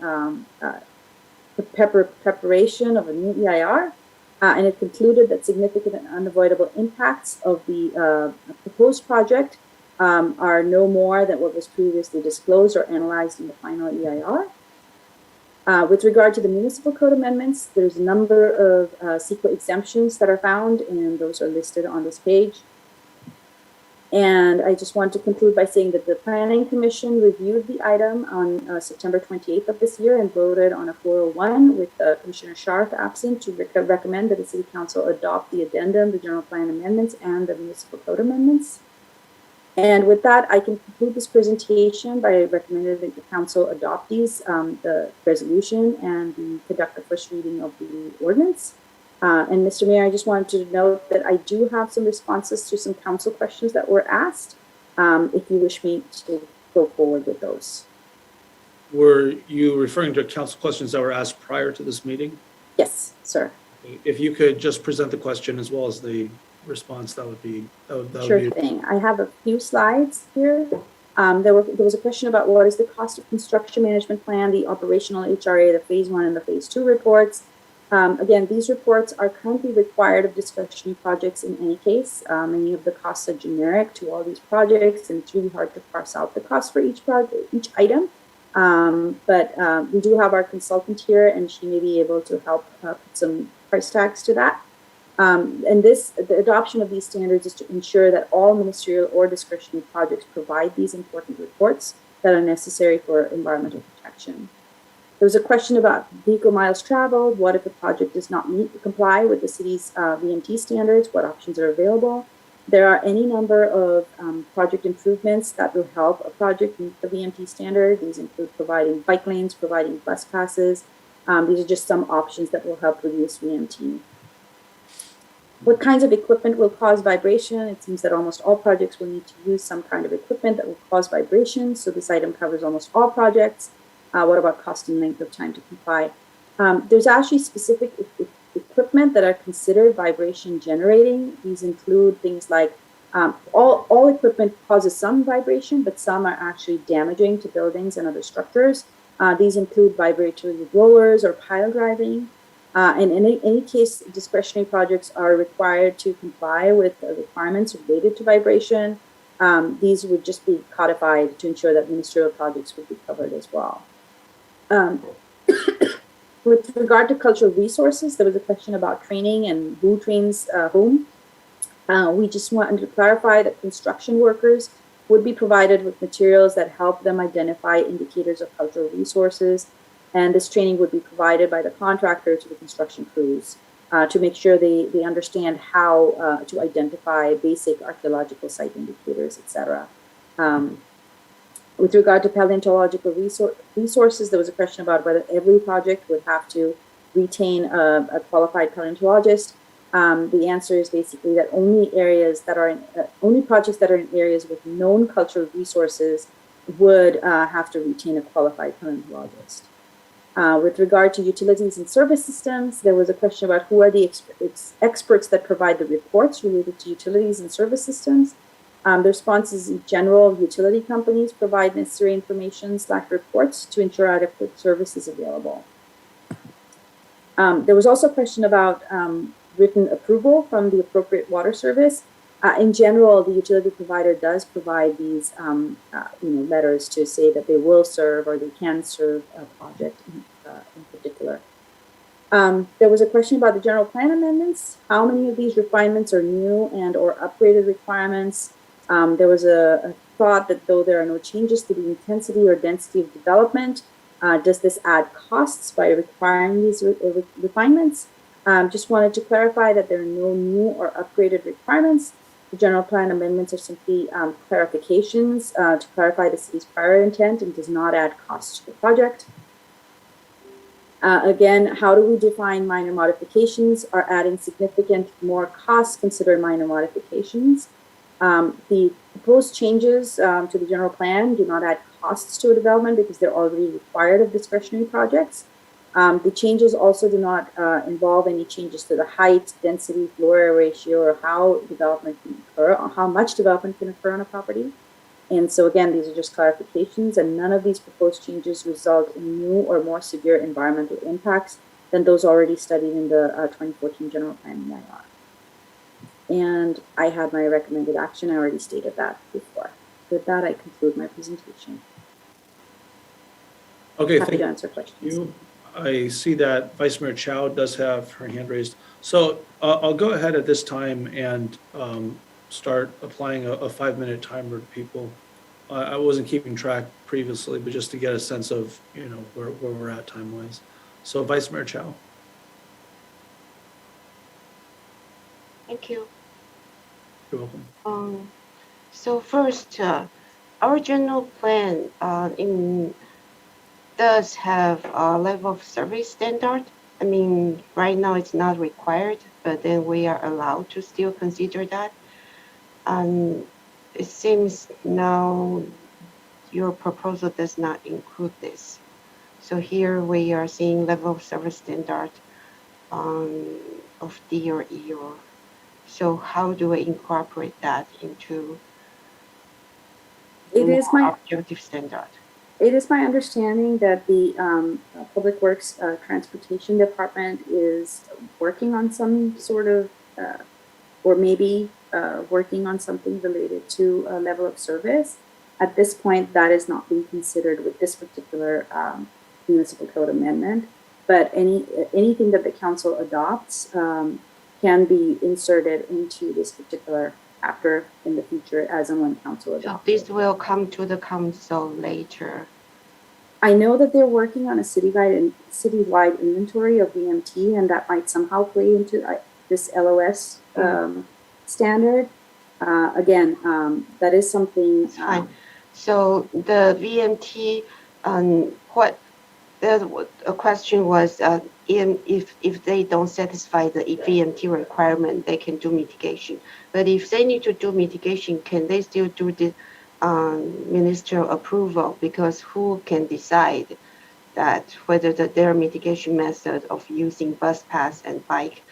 preparation of a new EIR. And it concluded that significant and unavoidable impacts of the proposed project are no more than what was previously disclosed or analyzed in the final EIR. With regard to the municipal code amendments, there's a number of CEQA exemptions that are found, and those are listed on this page. And I just want to conclude by saying that the Planning Commission reviewed the item on September 28th of this year and voted on a 401 with Commissioner Scharf absent to recommend that the City Council adopt the addendum, the general plan amendments, and the municipal code amendments. And with that, I can conclude this presentation by recommending that the council adopt these, the resolution, and conduct the first reading of the ordinance. And Mr. Mayor, I just wanted to note that I do have some responses to some council questions that were asked, if you wish me to go forward with those. Were you referring to council questions that were asked prior to this meeting? Yes, sir. If you could just present the question as well as the response, that would be Sure thing. I have a few slides here. There was a question about what is the cost of construction management plan, the operational HRA, the phase 1 and the phase 2 reports. Again, these reports are currently required of discretionary projects in any case. Many of the costs are generic to all these projects, and it's really hard to parse out the cost for each project, each item. But we do have our consultant here, and she may be able to help put some price tags to that. And the adoption of these standards is to ensure that all ministerial or discretionary projects provide these important reports that are necessary for environmental protection. There was a question about vehicle miles traveled. What if a project does not comply with the city's VMT standards? What options are available? There are any number of project improvements that will help a project meet the VMT standard. These include providing bike lanes, providing bus passes. These are just some options that will help reduce VMT. What kinds of equipment will cause vibration? It seems that almost all projects will need to use some kind of equipment that will cause vibration. So this item covers almost all projects. What about cost and length of time to comply? There's actually specific equipment that are considered vibration generating. These include things like all equipment causes some vibration, but some are actually damaging to buildings and other structures. These include vibratory rollers or pile driving. And in any case, discretionary projects are required to comply with the requirements related to vibration. These would just be codified to ensure that ministerial projects would be covered as well. With regard to cultural resources, there was a question about training and who trains whom. We just wanted to clarify that construction workers would be provided with materials that help them identify indicators of cultural resources. And this training would be provided by the contractor to the construction crews to make sure they understand how to identify basic archaeological site indicators, etc. With regard to paleontological resources, there was a question about whether every project would have to retain a qualified paleontologist. The answer is basically that only projects that are in areas with known cultural resources would have to retain a qualified paleontologist. With regard to utilities and service systems, there was a question about who are the experts that provide the reports related to utilities and service systems. The response is, in general, utility companies provide necessary information / reports to ensure adequate service is available. There was also a question about written approval from the appropriate water service. In general, the utility provider does provide these letters to say that they will serve or they can serve a project in particular. There was a question about the general plan amendments. How many of these refinements are new and or upgraded requirements? There was a thought that though there are no changes to the intensity or density of development, does this add costs by requiring these refinements? Just wanted to clarify that there are no new or upgraded requirements. The general plan amendments are simply clarifications to clarify the city's prior intent and does not add costs to the project. Again, how do we define minor modifications? Are adding significant more costs considered minor modifications? The proposed changes to the general plan do not add costs to a development because they're already required of discretionary projects. The changes also do not involve any changes to the height, density, floor area ratio, or how development can occur, or how much development can occur on a property. And so again, these are just clarifications, and none of these proposed changes result in new or more severe environmental impacts than those already studied in the 2014 General Plan EIR. And I had my recommended action. I already stated that before. With that, I conclude my presentation. Okay, Happy thank to answer questions. you. I see that Vice Mayor Chow does have her hand raised. So I'll go ahead at this time and start applying a 5-minute timer to people. I wasn't keeping track previously, but just to get a sense of, you know, where we're at time-wise. So Vice Mayor Chow. Thank you. You're welcome. So first, our general plan does have a level of service standard. I mean, right now it's not required, but then we are allowed to still consider that. And it seems now your proposal does not include this. So here we are seeing level of service standard of D or E. So how do we incorporate that into It is my objective standard? It is my understanding that the Public Works Transportation Department is working on some sort of, or maybe working on something related to a level of service. At this point, that is not being considered with this particular municipal code amendment. But anything that the council adopts can be inserted into this particular chapter in the future as and when council adopts. So this will come to the council later. I know that they're working on a citywide inventory of VMT, and that might somehow play into this LOS standard. Again, that is something. Fine. So the VMT, what a question was, if they don't satisfy the VMT requirement, they can do mitigation. But if they need to do mitigation, can they still do the ministerial approval? Because who can decide that whether their mitigation method of using bus pass and bike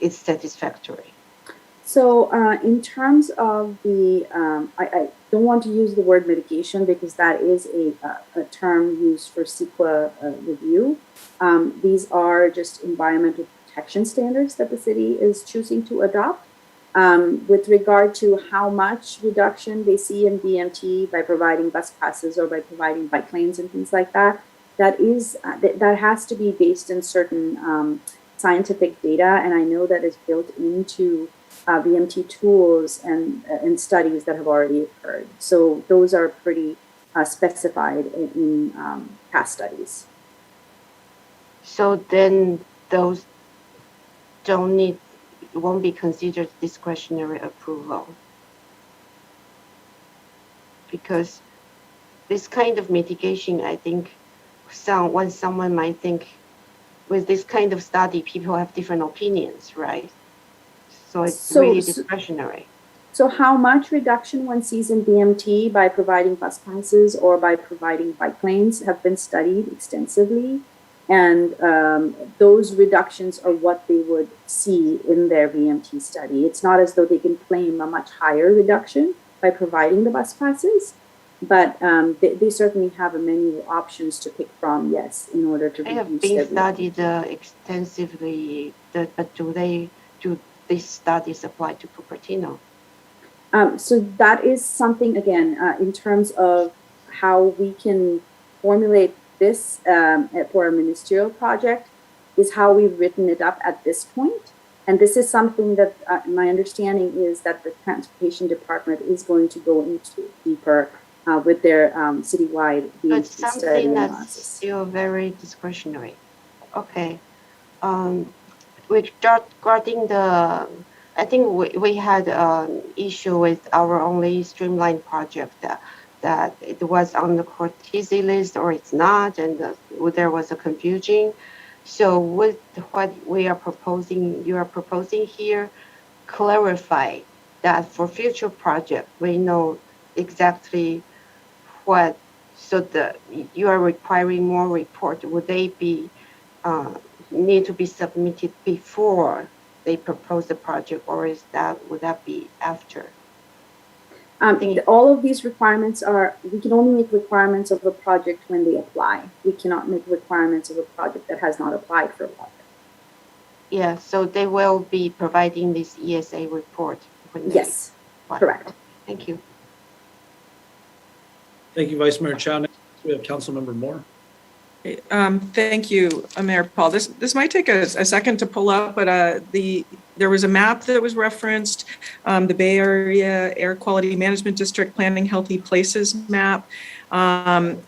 is satisfactory? So in terms of the, I don't want to use the word mitigation because that is a term used for CEQA review. These are just environmental protection standards that the city is choosing to adopt. With regard to how much reduction they see in VMT by providing bus passes or by providing bike lanes and things like that, that has to be based in certain scientific data, and I know that is built into VMT tools and studies that have already occurred. So those are pretty specified in past studies. So then those won't be considered discretionary approval, because this kind of mitigation, I think, someone might think, with this kind of study, people have different opinions, right? So it's really discretionary. So how much reduction one sees in VMT by providing bus passes or by providing bike lanes have been studied extensively. And those reductions are what they would see in their VMT study. It's not as though they can claim a much higher reduction by providing the bus passes, but they certainly have a menu of options to pick from, yes, in order to reduce. They have been studied extensively, but do these studies apply to Cupertino? So that is something, again, in terms of how we can formulate this for a ministerial project. is how we've written it up at this point. And this is something that my understanding is that the Transportation Department is going to go into deeper with their citywide But study something that's analysis. still very discretionary. Okay. Regarding the, I think we had an issue with our only streamline project that it was on the courtesy list or it's not, and there was a confusion. So with what we are proposing, you are proposing here, clarify that for future project, we know exactly what, so you are requiring more report. Would they be need to be submitted before they propose the project, or would that be after? All of these requirements we can only make requirements of a project when they apply. We cannot make requirements of a project that has not applied for a project. Yeah, so they will be providing this ESA report. Yes, correct. Thank you. Thank you, Vice Mayor Chow. Next, we have Councilmember Moore. Thank you, Mayor Paul. This might take a second to pull up, but there was a map that was referenced, the Bay Area Air Quality Management District Planning Healthy Places map.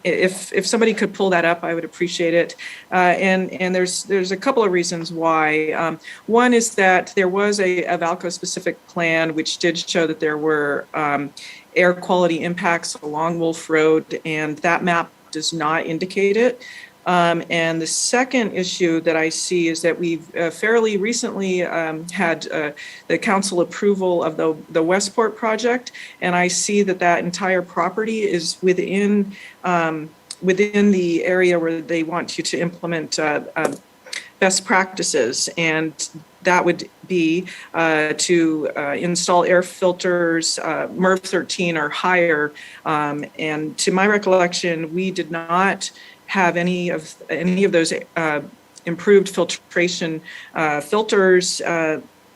If somebody could pull that up, I would appreciate it. And there's a couple of reasons why. One is that there was a Valco specific plan which did show that there were air quality impacts along Wolf Road, and that map does not indicate it. And the second issue that I see is that we've fairly recently had the council approval of the Westport project, and I see that entire property is within the area where they want you to implement best practices, and that would be to install air filters, MERV 13 or higher. And to my recollection, we did not have any of those improved filtration filters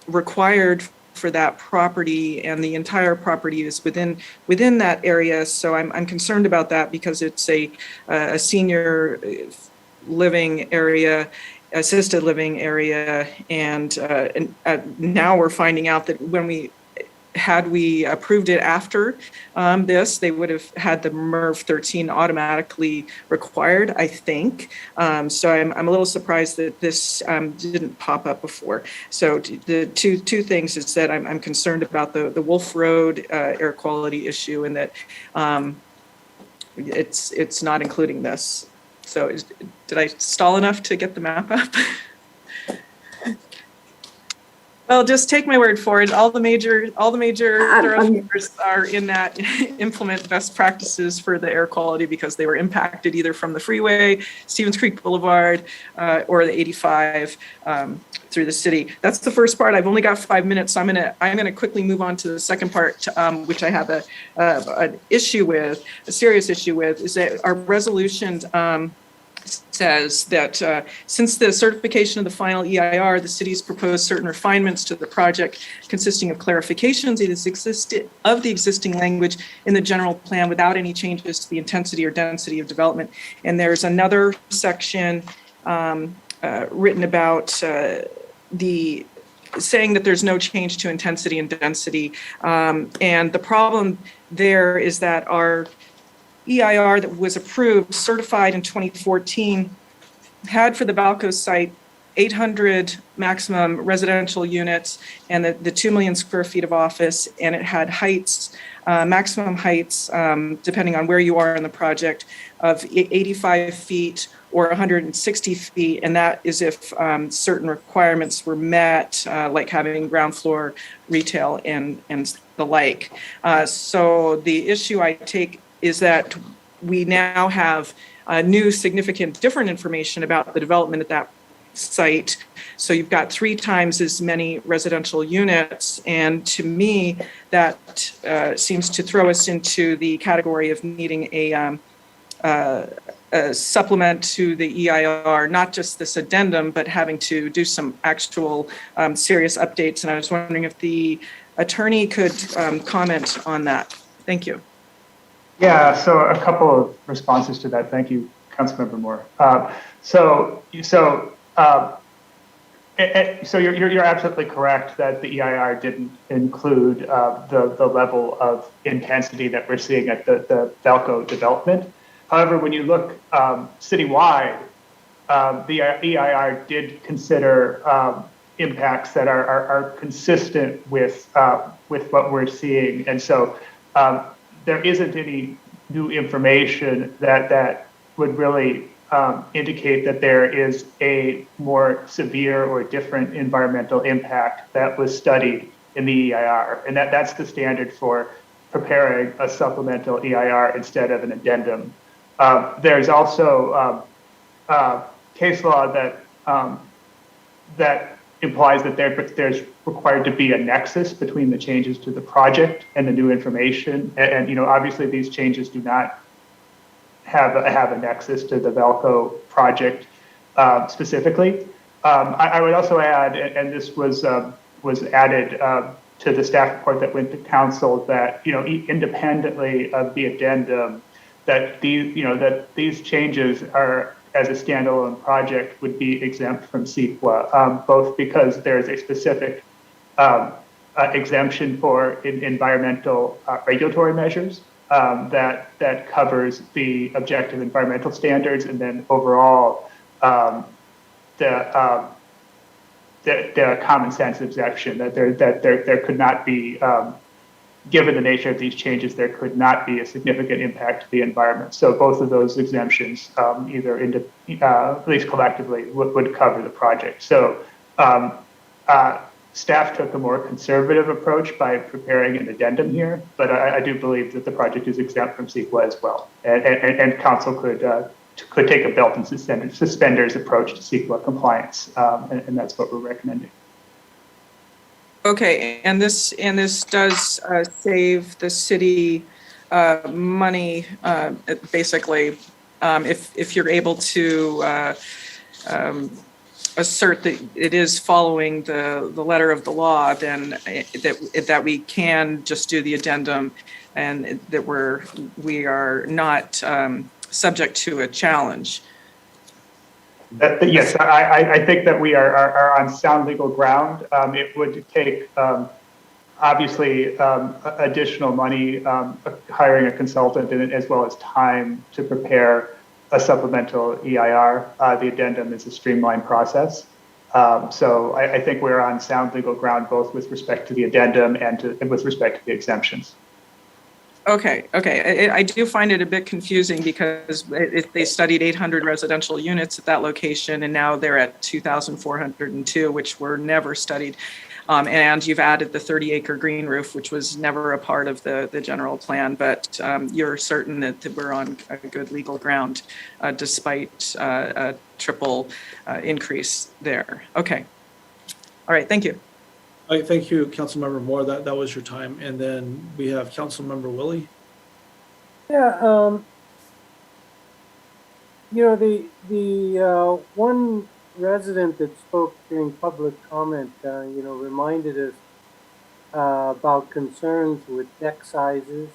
required for that property, and the entire property is within that area. So I'm concerned about that because it's a senior living area, assisted living area, and now we're finding out that when we approved it after this, they would have had the MERV 13 automatically required, I think. So I'm a little surprised that this didn't pop up before. So the two things is that I'm concerned about the Wolf Road air quality issue, and that it's not including this. So did I stall enough to get the map up? Well, just take my word for it. All the major thoroughfares are in that implement best practices for the air quality because they were impacted either from the freeway, Stevens Creek Boulevard, or the 85 through the city. That's the first part. I've only got 5 minutes, so I'm gonna quickly move on to the second part, which I have an issue with, a serious issue with, is that our resolution says that since the certification of the final EIR, the city's proposed certain refinements to the project consisting of clarifications of the existing language in the general plan without any changes to the intensity or density of development. And there's another section written about saying that there's no change to intensity and density. And the problem there is that our EIR that was approved, certified in 2014, had for the Valco site 800 maximum residential units and the 2 million square feet of office, and it had heights, maximum heights, depending on where you are in the project, of 85 feet or 160 feet, and that is if certain requirements were met, like having ground floor retail and the like. So the issue I take is that we now have new significant different information about the development at that site. So you've got 3 times as many residential units. And to me, that seems to throw us into the category of needing a supplement to the EIR, not just this addendum, but having to do some actual serious updates. And I was wondering if the attorney could comment on that. Thank you. Yeah, so a couple of responses to that. Thank you, Councilmember Moore. So So you're absolutely correct that the EIR didn't include the level of intensity that we're seeing at the Valco development. However, when you look citywide, the EIR did consider impacts that are consistent with what we're seeing, and so there isn't any new information that would really indicate that there is a more severe or different environmental impact that was studied in the EIR, and that's the standard for preparing a supplemental EIR instead of an addendum. There's also case law that implies that there's required to be a nexus between the changes to the project and the new information, and obviously these changes do not have a nexus to the Valco project specifically. I would also add, and this was added to the staff report that went to council, that independently of the addendum, that these changes are, as a standalone project, would be exempt from CEQA, both because there's a specific exemption for environmental regulatory measures that covers the objective environmental standards, and then overall the common sense exemption that there could not be, given the nature of these changes, there could not be a significant impact to the environment. So both of those exemptions, either at least collectively, would cover the project. So staff took a more conservative approach by preparing an addendum here, but I do believe that the project is exempt from CEQA as well. And council could take a belt and suspenders approach to CEQA compliance, and that's what we're recommending. Okay, and this does save the city money, basically, if you're able to assert that it is following the letter of the law, then that we can just do the addendum, and that we are not subject to a challenge. Yes, I think that we are on sound legal ground. It would take, obviously, additional money, hiring a consultant, and as well as time to prepare a supplemental EIR. The addendum is a streamlined process. So I think we're on sound legal ground, both with respect to the addendum and with respect to the exemptions. Okay. I do find it a bit confusing because they studied 800 residential units at that location, and now they're at 2,402, which were never studied. And you've added the 30-acre green roof, which was never a part of the general plan, but you're certain that we're on a good legal ground despite a triple increase there. Okay. All right, thank you. All right, thank you, Councilmember Moore. That was your time. And then we have Councilmember Willie. Yeah, the one resident that spoke during public comment, reminded us about concerns with deck sizes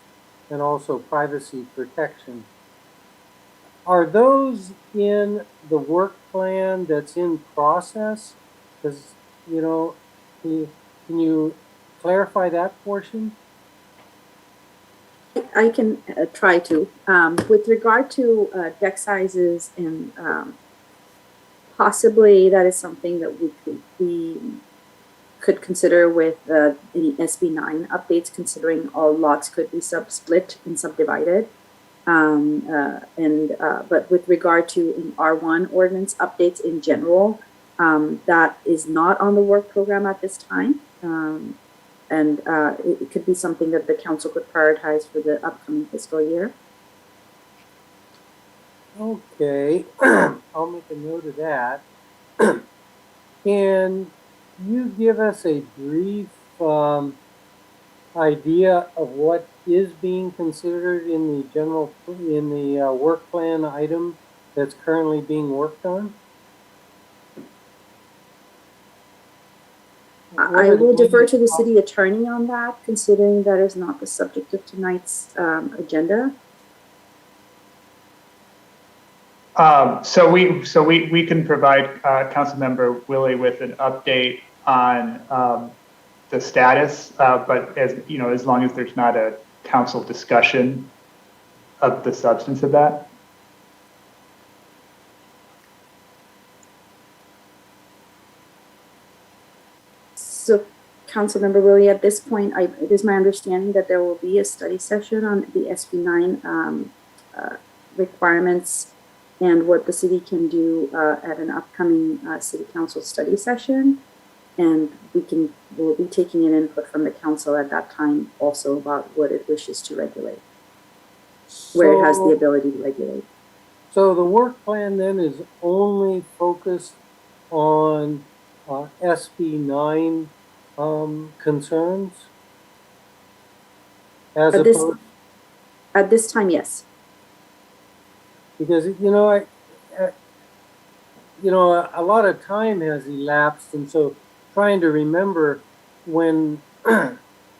and also privacy protection. Are those in the work plan that's in process? Because, can you clarify that portion? I can try to. With regard to deck sizes, and possibly that is something that we could consider with any SB9 updates, considering all lots could be split and subdivided. But with regard to an R1 ordinance updates in general, that is not on the work program at this time. It could be something that the council could prioritize for the upcoming fiscal year. Okay, I'll make a note of that. Can you give us a brief idea of what is being considered in the work plan item that's currently being worked on? I will defer to the city attorney on that, considering that is not the subject of tonight's agenda. So we can provide Councilmember Willie with an update on the status, but as you know, as long as there's not a council discussion of the substance of that. So, Councilmember Willie, at this point, it is my understanding that there will be a study session on the SB9 requirements and what the city can do at an upcoming city council study session. And we'll be taking an input from the council at that time also about what it wishes to regulate, where it has the ability to regulate. So the work plan then is only focused on SB9 concerns? As opposed, at this time, yes. Because, you know, a lot of time has elapsed, and so trying to remember when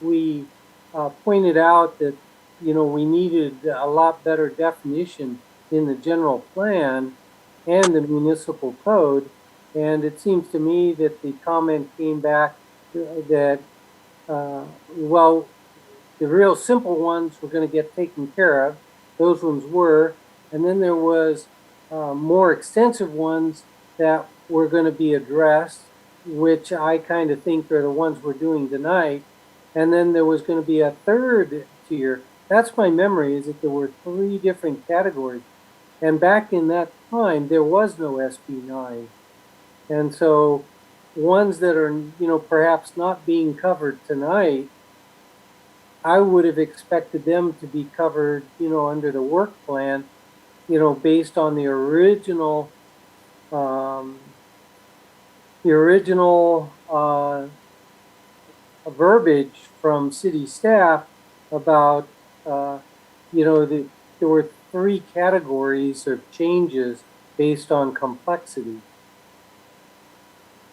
we pointed out that, you know, we needed a lot better definition in the general plan and the municipal code. And it seems to me that the comment came back that, well, the real simple ones were going to get taken care of. Those ones were. And then there was more extensive ones that were going to be addressed, which I kind of think are the ones we're doing tonight. And then there was going to be a third tier. That's my memory, is that there were 3 different categories. And back in that time, there was no SB9. And so ones that are, you know, perhaps not being covered tonight, I would have expected them to be covered, you know, under the work plan, you know, based on the original verbiage from city staff about, you know, there were 3 categories of changes based on complexity.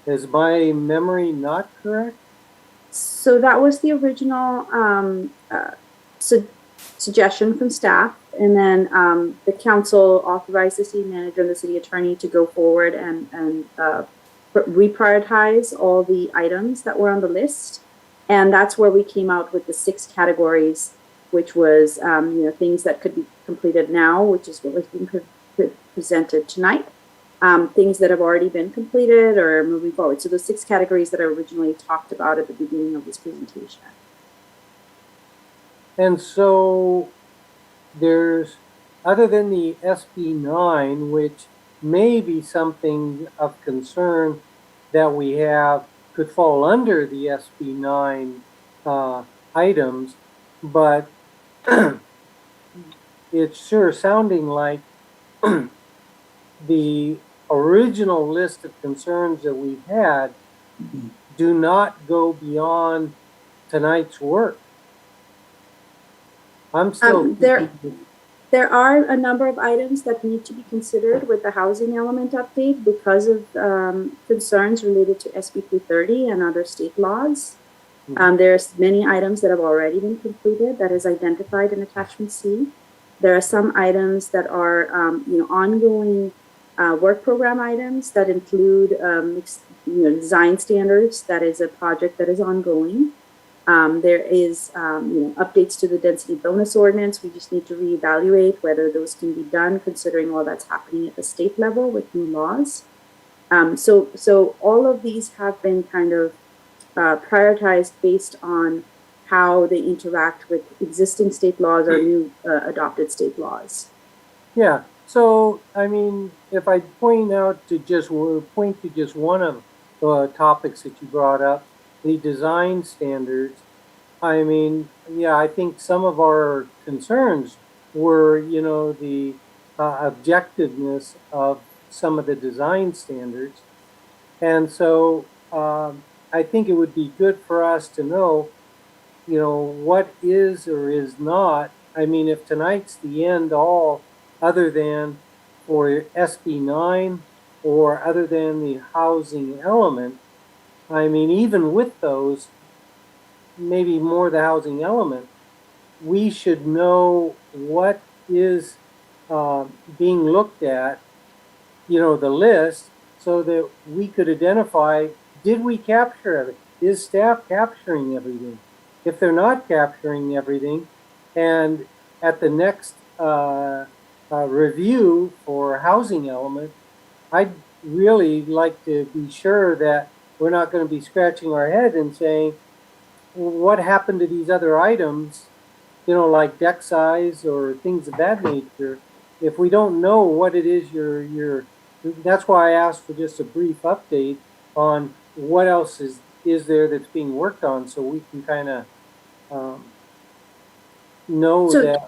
Is my memory not correct? So that was the original suggestion from staff, and then the council authorized the city manager and the city attorney to go forward and reprioritize all the items that were on the list, and that's where we came out with the 6 categories, which was you know, things that could be completed now, which is what was being presented tonight. Things that have already been completed or moving forward. So the 6 categories that are originally talked about at the beginning of this presentation. And so there's, other than the SB9, which may be something of concern that we have, could fall under the SB9 items, but it's sure sounding like the original list of concerns that we've had do not go beyond tonight's work. I'm still there are a number of items that need to be considered with the housing element update because of concerns related to SB 230 and other state laws. There's many items that have already been completed that is identified in attachment C. There are some items that are you know, ongoing work program items that include you know, design standards. That is a project that is ongoing. There is you know, updates to the density bonus ordinance. We just need to reevaluate whether those can be done considering all that's happening at the state level with new laws. So all of these have been kind of prioritized based on how they interact with existing state laws or new adopted state laws. Yeah. So, I mean, if I point to just one of the topics that you brought up, the design standards, I mean, yeah, I think some of our concerns were, you know, the objectiveness of some of the design standards. And so I think it would be good for us to know, you know, what is or is not. I mean, if tonight's the end all, other than for SB9 or other than the housing element, I mean, even with those, maybe more the housing element, we should know what is being looked at the list so that we could identify, did we capture everything? Is staff capturing everything? If they're not capturing everything, and at the next review for housing element, I'd really like to be sure that we're not going to be scratching our head and saying, well, what happened to these other items, like deck size or things of that nature? If we don't know what it is that's why I asked for just a brief update on what else is there that's being worked on, so we can kind of know So that.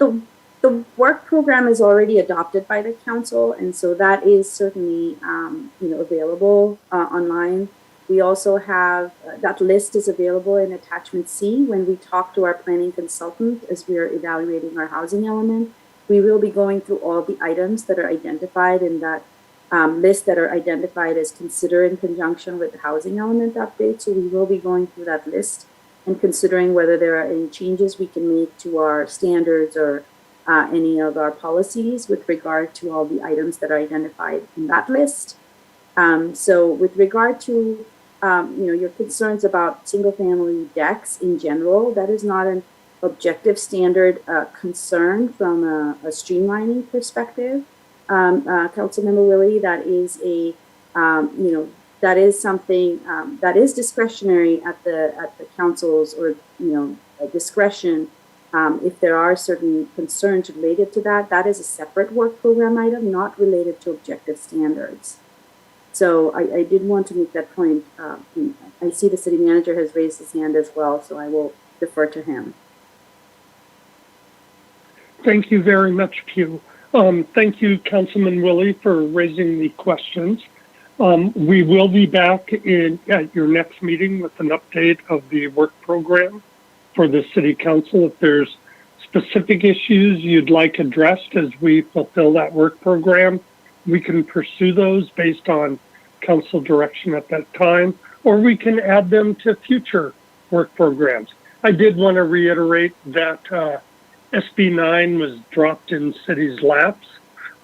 the work program is already adopted by the council, and so that is certainly available online. We also have that list is available in attachment C. When we talk to our planning consultant as we are evaluating our housing element, we will be going through all the items that are identified in that list that are identified as consider in conjunction with the housing element update. So we will be going through that list and considering whether there are any changes we can make to our standards or any of our policies with regard to all the items that are identified in that list. So with regard to your concerns about single family decks in general, that is not an objective standard concern from a streamlining perspective. Councilmember Willie, that is a that is something that is discretionary at the council's or discretion. If there are certain concerns related to that, that is a separate work program item, not related to objective standards. So I did want to make that point. I see the city manager has raised his hand as well, so I will defer to him. Thank you very much, Pew. Thank you, Councilman Willie, for raising the questions. We will be back at your next meeting with an update of the work program for the City Council. If there's specific issues you'd like addressed as we fulfill that work program, we can pursue those based on council direction at that time, or we can add them to future work programs. I did want to reiterate that SB 9 was dropped in city's laps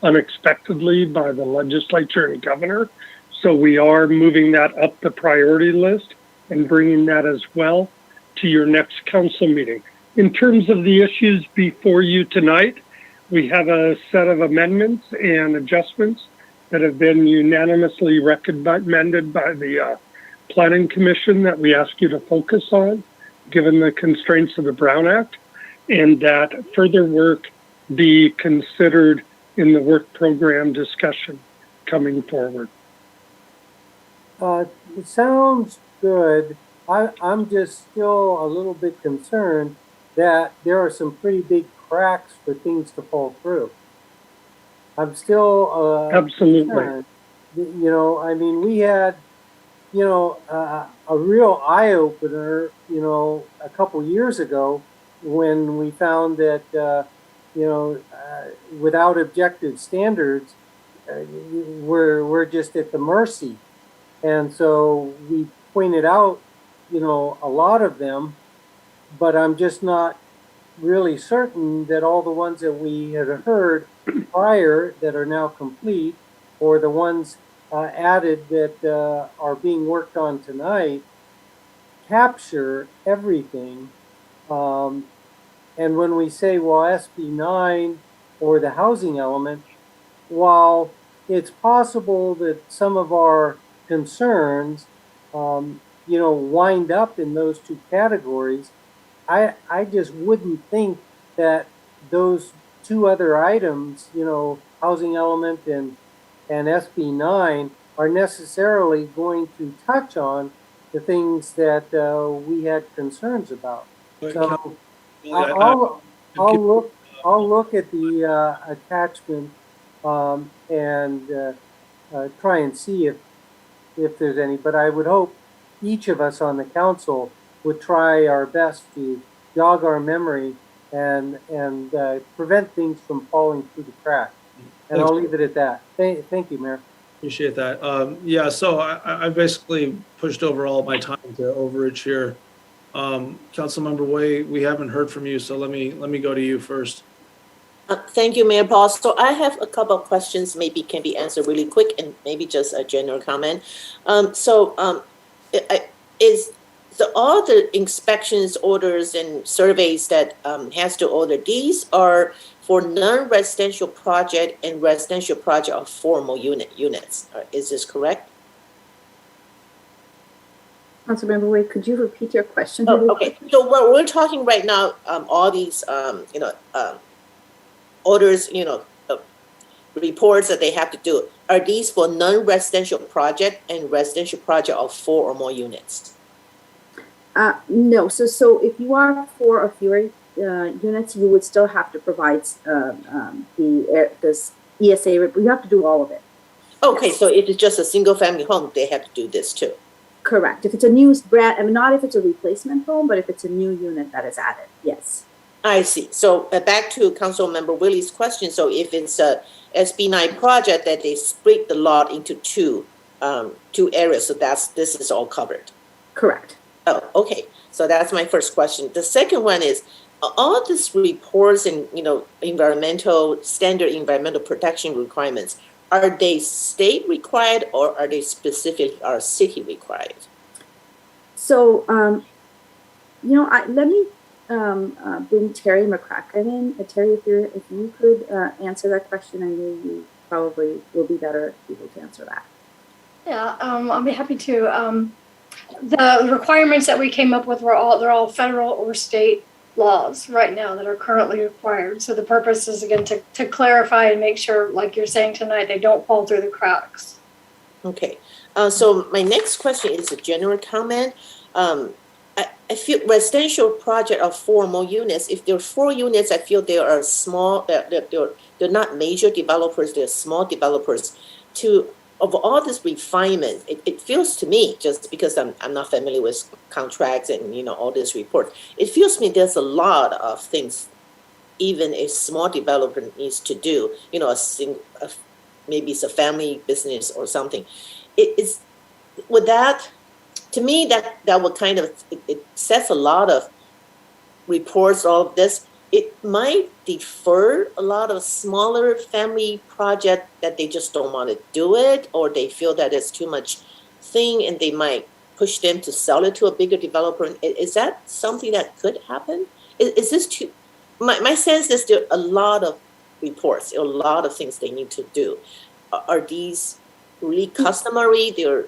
unexpectedly by the legislature and governor. So we are moving that up the priority list and bringing that as well to your next council meeting. In terms of the issues before you tonight, we have a set of amendments and adjustments that have been unanimously recommended by the Planning Commission that we ask you to focus on, given the constraints of the Brown Act, and that further work be considered in the work program discussion coming forward. It sounds good. I'm just still a little bit concerned that there are some pretty big cracks for things to fall through. I'm still absolutely concerned. I mean, we had a real eye opener a couple years ago when we found that without objective standards, we're just at the mercy. And so we pointed out, a lot of them, but I'm just not really certain that all the ones that we had heard prior that are now complete, or the ones added that are being worked on tonight, capture everything. And when we say, well, SB 9 or the housing element, while it's possible that some of our concerns, wind up in those two categories, I just wouldn't think that those two other items, housing element and SB 9, are necessarily going to touch on the things that we had concerns about. So I'll look at the attachment and try and see if there's any, but I would hope each of us on the council would try our best to jog our memory and prevent things from falling through the cracks. And I'll leave it at that. Thank you, Mayor. Appreciate that. Yeah, so I basically pushed over all my time to overage here. Councilmember Way, we haven't heard from you, so let me go to you first. Thank you, Mayor Paul. So I have a couple of questions, maybe can be answered really quick and maybe just a general comment. Is all the inspections, orders, and surveys that has to order, these are for non-residential project and residential project of formal units. Is this correct? Councilmember Wade, could you repeat your question? Oh, okay. So what we're talking right now, all these, orders, reports that they have to do, are these for non-residential project and residential project of 4 or more units? No. So if you are 4 or fewer units, you would still have to provide this ESA. You have to do all of it. Okay, so if it's just a single-family home, they have to do this too. Correct. If it's a new brand, I mean, not if it's a replacement home, but if it's a new unit that is added, yes. I see. So back to Councilmember Willie's question. So if it's a SB9 project that they split the lot into two areas, so this is all covered. Correct. Oh, okay. So that's my first question. The second one is, all these reports and standard environmental protection requirements, are they state required or are they specifically our city required? So let me bring Terry McCracken in. Terry, if you could answer that question, I know you probably will be better able to answer that. Yeah, I'll be happy to. The requirements that we came up with they're all federal or state laws right now that are currently required. So the purpose is again to clarify and make sure, like you're saying tonight, they don't fall through the cracks. Okay. So my next question is a general comment. I feel residential project of 4 or more units. If there are 4 units, I feel they are small. They're not major developers. They're small developers. Of all this refinement, it feels to me, just because I'm not familiar with contracts and all this report, it feels to me there's a lot of things even a small developer needs to do. Maybe it's a family business or something. To me, that would kind of, it sets a lot of reports, all of this. It might defer a lot of smaller family projects that they just don't want to do it, or they feel that it's too much thing and they might push them to sell it to a bigger developer. Is that something that could happen? Is this too, my sense is there are a lot of reports, a lot of things they need to do. Are these really customary? They're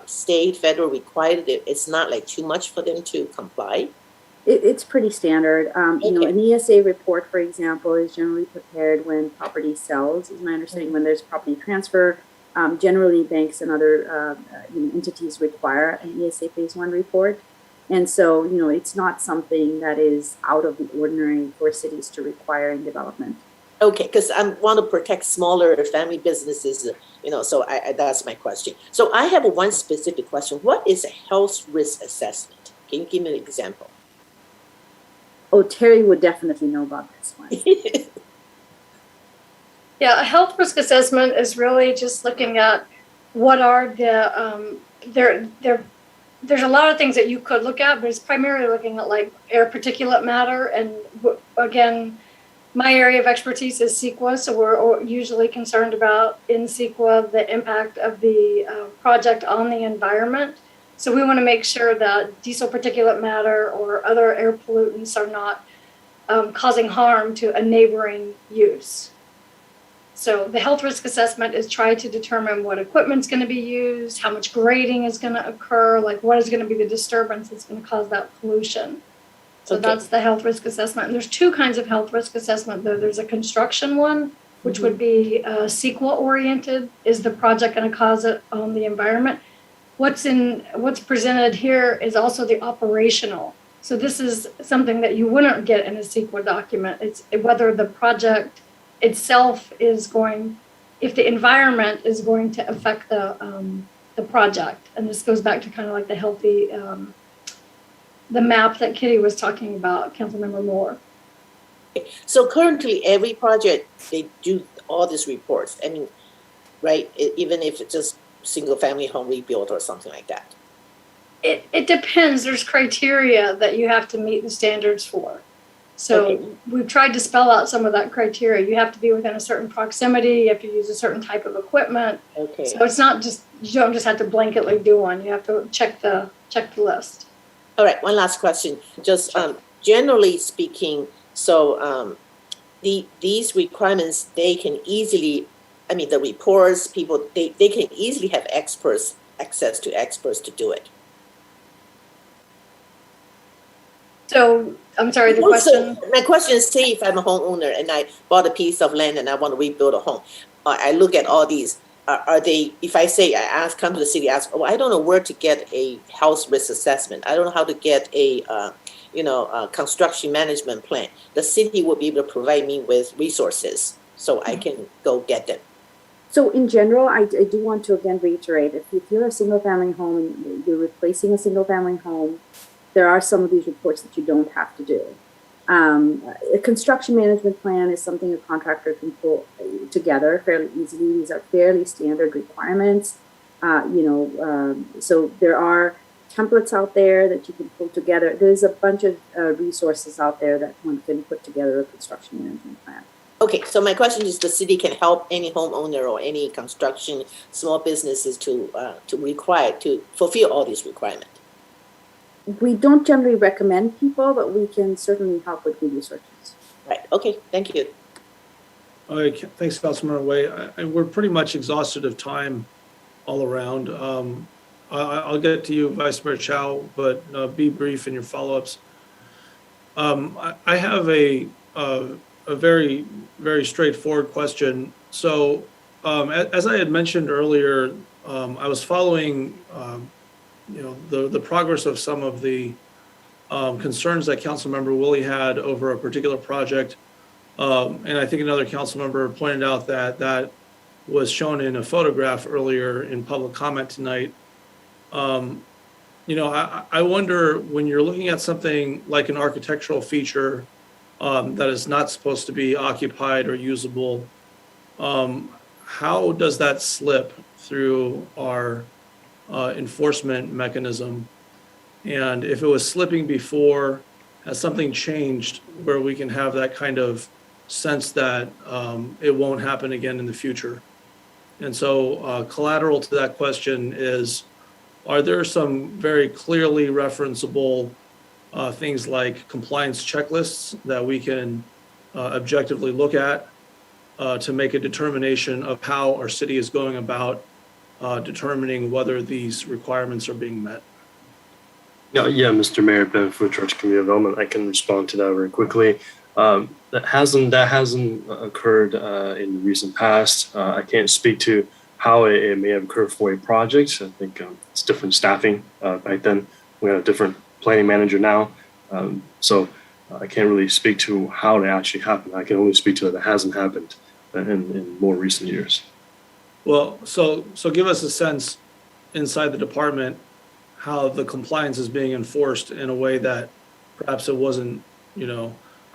state, federal required? It's not like too much for them to comply? It's pretty standard. Okay. An ESA report, for example, is generally prepared when property sells, is my understanding, when there's property transfer. Generally, banks and other entities require an ESA Phase 1 report. And so, it's not something that is out of the ordinary for cities to require in development. Okay, because I want to protect smaller family businesses, so that's my question. So I have one specific question. What is a health risk assessment? Can you give me an example? Oh, Terry would definitely know about this one. Yeah, a health risk assessment is really just looking at what are the there's a lot of things that you could look at, but it's primarily looking at like air particulate matter. And again, my area of expertise is CEQA, so we're usually concerned about in CEQA the impact of the project on the environment. So we want to make sure that diesel particulate matter or other air pollutants are not causing harm to a neighboring use. So the health risk assessment is trying to determine what equipment's going to be used, how much grading is going to occur, like what is going to be the disturbance that's going to cause that pollution. So that's the health risk assessment. And there's 2 kinds of health risk assessment, though. There's a construction one, which would be CEQA oriented. Is the project going to cause it on the environment? What's presented here is also the operational. So this is something that you wouldn't get in a CEQA document. It's whether the project itself is going, if the environment is going to affect the project. And this goes back to kind of like the healthy, the map that Kitty was talking about, Councilmember Moore. So currently, every project, they do all these reports. I mean, right? Even if it's just single family home rebuild or something like that. It depends. There's criteria that you have to meet the standards for. So we've tried to spell out some of that criteria. You have to be within a certain proximity, you have to use a certain type of equipment. Okay. So it's not just, you don't just have to blanketly do one, you have to check the list. All right, one last question. Just generally speaking, so these requirements, they can easily, I mean, the reports, people, they can easily have experts, access to experts to do it. So, I'm sorry, the question? My question is, say if I'm a homeowner and I bought a piece of land and I want to rebuild a home, I look at all these, are they, if I say, come to the city, ask, oh, I don't know where to get a house risk assessment. I don't know how to get a, construction management plan. The city will be able to provide me with resources so I can go get them. So in general, I do want to again reiterate, if you're a single family home and you're replacing a single family home, there are some of these reports that you don't have to do. A construction management plan is something a contractor can pull together fairly easily. These are fairly standard requirements. So there are templates out there that you can pull together. There's a bunch of resources out there that one can put together a construction management plan. Okay, so my question is, the city can help any homeowner or any construction small businesses to fulfill all these requirements. We don't generally recommend people, but we can certainly help with Google searches. Right. Okay. Thank you. All right. Thanks, Councilmember Wei. We're pretty much exhausted of time all around. I'll get to you, Vice Mayor Chow, but be brief in your follow-ups. I have a very, very straightforward question. So, as I had mentioned earlier, I was following the progress of some of the concerns that Councilmember Willie had over a particular project. And I think another council member pointed out that was shown in a photograph earlier in public comment tonight. I wonder, when you're looking at something like an architectural feature that is not supposed to be occupied or usable, how does that slip through our enforcement mechanism? And if it was slipping before, has something changed where we can have that kind of sense that it won't happen again in the future? And so collateral to that question is, are there some very clearly referenceable things like compliance checklists that we can objectively look at to make a determination of how our city is going about determining whether these requirements are being met? Yeah, Mr. Mayor, Ben Food Church Community Development, I can respond to that very quickly. That hasn't occurred in the recent past. I can't speak to how it may have occurred for a project. I think it's different staffing. Back then, we had a different planning manager now. So I can't really speak to how it actually happened. I can only speak to it that hasn't happened in more recent years. Well, so give us a sense inside the department how the compliance is being enforced in a way that perhaps it wasn't,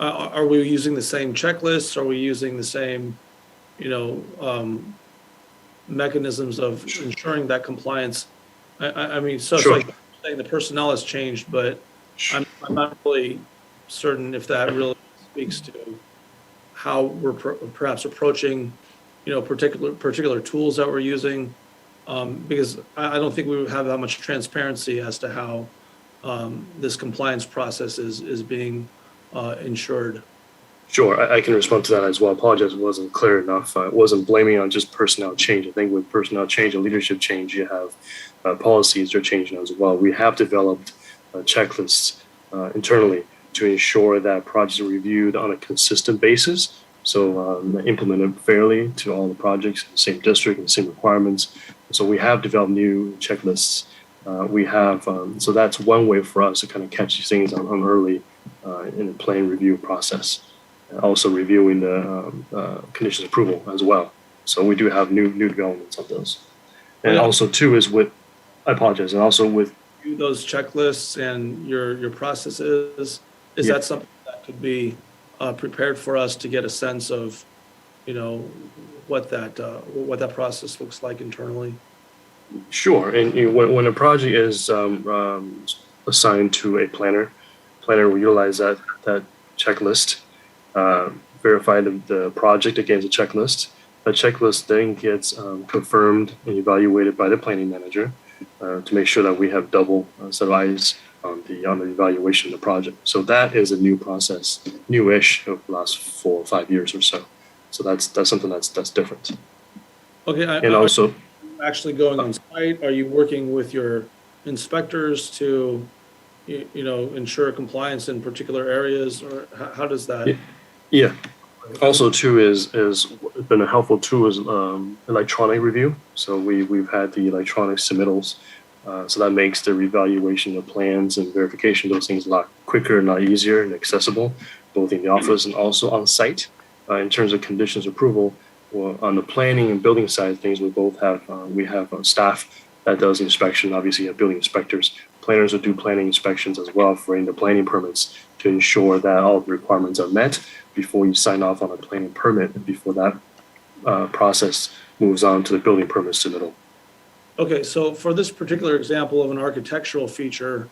are we using the same checklists? Are we using the same, mechanisms of ensuring that compliance? I mean, so Sure. It's like saying the personnel has changed, but I'm not really certain if that really speaks to how we're perhaps approaching, particular tools that we're using, because I don't think we have that much transparency as to how this compliance process is being ensured. Sure, I can respond to that as well. I apologize, it wasn't clear enough. It wasn't blaming on just personnel change. I think with personnel change and leadership change, you have policies are changing as well. We have developed checklists internally to ensure that projects are reviewed on a consistent basis. So implemented fairly to all the projects in the same district and the same requirements. So we have developed new checklists. So that's one way for us to kind of catch these things on early in the plan review process. Also reviewing the conditions approval as well. So we do have new developments on those. And also too is with, I apologize, and also with those checklists and your processes, is that something that could be prepared for us to get a sense of, what that process looks like internally? Sure, and when a project is assigned to a planner will utilize that checklist, verify the project against the checklist. The checklist then gets confirmed and evaluated by the planning manager to make sure that we have double set of eyes on the evaluation of the project. So that is a new process, newish over the last 4 or 5 years or so. So that's something that's different. Okay, and also actually going on site, are you working with your inspectors to, ensure compliance in particular areas, or how does that? Yeah. Also, too, is been a helpful tool is electronic review. So we've had the electronic submittals, so that makes the revaluation of plans and verification of those things a lot quicker, and a lot easier, and accessible, both in the office and also on site. In terms of conditions approval, well, on the planning and building side of things, we both have staff that does inspection. Obviously, you have building inspectors. Planners will do planning inspections as well for the planning permits to ensure that all the requirements are met before you sign off on a planning permit and before that process moves on to the building permit submittal. Okay, so for this particular example of an architectural feature,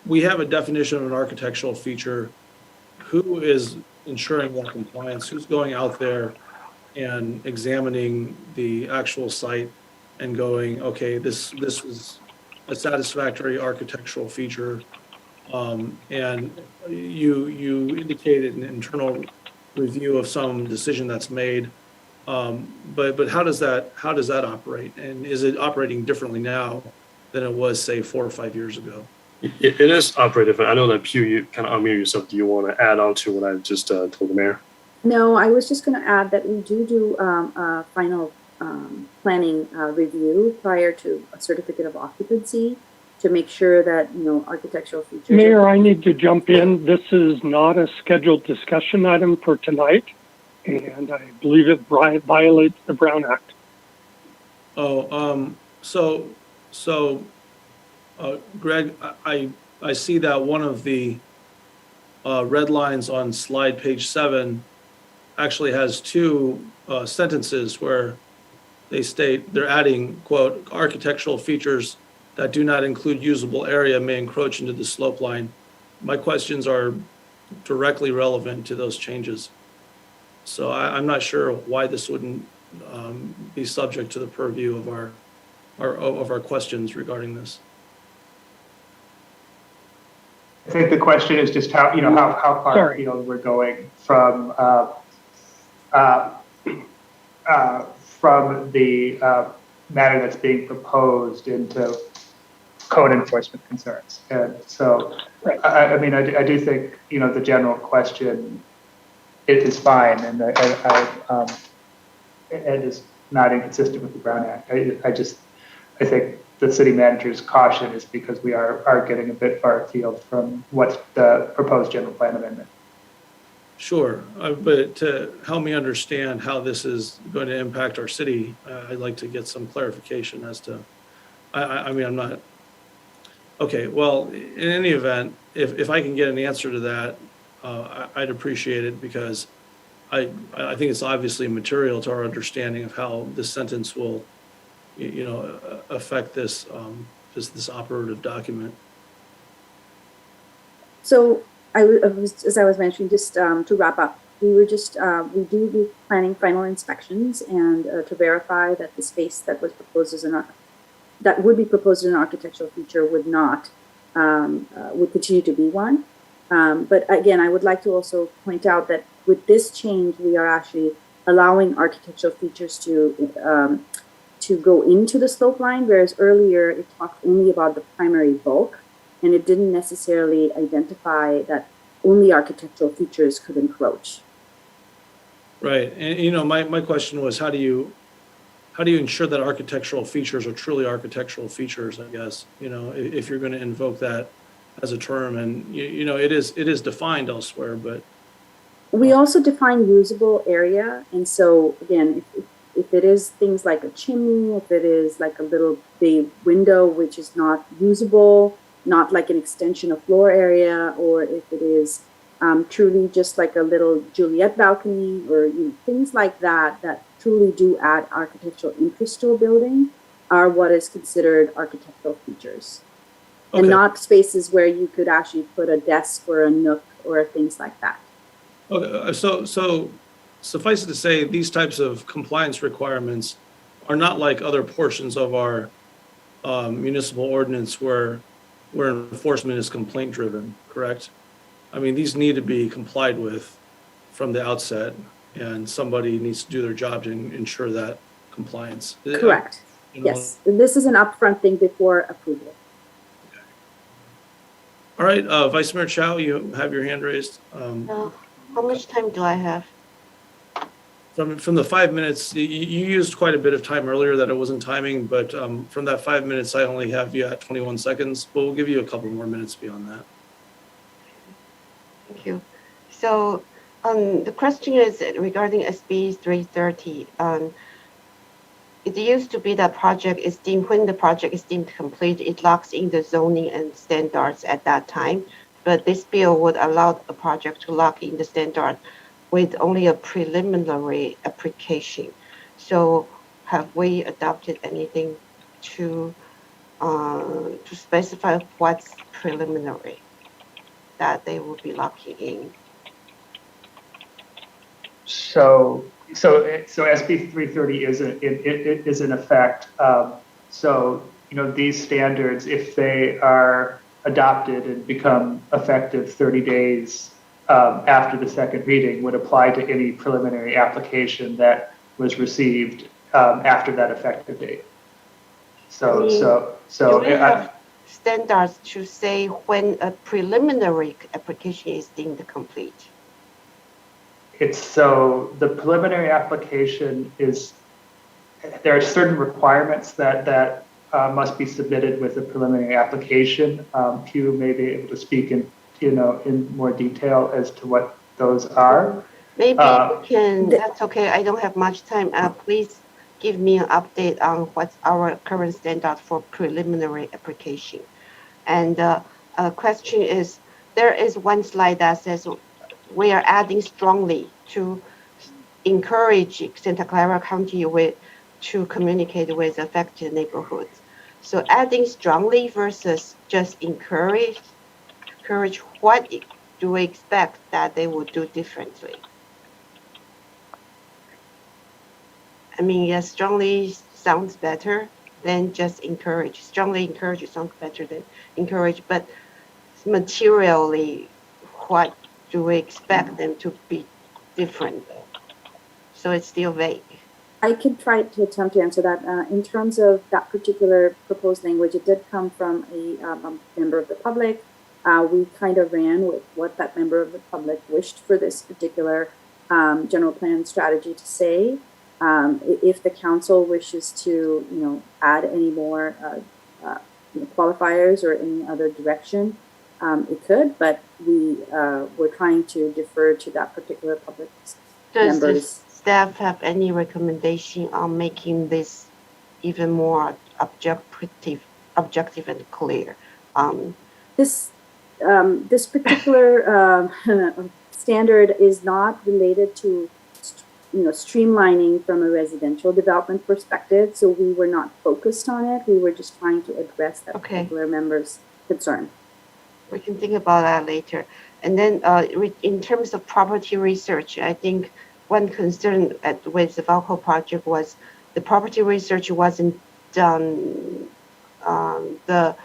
we have a definition of an architectural feature. Who is ensuring that compliance? Who's going out there and examining the actual site and going, okay, this is a satisfactory architectural feature? And you indicated an internal review of some decision that's made, but how does that operate? And is it operating differently now than it was, say, 4 or 5 years ago? It is operative. I know that Pew, you kind of unmute yourself. Do you want to add on to what I just told the mayor? No, I was just going to add that we do a final planning review prior to a certificate of occupancy to make sure that, architectural features. Mayor, I need to jump in. This is not a scheduled discussion item for tonight, and I believe it violates the Brown Act. Oh, so Greg, I see that one of the red lines on slide page 7 actually has 2 sentences where they state they're adding, quote, architectural features that do not include usable area may encroach into the slope line. My questions are directly relevant to those changes. So I'm not sure why this wouldn't be subject to the purview of our questions regarding this. I think the question is just how far we're going from the matter that's being proposed into code enforcement concerns. And so, right. I do think the general question is fine, and it is not inconsistent with the Brown Act. I think the city manager's caution is because we are getting a bit far afield from what's the proposed general plan amendment. Sure, but to help me understand how this is going to impact our city, I'd like to get some clarification as to, I'm not, okay, well, in any event, if I can get an answer to that, I'd appreciate it, because I think it's obviously material to our understanding of how this sentence will, affect this operative document. So as I was mentioning, just to wrap up, we do planning final inspections and to verify that the space that was proposed that would be proposed as an architectural feature would continue to be one. But again, I would like to also point out that with this change, we are actually allowing architectural features to go into the slope line, whereas earlier it talked only about the primary bulk, and it didn't necessarily identify that only architectural features could encroach. Right, and my question was, how do you ensure that architectural features are truly architectural features? I guess if you're going to invoke that as a term, and it is defined elsewhere, but we also define usable area, and so again, if it is things like a chimney, if it is like a little bay window which is not usable, not like an extension of floor area, or if it is truly just like a little Juliet balcony, or things like that that truly do add architectural interest to a building, are what is considered architectural features. and Okay. not spaces where you could actually put a desk or a nook or things like that. Okay, so suffice it to say, these types of compliance requirements are not like other portions of our municipal ordinance where enforcement is complaint driven, correct? I mean, these need to be complied with from the outset, and somebody needs to do their job to ensure that compliance. Correct. Yes, this is an upfront thing before approval. All right, Vice Mayor Chow, you have your hand raised. How much time do I have? From the 5 minutes, you used quite a bit of time earlier that it wasn't timing, but from that 5 minutes, I only have you at 21 seconds, but we'll give you a couple more minutes beyond that. Thank you. So the question is regarding SB 330. It used to be that project is deemed, when the project is deemed complete, it locks in the zoning and standards at that time. But this bill would allow a project to lock in the standard with only a preliminary application. So have we adopted anything to specify what's preliminary that they will be locking in? So SB 330 is in effect. So, you know, these standards, if they are adopted and become effective 30 days after the second reading, would apply to any preliminary application that was received after that effective date. So do we have standards to say when a preliminary application is deemed complete? So the preliminary application is, there are certain requirements that must be submitted with a preliminary application. Pew may be able to speak in more detail as to what those are. Maybe we can, that's okay, I don't have much time. Please give me an update on what's our current standard for preliminary application. And question is, there is one slide that says we are adding strongly to encourage Santa Clara County to communicate with affected neighborhoods. So adding strongly versus just encourage, what do we expect that they would do differently? I mean, yes, strongly sounds better than just encourage. Strongly encourage sounds better than encourage, but materially, what do we expect them to be different? So it's still vague. I could try to attempt to answer that. In terms of that particular proposed language, it did come from a member of the public. We kind of ran with what that member of the public wished for this particular general plan strategy to say. If the council wishes to, add any more qualifiers or any other direction, it could, but we're trying to defer to that particular public members. Does the staff have any recommendation on making this even more objective and clear? This particular standard is not related to streamlining from a residential development perspective, so we were not focused on it. We were just trying to address that particular member's concern. We can think about that later. And then in terms of property research, I think one concern with the Valco project was the property research wasn't done. The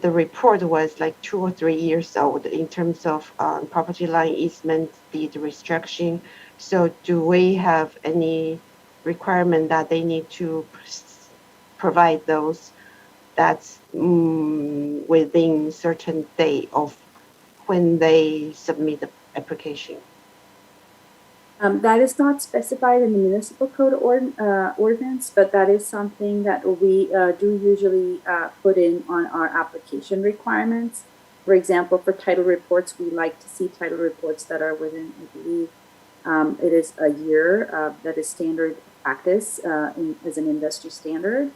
report was like 2 or 3 years old in terms of property line easement, deed restriction. So do we have any requirement that they need to provide those that's within certain day of when they submit the application? That is not specified in the municipal code ordinance, but that is something that we do usually put in on our application requirements. For example, for title reports, we like to see title reports that are within, I believe, it is a year. That is standard practice as an industry standard.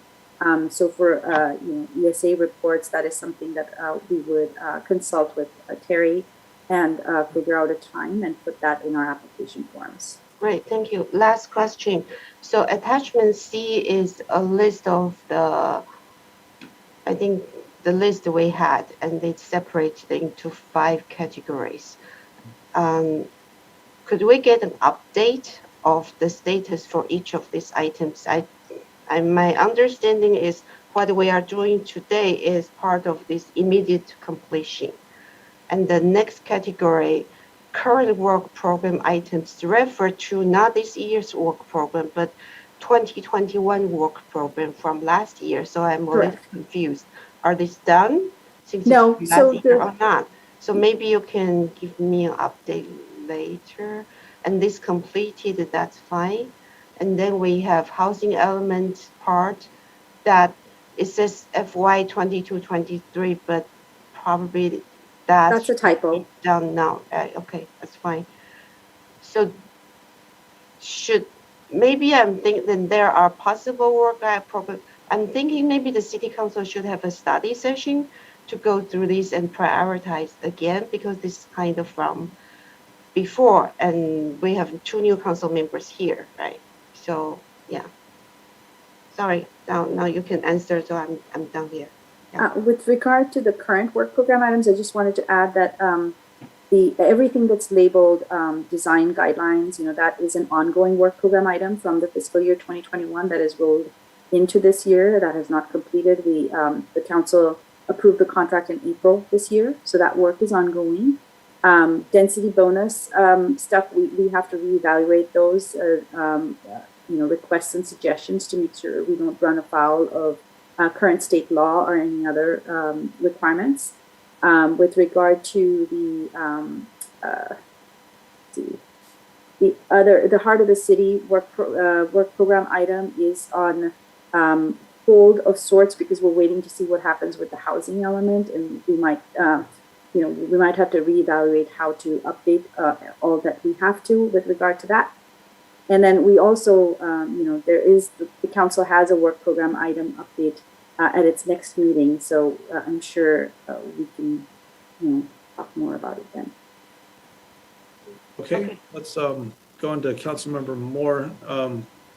So for ESA reports, that is something that we would consult with Terry and figure out a time and put that in our application forms. Great, thank you. Last question. So attachment C is a list of the, I think, the list we had, and they separated into 5 categories. Could we get an update of the status for each of these items? My understanding is what we are doing today is part of this immediate completion. And the next category, current work program items, refer to not this year's work program, but 2021 work program from last year. So I'm a little confused. Are these done since No, it's so last year or not? So maybe you can give me an update later. And this completed, that's fine. And then we have housing element part that it says FY 22-23, but probably that's a typo. done now. Okay, that's fine. So maybe I'm thinking there are possible work program. I'm thinking maybe the city council should have a study session to go through this and prioritize again, because this is kind of from before, and we have 2 new council members here, right? So yeah. Sorry, now you can answer, so I'm done here. Yeah. With regard to the current work program items, I just wanted to add that everything that's labeled design guidelines, that is an ongoing work program item from the fiscal year 2021 that is rolled into this year, that has not completed. The council approved the contract in April this year, so that work is ongoing. Density bonus stuff, we have to reevaluate those requests and suggestions to make sure we don't run afoul of current state law or any other requirements. With regard to the heart of the city work program item is on hold of sorts, because we're waiting to see what happens with the housing element, and we might we might have to reevaluate how to update all that we have to with regard to that. And then we also, there is the council has a work program item update at its next meeting. So I'm sure we can, talk more about it then. Okay, let's go on to Councilmember Moore.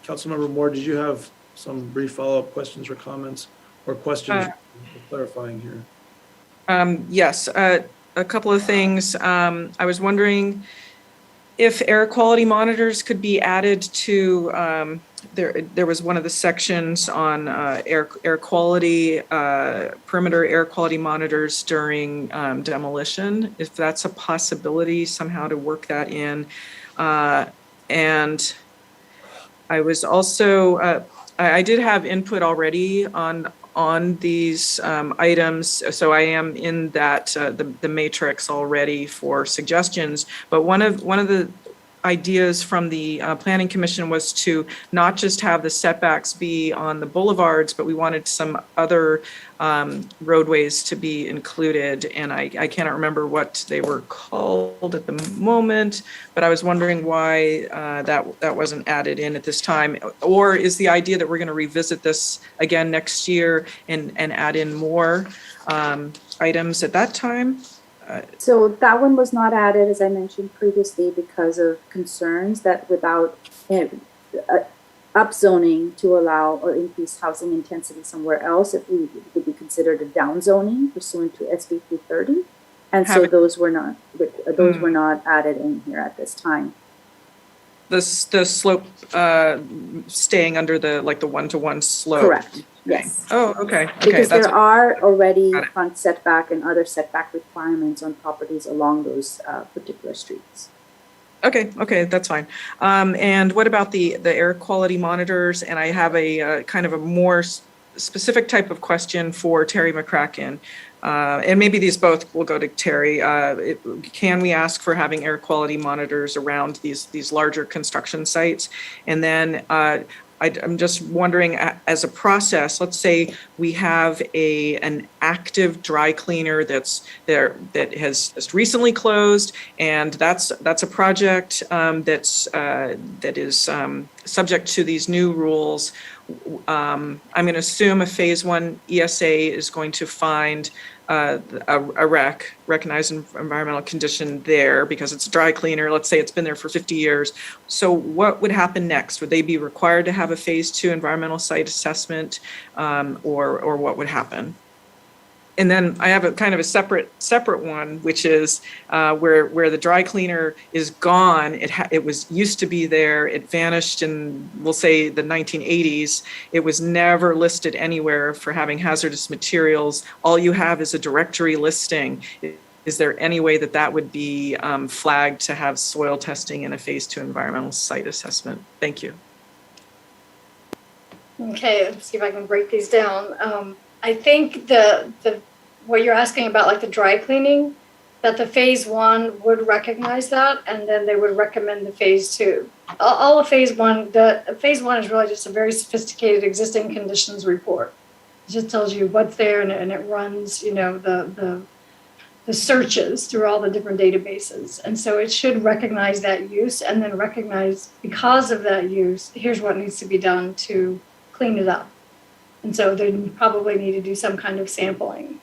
Councilmember Moore, did you have some brief follow-up questions or comments or questions clarifying here? Yes, a couple of things. I was wondering if air quality monitors could be added to, there was one of the sections on air quality, perimeter air quality monitors during demolition, if that's a possibility somehow to work that in. And I was also, I did have input already on these items, so I am in that the matrix already for suggestions. But one of the ideas from the Planning Commission was to not just have the setbacks be on the boulevards, but we wanted some other roadways to be included. And I cannot remember what they were called at the moment, but I was wondering why that wasn't added in at this time. Or is the idea that we're going to revisit this again next year and add in more items at that time? So that one was not added, as I mentioned previously, because of concerns that without upzoning to allow or increase housing intensity somewhere else, it would be considered a downzoning pursuant to SB 330, and so those were not added in here at this time. The slope staying under the 1-to-1 slope. Correct. Yes. Oh, okay. Because there are already front setback and other setback requirements on properties along those particular streets. Okay, that's fine. And what about the air quality monitors? And I have a kind of a more specific type of question for Terry McCracken. And maybe these both will go to Terry. Can we ask for having air quality monitors around these larger construction sites? And then I'm just wondering, as a process, let's say we have an active dry cleaner that's there that has just recently closed, and that's a project that is subject to these new rules. I'm going to assume a phase 1 ESA is going to find a recognized environmental condition there because it's a dry cleaner. Let's say it's been there for 50 years. So what would happen next? Would they be required to have a phase 2 environmental site assessment, or what would happen? And then I have a kind of a separate one, which is where the dry cleaner is gone. It was used to be there. It vanished in, we'll say, the 1980s. It was never listed anywhere for having hazardous materials. All you have is a directory listing. Is there any way that that would be flagged to have soil testing and a phase 2 environmental site assessment? Thank you. Okay, let's see if I can break these down. I think what you're asking about, like the dry cleaning, that the phase 1 would recognize that, and then they would recommend the phase 2. All of phase 1, the phase 1 is really just a very sophisticated existing conditions report. It just tells you what's there, and it runs, you know, the searches through all the different databases. And so it should recognize that use and then recognize, because of that use, here's what needs to be done to clean it up. And so they probably need to do some kind of sampling.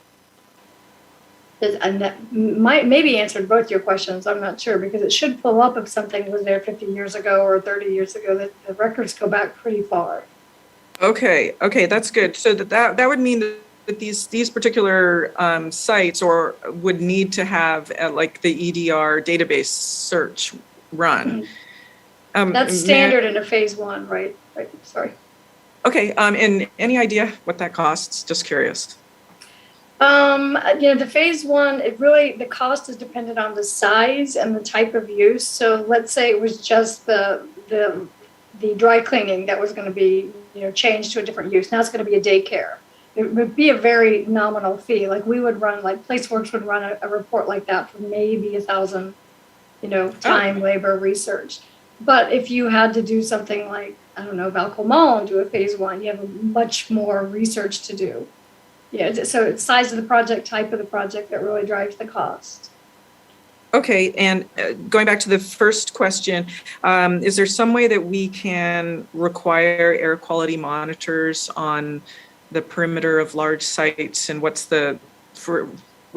And that might maybe answered both your questions. I'm not sure, because it should pull up if something was there 50 years ago or 30 years ago. That the records go back pretty far. Okay, that's good. So that would mean that these particular sites would need to have like the EDR database search run. That's standard in a phase 1, right? Sorry. Okay, and any idea what that costs? Just curious. You know, the phase 1, the cost is dependent on the size and the type of use. So let's say it was just the dry cleaning that was going to be, you know, changed to a different use. Now it's going to be a daycare. It would be a very nominal fee. Like we would run, like PlaceWorks would run a report like that for maybe $1,000, you know, time, labor, research. But if you had to do something like, I don't know, Valcomal, do a phase 1, you have much more research to do. Yeah, so it's size of the project, type of the project that really drives the cost. Okay, and going back to the first question, is there some way that we can require air quality monitors on the perimeter of large sites, and with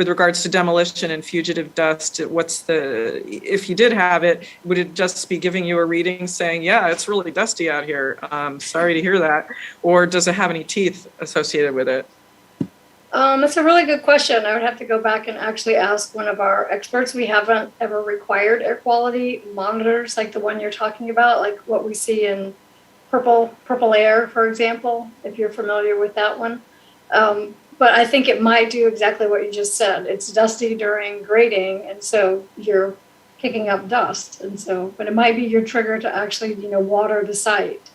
regards to demolition and fugitive dust, if you did have it, would it just be giving you a reading saying, yeah, it's really dusty out here, sorry to hear that, or does it have any teeth associated with it? It's a really good question. I would have to go back and actually ask one of our experts. We haven't ever required air quality monitors like the one you're talking about, like what we see in purple air, for example, if you're familiar with that one. But I think it might do exactly what you just said. It's dusty during grading, and so you're kicking up dust. And so, but it might be your trigger to actually, you know, water the site.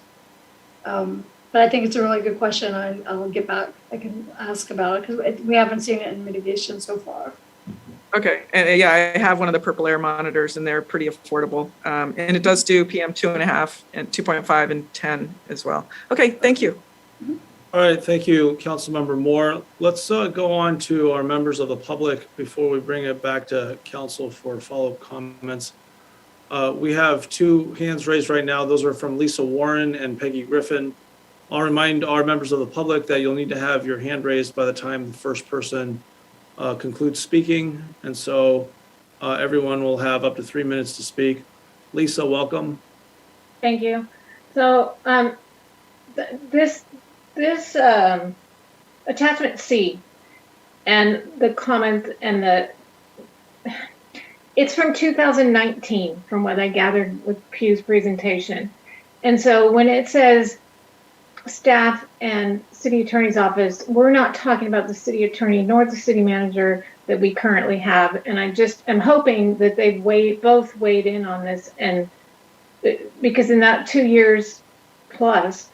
But I think it's a really good question. I'll get back. I can ask about it because we haven't seen it in mitigation so far. Okay, and yeah, I have one of the purple air monitors, and they're pretty affordable. And it does do PM 2.5 and 2.5 and 10 as well. Okay, thank you. All right, thank you, Councilmember Moore. Let's go on to our members of the public before we bring it back to council for follow-up comments. We have 2 hands raised right now. Those are from Lisa Warren and Peggy Griffin. I'll remind our members of the public that you'll need to have your hand raised by the time the first person concludes speaking. And so everyone will have up to 3 minutes to speak. Lisa, welcome. Thank you. So this attachment C and the comment and it's from 2019 from what I gathered with Pew's presentation. And so when it says staff and city attorney's office, we're not talking about the city attorney nor the city manager that we currently have. And I just am hoping that they've both weighed in on this, and because in that 2 years plus,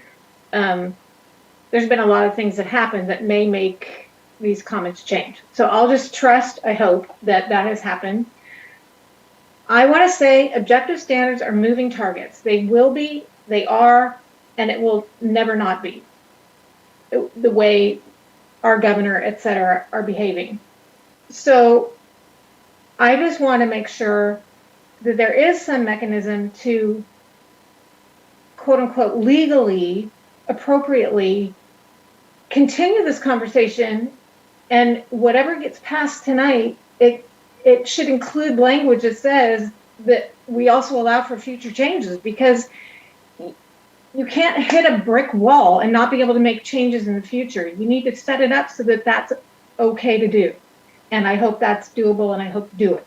there's been a lot of things that happen that may make these comments change. So I'll just trust, I hope, that has happened. I want to say objective standards are moving targets. They will be, they are, and it will never not be the way our governor, et cetera, are behaving. So I just want to make sure that there is some mechanism to, quote unquote, legally, appropriately continue this conversation, and whatever gets passed tonight, it should include language that says that we also allow for future changes, because you can't hit a brick wall and not be able to make changes in the future. You need to set it up so that that's okay to do. And I hope that's doable, and I hope to do it.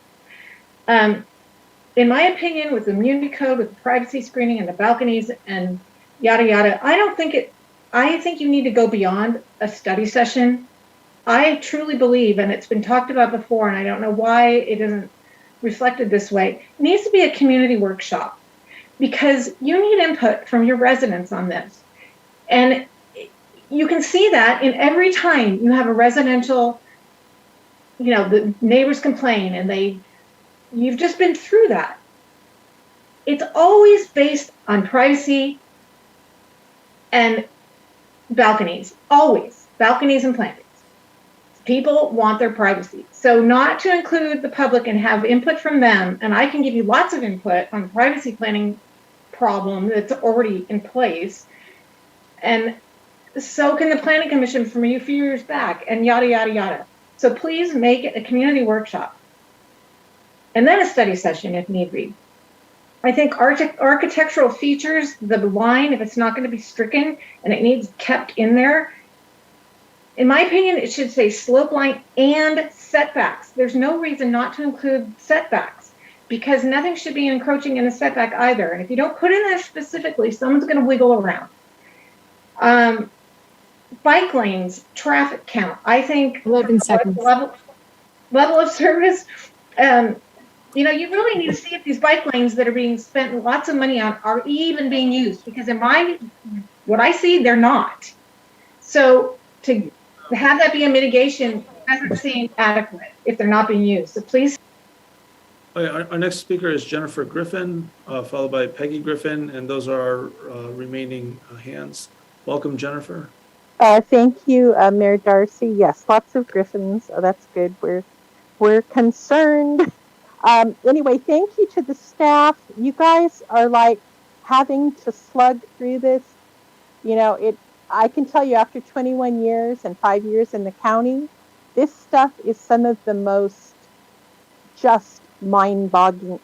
In my opinion, with the immunity code, with the privacy screening and the balconies and yada, yada, I think you need to go beyond a study session. I truly believe, and it's been talked about before, and I don't know why it isn't reflected this way, it needs to be a community workshop, because you need input from your residents on this. And you can see that in every time you have a residential, the neighbors complain and you've just been through that. It's always based on privacy and balconies, always balconies and plantings. People want their privacy. So not to include the public and have input from them, and I can give you lots of input on the privacy planning problem that's already in place. And so can the planning commission from a few years back, and yada, yada, yada. So please make it a community workshop and then a study session if need be. I think architectural features, the line, if it's not going to be stricken and it needs kept in there, in my opinion, it should say slope line and setbacks. There's no reason not to include setbacks, because nothing should be encroaching in a setback either. And if you don't put in there specifically, someone's going to wiggle around. Bike lanes, traffic count. I think 11 seconds. Level of service. You really need to see if these bike lanes that are being spent lots of money on are even being used, because what I see, they're not. So to have that be a mitigation doesn't seem adequate if they're not being used. So please. Our next speaker is Jennifer Griffin, followed by Peggy Griffin, and those are our remaining hands. Welcome, Jennifer. Thank you, Mayor Darcy. Yes, lots of Griffins. Oh, that's good. We're concerned. Anyway, thank you to the staff. You guys are like having to slug through this. I can tell you, after 21 years and 5 years in the county, this stuff is some of the most just mind-boggling,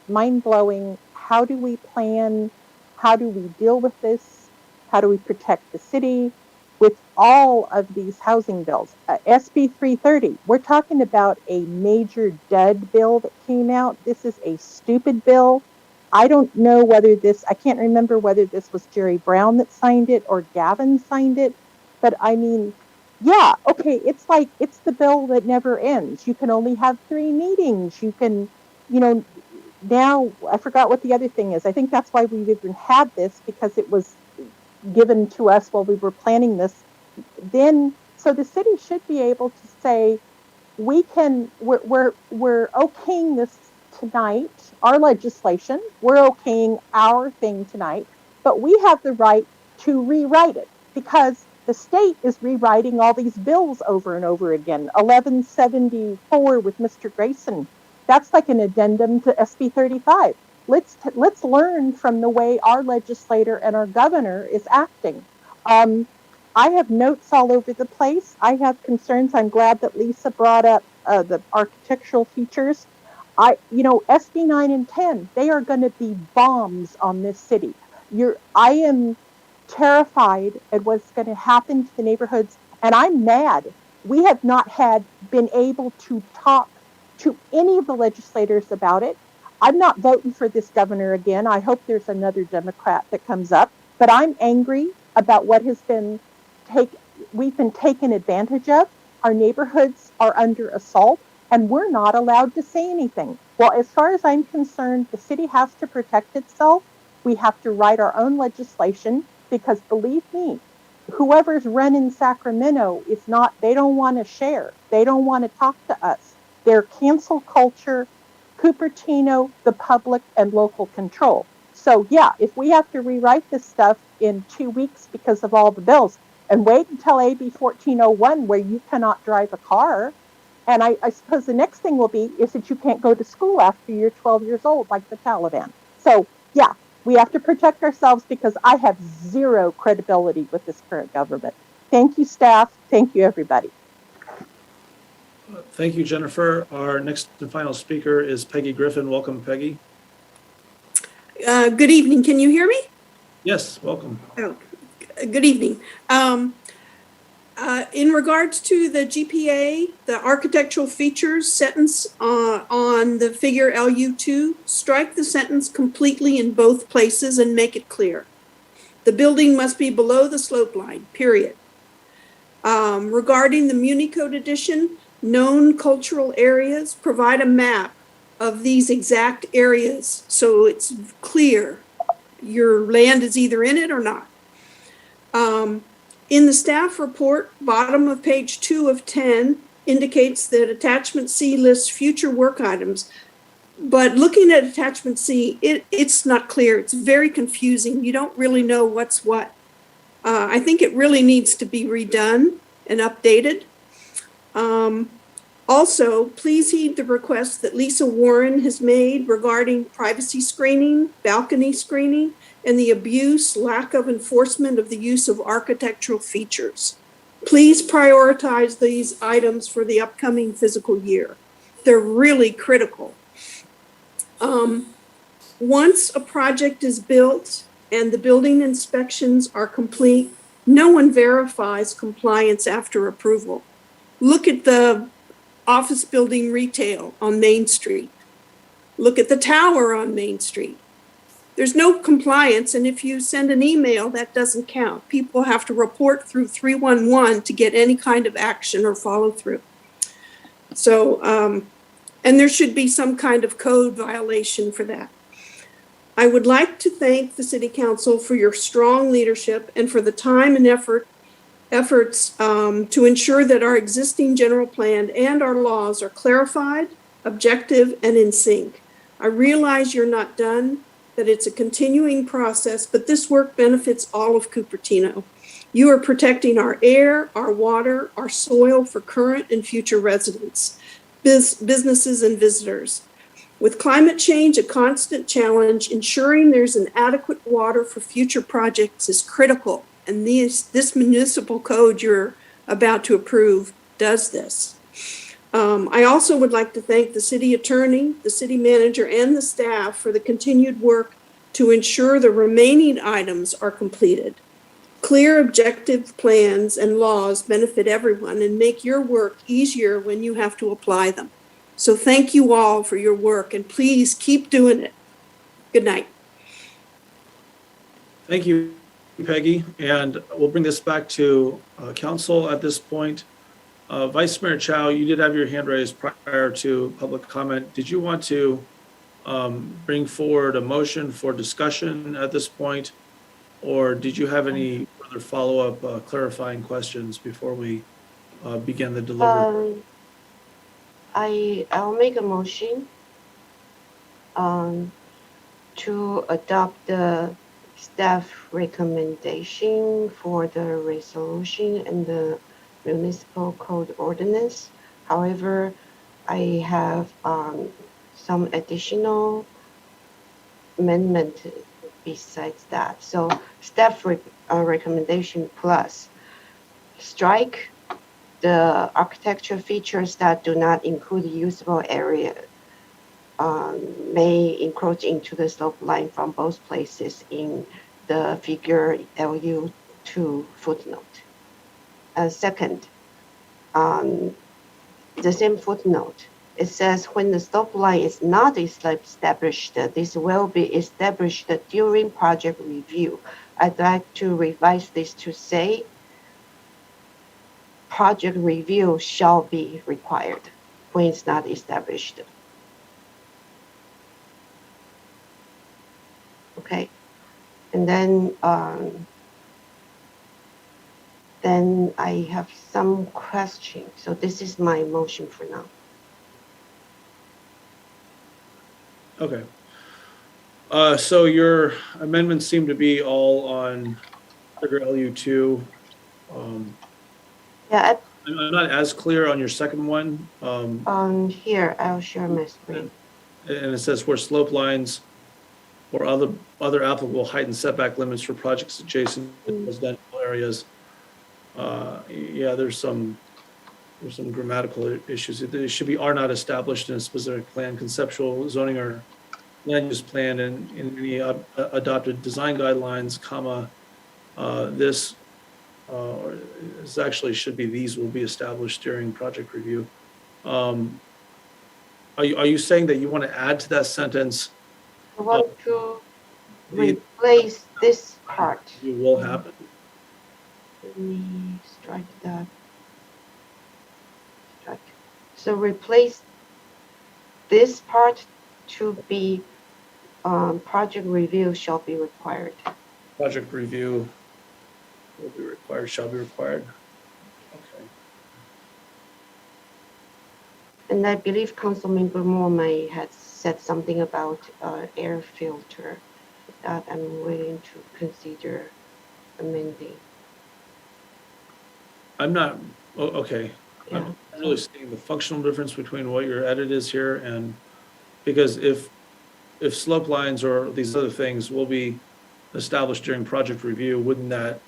mind-blowing. How do we plan? How do we deal with this? How do we protect the city with all of these housing bills? SB 330, we're talking about a major dud bill that came out. This is a stupid bill. I don't know I can't remember whether this was Jerry Brown that signed it or Gavin signed it, but I mean, yeah, okay, it's the bill that never ends. You can only have 3 meetings. You can, now I forgot what the other thing is. I think that's why we've even had this, because it was given to us while we were planning this. So the city should be able to say, we're okaying this tonight, our legislation, we're okaying our thing tonight, but we have the right to rewrite it, because the state is rewriting all these bills over and over again. 1174 with Mr. Grayson, that's like an addendum to SB 35. Let's learn from the way our legislator and our governor is acting. I have notes all over the place. I have concerns. I'm glad that Lisa brought up the architectural features. SB 9 and 10, they are going to be bombs on this city. I am terrified at what's going to happen to the neighborhoods, and I'm mad. We have not been able to talk to any of the legislators about it. I'm not voting for this governor again. I hope there's another Democrat that comes up, but I'm angry about what we've been taken advantage of. Our neighborhoods are under assault, and we're not allowed to say anything. Well, as far as I'm concerned, the city has to protect itself. We have to write our own legislation, because believe me, whoever's running Sacramento they don't want to share. They don't want to talk to us. They're cancel culture, Cupertino, the public, and local control. So yeah, if we have to rewrite this stuff in 2 weeks because of all the bills, and wait until AB 1401 where you cannot drive a car, and I suppose the next thing will be is that you can't go to school after you're 12 years old, like the Taliban. So yeah, we have to protect ourselves, because I have zero credibility with this current government. Thank you, staff. Thank you, everybody. Thank you, Jennifer. Our next and final speaker is Peggy Griffin. Welcome, Peggy. Good evening. Can you hear me? Yes, welcome. Oh, good evening. In regards to the GPA, the architectural features sentence on the figure LU2, strike the sentence completely in both places and make it clear. The building must be below the slope line, period. Regarding the Muni Code edition, known cultural areas, provide a map of these exact areas so it's clear your land is either in it or not. In the staff report, bottom of page 2 of 10 indicates that attachment C lists future work items. But looking at attachment C, it's not clear. It's very confusing. You don't really know what's what. I think it really needs to be redone and updated. Also, please heed the request that Lisa Warren has made regarding privacy screening, balcony screening, and the abuse, lack of enforcement of the use of architectural features. Please prioritize these items for the upcoming fiscal year. They're really critical. Once a project is built and the building inspections are complete, no one verifies compliance after approval. Look at the office building retail on Main Street. Look at the tower on Main Street. There's no compliance, and if you send an email, that doesn't count. People have to report through 311 to get any kind of action or follow through. So, and there should be some kind of code violation for that. I would like to thank the City Council for your strong leadership and for the time and efforts to ensure that our existing general plan and our laws are clarified, objective, and in sync. I realize you're not done, that it's a continuing process, but this work benefits all of Cupertino. You are protecting our air, our water, our soil for current and future residents, businesses, and visitors. With climate change a constant challenge, ensuring there's an adequate water for future projects is critical. And this municipal code you're about to approve does this. I also would like to thank the city attorney, the city manager, and the staff for the continued work to ensure the remaining items are completed. Clear, objective plans and laws benefit everyone and make your work easier when you have to apply them. So thank you all for your work, and please keep doing it. Good night. Thank you, Peggy. And we'll bring this back to council at this point. Vice Mayor Chow, you did have your hand raised prior to public comment. Did you want to bring forward a motion for discussion at this point? Or did you have any further follow-up clarifying questions before we begin the delivery? I'll make a motion to adopt the staff recommendation for the resolution and the municipal code ordinance. However, I have some additional amendment besides that. So staff recommendation plus strike the architectural features that do not include usable area may encroach into the slope line from both places in the figure LU2 footnote. Second, the same footnote, it says when the slope line is not established, this will be established during project review. I'd like to revise this to say project review shall be required when it's not established. Okay, and then I have some questions. So this is my motion for now. Okay. So your amendments seem to be all on figure LU2. Yeah. I'm not as clear on your second one. Here, I'll share my screen. And it says where slope lines or other applicable height and setback limits for projects adjacent to residential areas. Yeah, there's some grammatical issues. It should be are not established in a specific plan, conceptual zoning or land use plan, and in any adopted design guidelines, comma, this or it's actually should be these will be established during project review. Are you saying that you want to add to that sentence? I want to The replace this part. you will happen. Let me strike that. Strike. So replace this part to be project review shall be required. Project review will be required, shall be required. Okay. And I believe Councilmember Moore may have said something about air filter that I'm willing to consider amending. I'm not, okay. Yeah. I'm really seeing the functional difference between what your edit is here and, because if slope lines or these other things will be established during project review, wouldn't that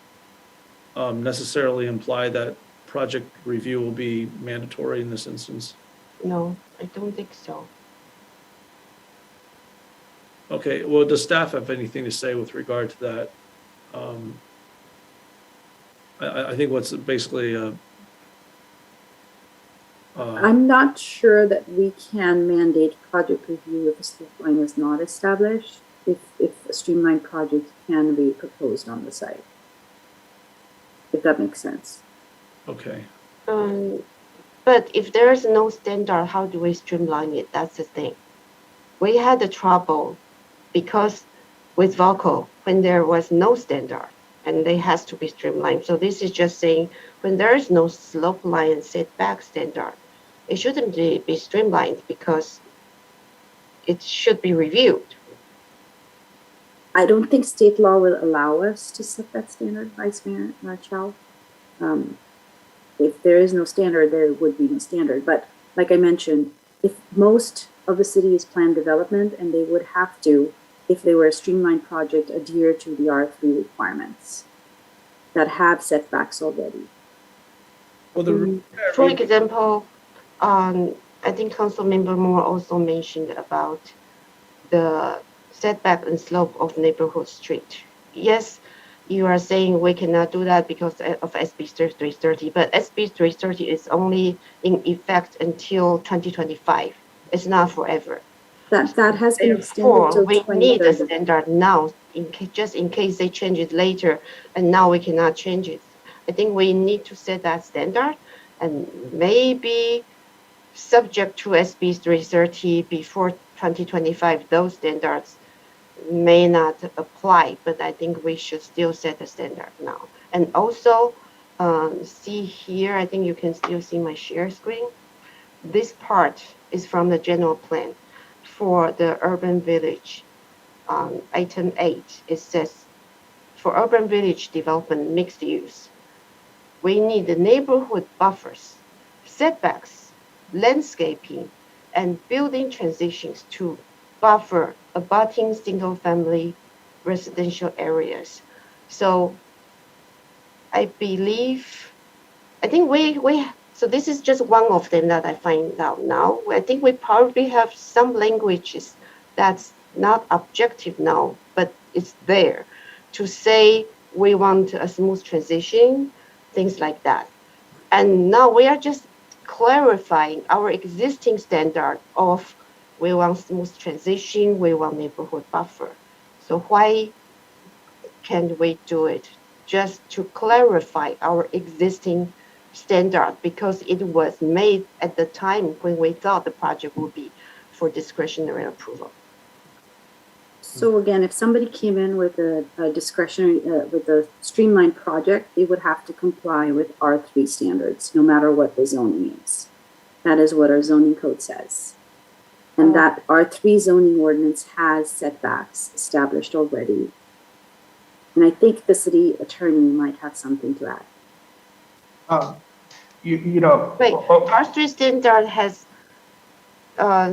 necessarily imply that project review will be mandatory in this instance? No, I don't think so. Okay, well, does staff have anything to say with regard to that? I think what's basically I'm not sure that we can mandate project review if a slope line is not established, if a streamlined project can be proposed on the site. If that makes sense. okay. But if there is no standard, how do we streamline it? That's the thing. We had the trouble because with Volco, when there was no standard and they has to be streamlined. So this is just saying when there is no slope line setback standard, it shouldn't be streamlined because it should be reviewed. I don't think state law will allow us to set that standard, Vice Mayor Chow. If there is no standard, there would be no standard. But like I mentioned, if most of the city is planned development, and they would have to, if they were a streamlined project, adhere to the R3 requirements that have setbacks already. Well, for example, I think Councilmember Moore also mentioned about the setback and slope of neighborhood street. Yes, you are saying we cannot do that because of SB 330, but SB 330 is only in effect until 2025. It's not forever. That has been extended Therefore, till we 2030. need a standard now, just in case they change it later, and now we cannot change it. I think we need to set that standard, and maybe subject to SB 330 before 2025, those standards may not apply, but I think we should still set a standard now. And also, see here, I think you can still see my share screen. This part is from the general plan for the urban village. Item 8, it says, for urban village development mixed use, we need the neighborhood buffers, setbacks, landscaping, and building transitions to buffer abutting single-family residential areas. So I think so this is just one of them that I find out now. I think we probably have some languages that's not objective now, but it's there to say we want a smooth transition, things like that. And now we are just clarifying our existing standard of we want smooth transition, we want neighborhood buffer. So why can't we do it just to clarify our existing standard, because it was made at the time when we thought the project would be for discretionary approval. So again, if somebody came in with a discretionary, with a streamlined project, they would have to comply with R3 standards, no matter what the zoning is. That is what our zoning code says. And that R3 zoning ordinance has setbacks established already. And I think the city attorney might have something to add. You know. Wait, R3 standard has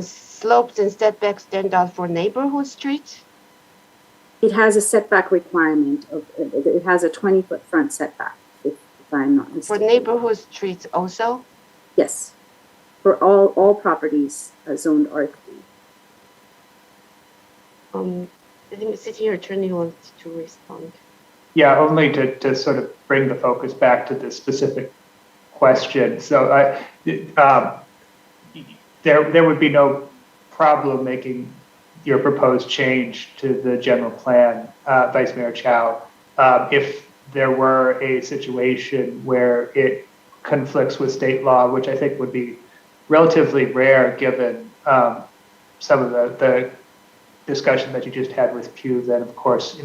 slopes and setback standard for neighborhood streets? It has a setback requirement of, it has a 20-foot front setback, if I'm not mistaken. For neighborhood streets also? Yes, for all properties zoned R3. I think the city attorney wants to respond. Yeah, only to sort of bring the focus back to the specific question. So there would be no problem making your proposed change to the general plan, Vice Mayor Chow, if there were a situation where it conflicts with state law, which I think would be relatively rare given some of the discussion that you just had with Pew. Then of course,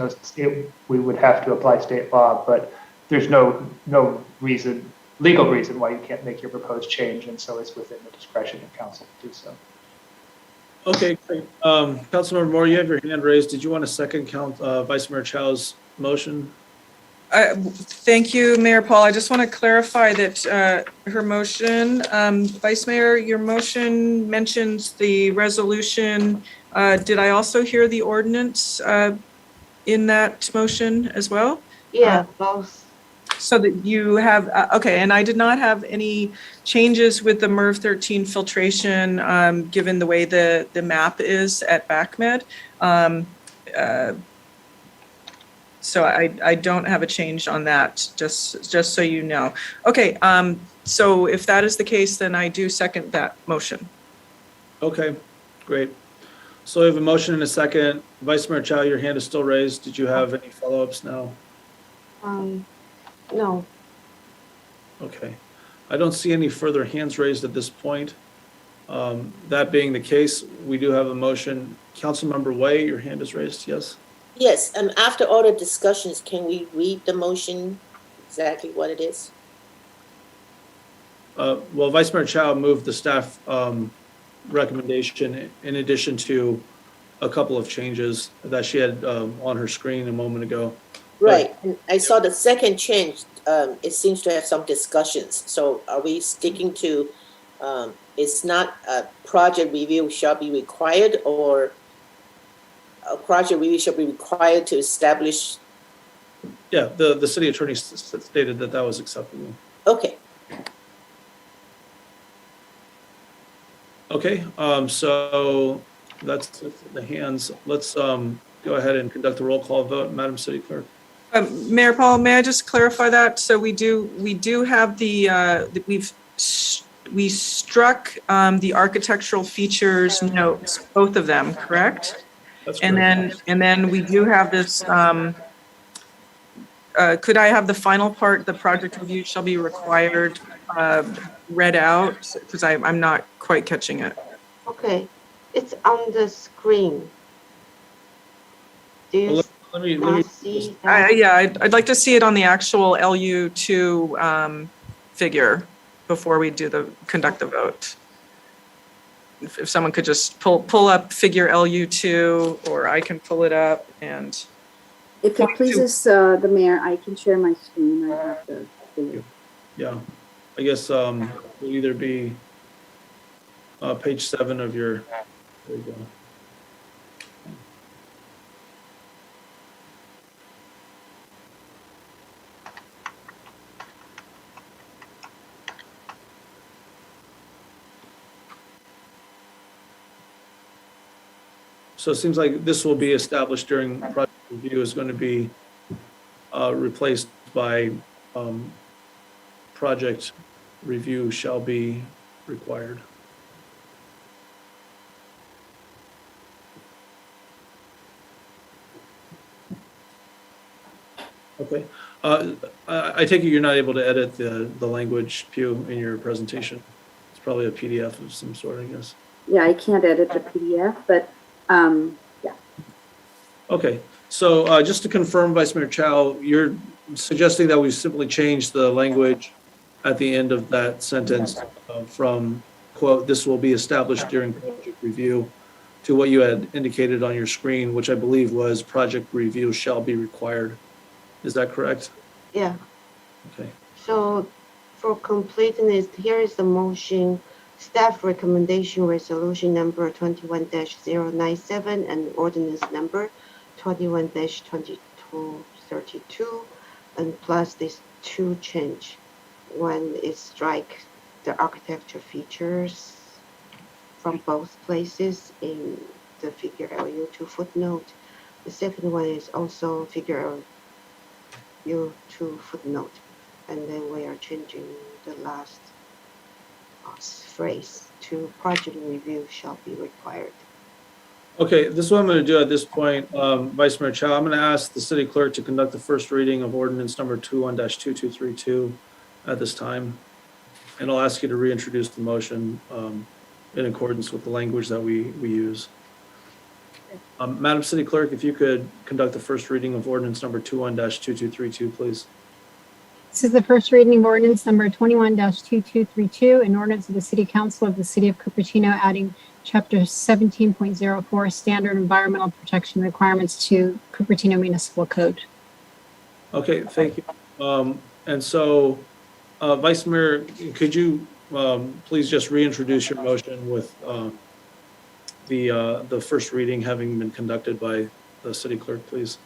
we would have to apply state law, but there's no legal reason why you can't make your proposed change, and so it's within the discretion of council to do so. Okay, great. Councilmember Moore, you have your hand raised. Did you want to second Vice Mayor Chow's motion? Thank you, Mayor Paul. I just want to clarify that her motion, Vice Mayor, your motion mentions the resolution. Did I also hear the ordinance in that motion as well? Yeah, both. So that you have, okay, and I did not have any changes with the MERV 13 filtration, given the way the map is at BACMed. So I don't have a change on that, just so you know. Okay, so if that is the case, then I do second that motion. Okay, great. So we have a motion and a second. Vice Mayor Chow, your hand is still raised. Did you have any follow-ups now? No. Okay. I don't see any further hands raised at this point. That being the case, we do have a motion. Councilmember Way, your hand is raised, yes? Yes, after all the discussions, can we read the motion exactly what it is? Well, Vice Mayor Chow moved the staff recommendation in addition to a couple of changes that she had on her screen a moment ago. Right, and I saw the second change, it seems to have some discussions. So are we sticking to, it's not a project review shall be required, or a project review shall be required to establish? Yeah, the city attorney stated that that was acceptable. Okay. Okay, so that's the hands. Let's go ahead and conduct a roll call vote, Madam City Clerk. Mayor Paul, may I just clarify that? So we do have we struck the architectural features notes, both of them, correct? That's correct. And then we do have this. Could I have the final part? The project review shall be required read out, because I'm not quite catching it. Okay, it's on the screen. Do you let me see that? Yeah, I'd like to see it on the actual LU2 figure before we conduct the vote. If someone could just pull up figure LU2, or I can pull it up and. If it pleases the mayor, I can share my screen. I have the figure. Yeah, I guess it'll either be page 7 of your. There you go. So it seems like this will be established during project review is going to be replaced by project review shall be required. Okay. I take it you're not able to edit the language, Pew, in your presentation. It's probably a PDF of some sort, I guess. Yeah, I can't edit the PDF, but yeah. Okay, so just to confirm, Vice Mayor Chow, you're suggesting that we simply change the language at the end of that sentence from, quote, this will be established during project review, to what you had indicated on your screen, which I believe was project review shall be required. Is that correct? Yeah. Okay. So for completeness, here is the motion. Staff recommendation resolution number 21-097 and ordinance number 21-2232, and plus these two change. One is strike the architecture features from both places in the figure LU2 footnote. The second one is also figure U2 footnote. And then we are changing the last phrase to project review shall be required. Okay, this is what I'm going to do at this point, Vice Mayor Chow. I'm going to ask the city clerk to conduct the first reading of ordinance number 21-2232 at this time. And I'll ask you to reintroduce the motion in accordance with the language that we use. Madam City Clerk, if you could conduct the first reading of ordinance number 21-2232, please. This is the first reading of ordinance number 21-2232, an ordinance of the City Council of the City of Cupertino adding Chapter 17.04 Standard Environmental Protection Requirements to Cupertino Municipal Code. Okay, thank you. And so, Vice Mayor, could you please just reintroduce your motion with the first reading having been conducted by the city clerk, please?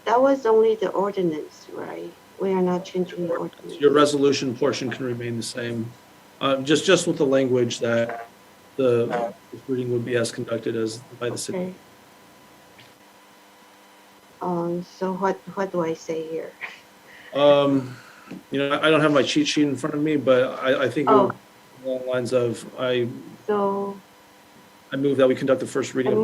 That was only the ordinance, right? We are not changing the ordinance. Your resolution portion can remain the same, just with the language that the reading would be as conducted as by the city. Okay. So what do I say here? You know, I don't have my cheat sheet in front of me, but I think along the lines of I move that we conduct the first reading. I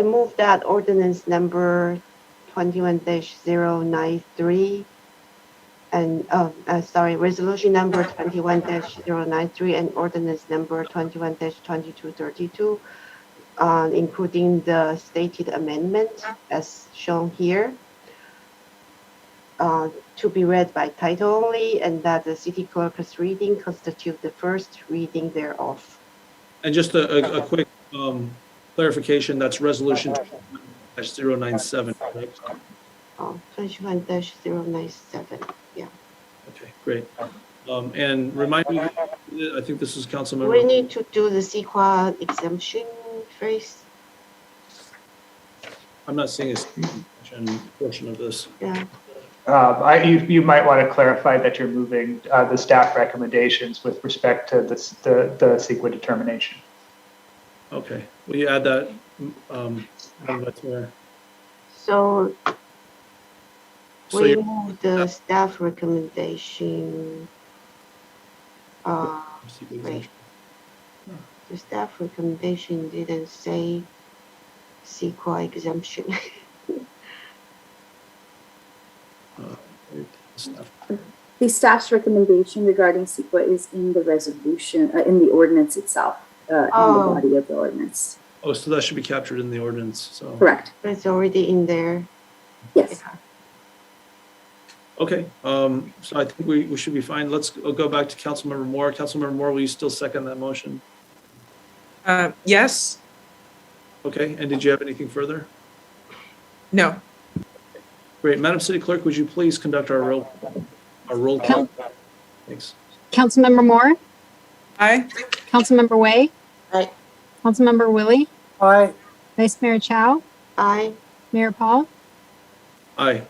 move that ordinance number 21-093 and resolution number 21-093 and ordinance number 21-2232, including the stated amendment as shown here, to be read by title only, and that the city clerk's reading constitute the first reading thereof. And just a quick clarification, that's resolution 21-097, correct? 21-097, yeah. Okay, great. And remind me, I think this is Councilmember. We need to do the CEQA exemption phrase. I'm not seeing a portion of this. Yeah. You might want to clarify that you're moving the staff recommendations with respect to the CEQA determination. Okay, will you add that? Vice Mayor? So we move the staff recommendation. Wait. The staff recommendation didn't say CEQA exemption. The staff's recommendation regarding CEQA is in the resolution, in the ordinance itself, in the body of the ordinance. Oh, so that should be captured in the ordinance, so. Correct. It's already in there. Yes. Okay, so I think we should be fine. Let's go back to Councilmember Moore. Councilmember Moore, will you still second that motion? Yes. Okay, and did you have anything further? No. Great. Madam City Clerk, would you please conduct our roll call? Thanks. Councilmember Moore? Aye. Councilmember Way? Aye. Councilmember Willie? Aye. Vice Mayor Chow? Aye. Mayor Paul? Aye.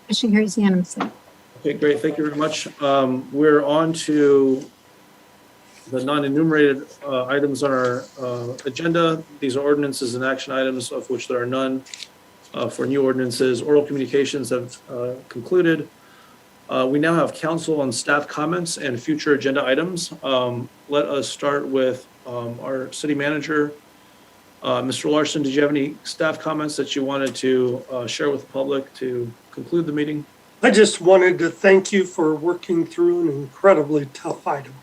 Motion carries unanimously. Okay, great. Thank you very much. We're on to the non-enumerated items on our agenda. These are ordinances and action items, of which there are none. For new ordinances, oral communications have concluded. We now have council and staff comments and future agenda items. Let us start with our city manager. Mr. Larson, did you have any staff comments that you wanted to share with the public to conclude the meeting? I just wanted to thank you for working through an incredibly tough item.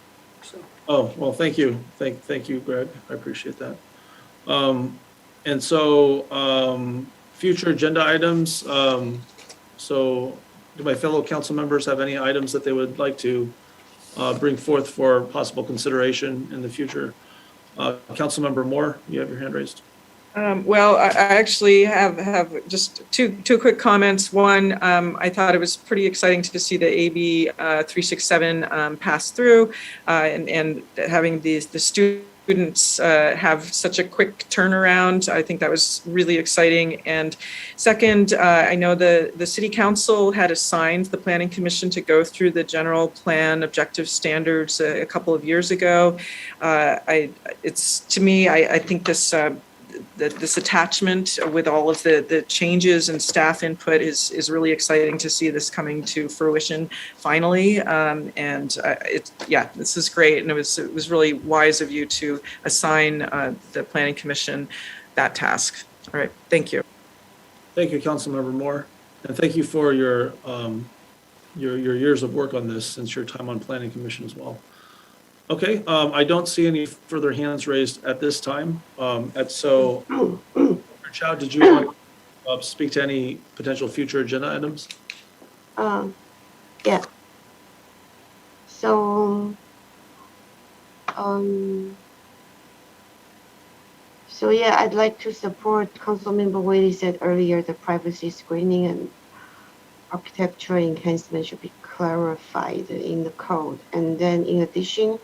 So. Oh, well, thank you. Thank you, Greg. I appreciate that. And so future agenda items. So do my fellow council members have any items that they would like to bring forth for possible consideration in the future? Councilmember Moore, you have your hand raised. Well, I actually have just two quick comments. One, I thought it was pretty exciting to see the AB 367 pass through, and having the students have such a quick turnaround. I think that was really exciting. And second, I know the city council had assigned the planning commission to go through the general plan objective standards a couple of years ago. I think this this attachment with all of the changes and staff input is really exciting to see this coming to fruition finally. This is great. And it was really wise of you to assign the Planning Commission that task. All right, thank you. Thank you, Councilmember Moore. And thank you for your years of work on this since your time on Planning Commission as well. Okay, I don't see any further hands raised at this time. So, Mr. Chow, did you want to speak to any potential future agenda items? Yeah. So, yeah, I'd like to support Councilmember Whaley said earlier, the privacy screening and architectural enhancement should be clarified in the code. And then in addition,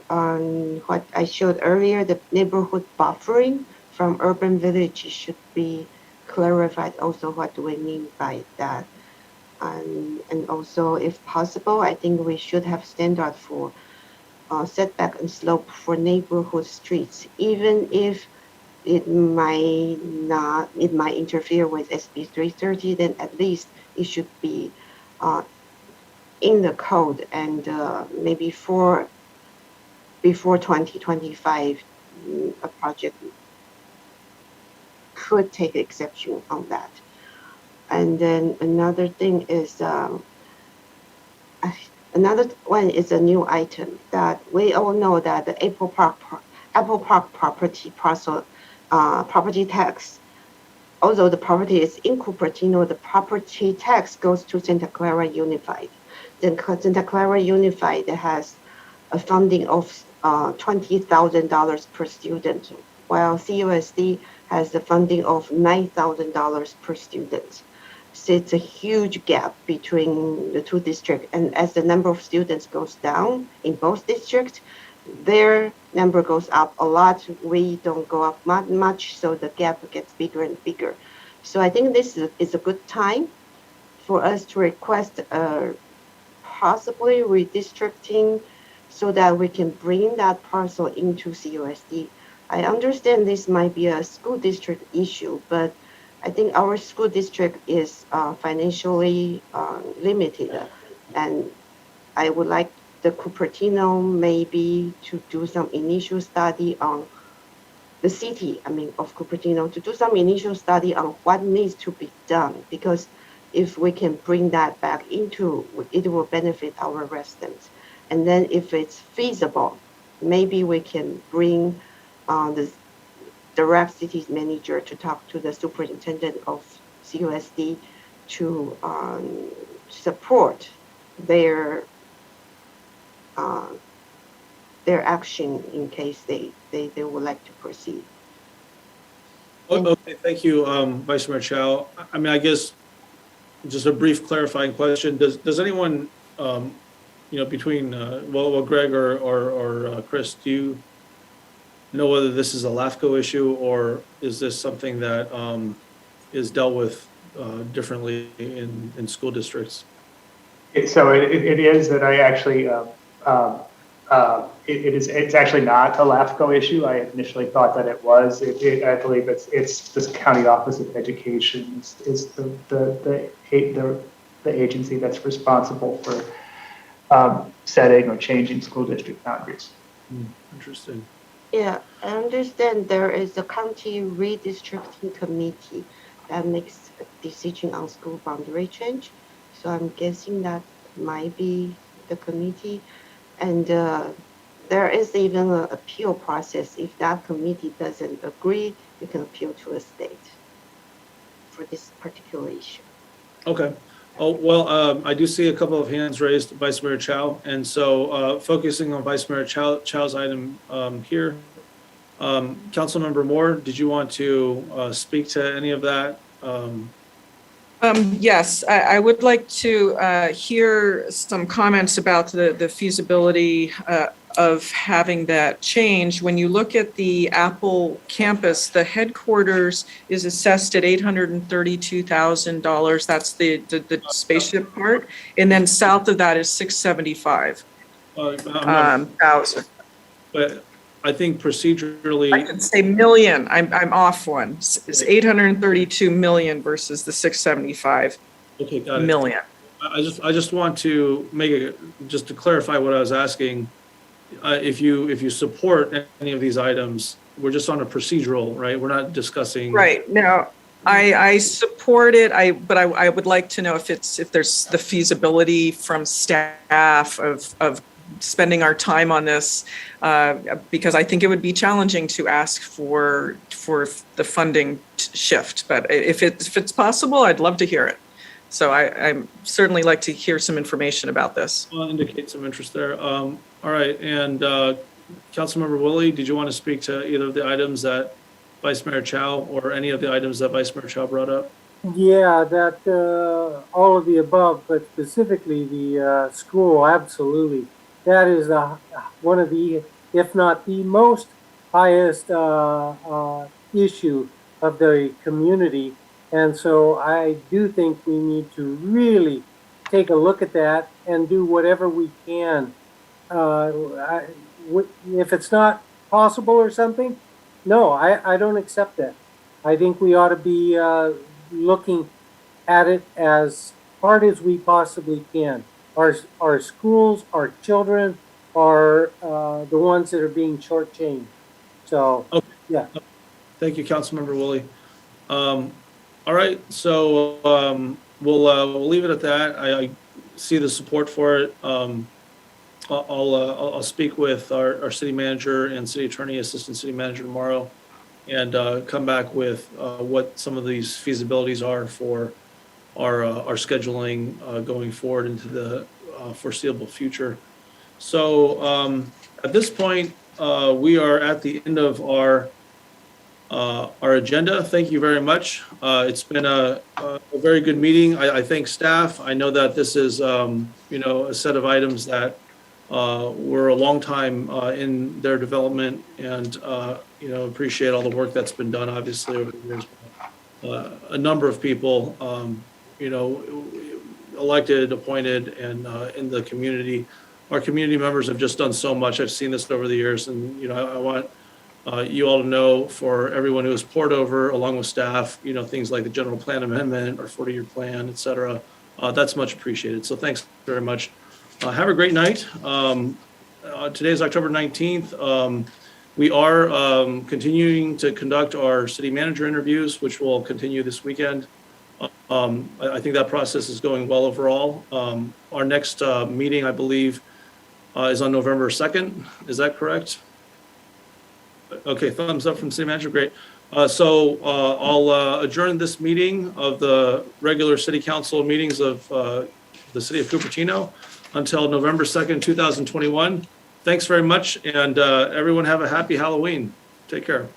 on what I showed earlier, the neighborhood buffering from urban villages should be clarified also. What do we mean by that? And also, if possible, I think we should have standard for setback and slope for neighborhood streets, even if it might interfere with SB 330, then at least it should be in the code, and maybe before 2025, a project could take exception on that. And then another thing is, another one is a new item that we all know that the Apple Park property parcel property tax. Although the property is in Cupertino, the property tax goes to Santa Clara Unified. Then Santa Clara Unified has a funding of $20,000 per student, while CUSD has a funding of $9,000 per student. So it's a huge gap between the two districts. And as the number of students goes down in both districts, their number goes up a lot. We don't go up much, so the gap gets bigger and bigger. So I think this is a good time for us to request possibly redistricting so that we can bring that parcel into CUSD. I understand this might be a school district issue, but I think our school district is financially limited, and I would like the Cupertino maybe to do some initial study on the city, of Cupertino, to do some initial study on what needs to be done, because if we can bring that back into, it will benefit our residents. And then if it's feasible, maybe we can bring the direct city's manager to talk to the superintendent of CUSD to support their action in case they would like to proceed. Okay, thank you, Vice Mayor Chow. I guess just a brief clarifying question. Does anyone, between, Greg or Chris, do you know whether this is a LAFCO issue or is this something that is dealt with differently in school districts? So it is that I actually, it's actually not a LAFCO issue. I initially thought that it was. I believe it's this County Office of Education is the agency that's responsible for setting or changing school district boundaries. Interesting. Yeah, I understand there is a county redistricting committee that makes a decision on school boundary change. So I'm guessing that might be the committee. And there is even an appeal process. If that committee doesn't agree, you can appeal to a state for this particular issue. Okay. Oh, well, I do see a couple of hands raised, Vice Mayor Chow. And so focusing on Vice Mayor Chow's item here, Councilmember Moore, did you want to speak to any of that? Yes, I would like to hear some comments about the feasibility of having that change. When you look at the Apple campus, the headquarters is assessed at $832,000. That's the spaceship part, and then south of that is $675,000. But I think procedurally. I could say million. I'm off one. It's 832 million versus the 675 Okay, got it. million. I just want to make it, just to clarify what I was asking. If you support any of these items, we're just on a procedural, right? We're not discussing. Right. No, I support it. But I would like to know if there's the feasibility from staff of spending our time on this, because I think it would be challenging to ask for the funding shift. But if it's possible, I'd love to hear it. So I'm certainly like to hear some information about this. I'll indicate some interest there. All right, and Councilmember Woolley, did you want to speak to either of the items that Vice Mayor Chow or any of the items that Vice Mayor Chow brought up? Yeah, that all of the above, but specifically the school, absolutely. That is one of the, if not the most highest issue of the community. And so I do think we need to really take a look at that and do whatever we can. If it's not possible or something, no, I don't accept that. I think we ought to be looking at it as hard as we possibly can. Our schools, our children are the ones that are being shortchanged. So, okay. Yeah. Thank you, Councilmember Woolley. All right, so we'll leave it at that. I see the support for it. I'll speak with our city manager and city attorney, assistant city manager tomorrow, and come back with what some of these feasibilities are for our scheduling going forward into the foreseeable future. So at this point, we are at the end of our agenda. Thank you very much. It's been a very good meeting. I thank staff. I know that this is a set of items that were a long time in their development, and appreciate all the work that's been done obviously over the years. A number of people elected, appointed, and in the community. Our community members have just done so much. I've seen this over the years, and I want you all to know, for everyone who has poured over along with staff, things like the general plan amendment or 40-year plan, et cetera, that's much appreciated. So thanks very much. Have a great night. Today is October 19th. We are continuing to conduct our city manager interviews, which will continue this weekend. I think that process is going well overall. Our next meeting, I believe, is on November 2nd. Is that correct? Okay, thumbs up from city manager, great. So I'll adjourn this meeting of the regular city council meetings of the city of Cupertino until November 2nd, 2021. Thanks very much, and everyone have a happy Halloween. Take care.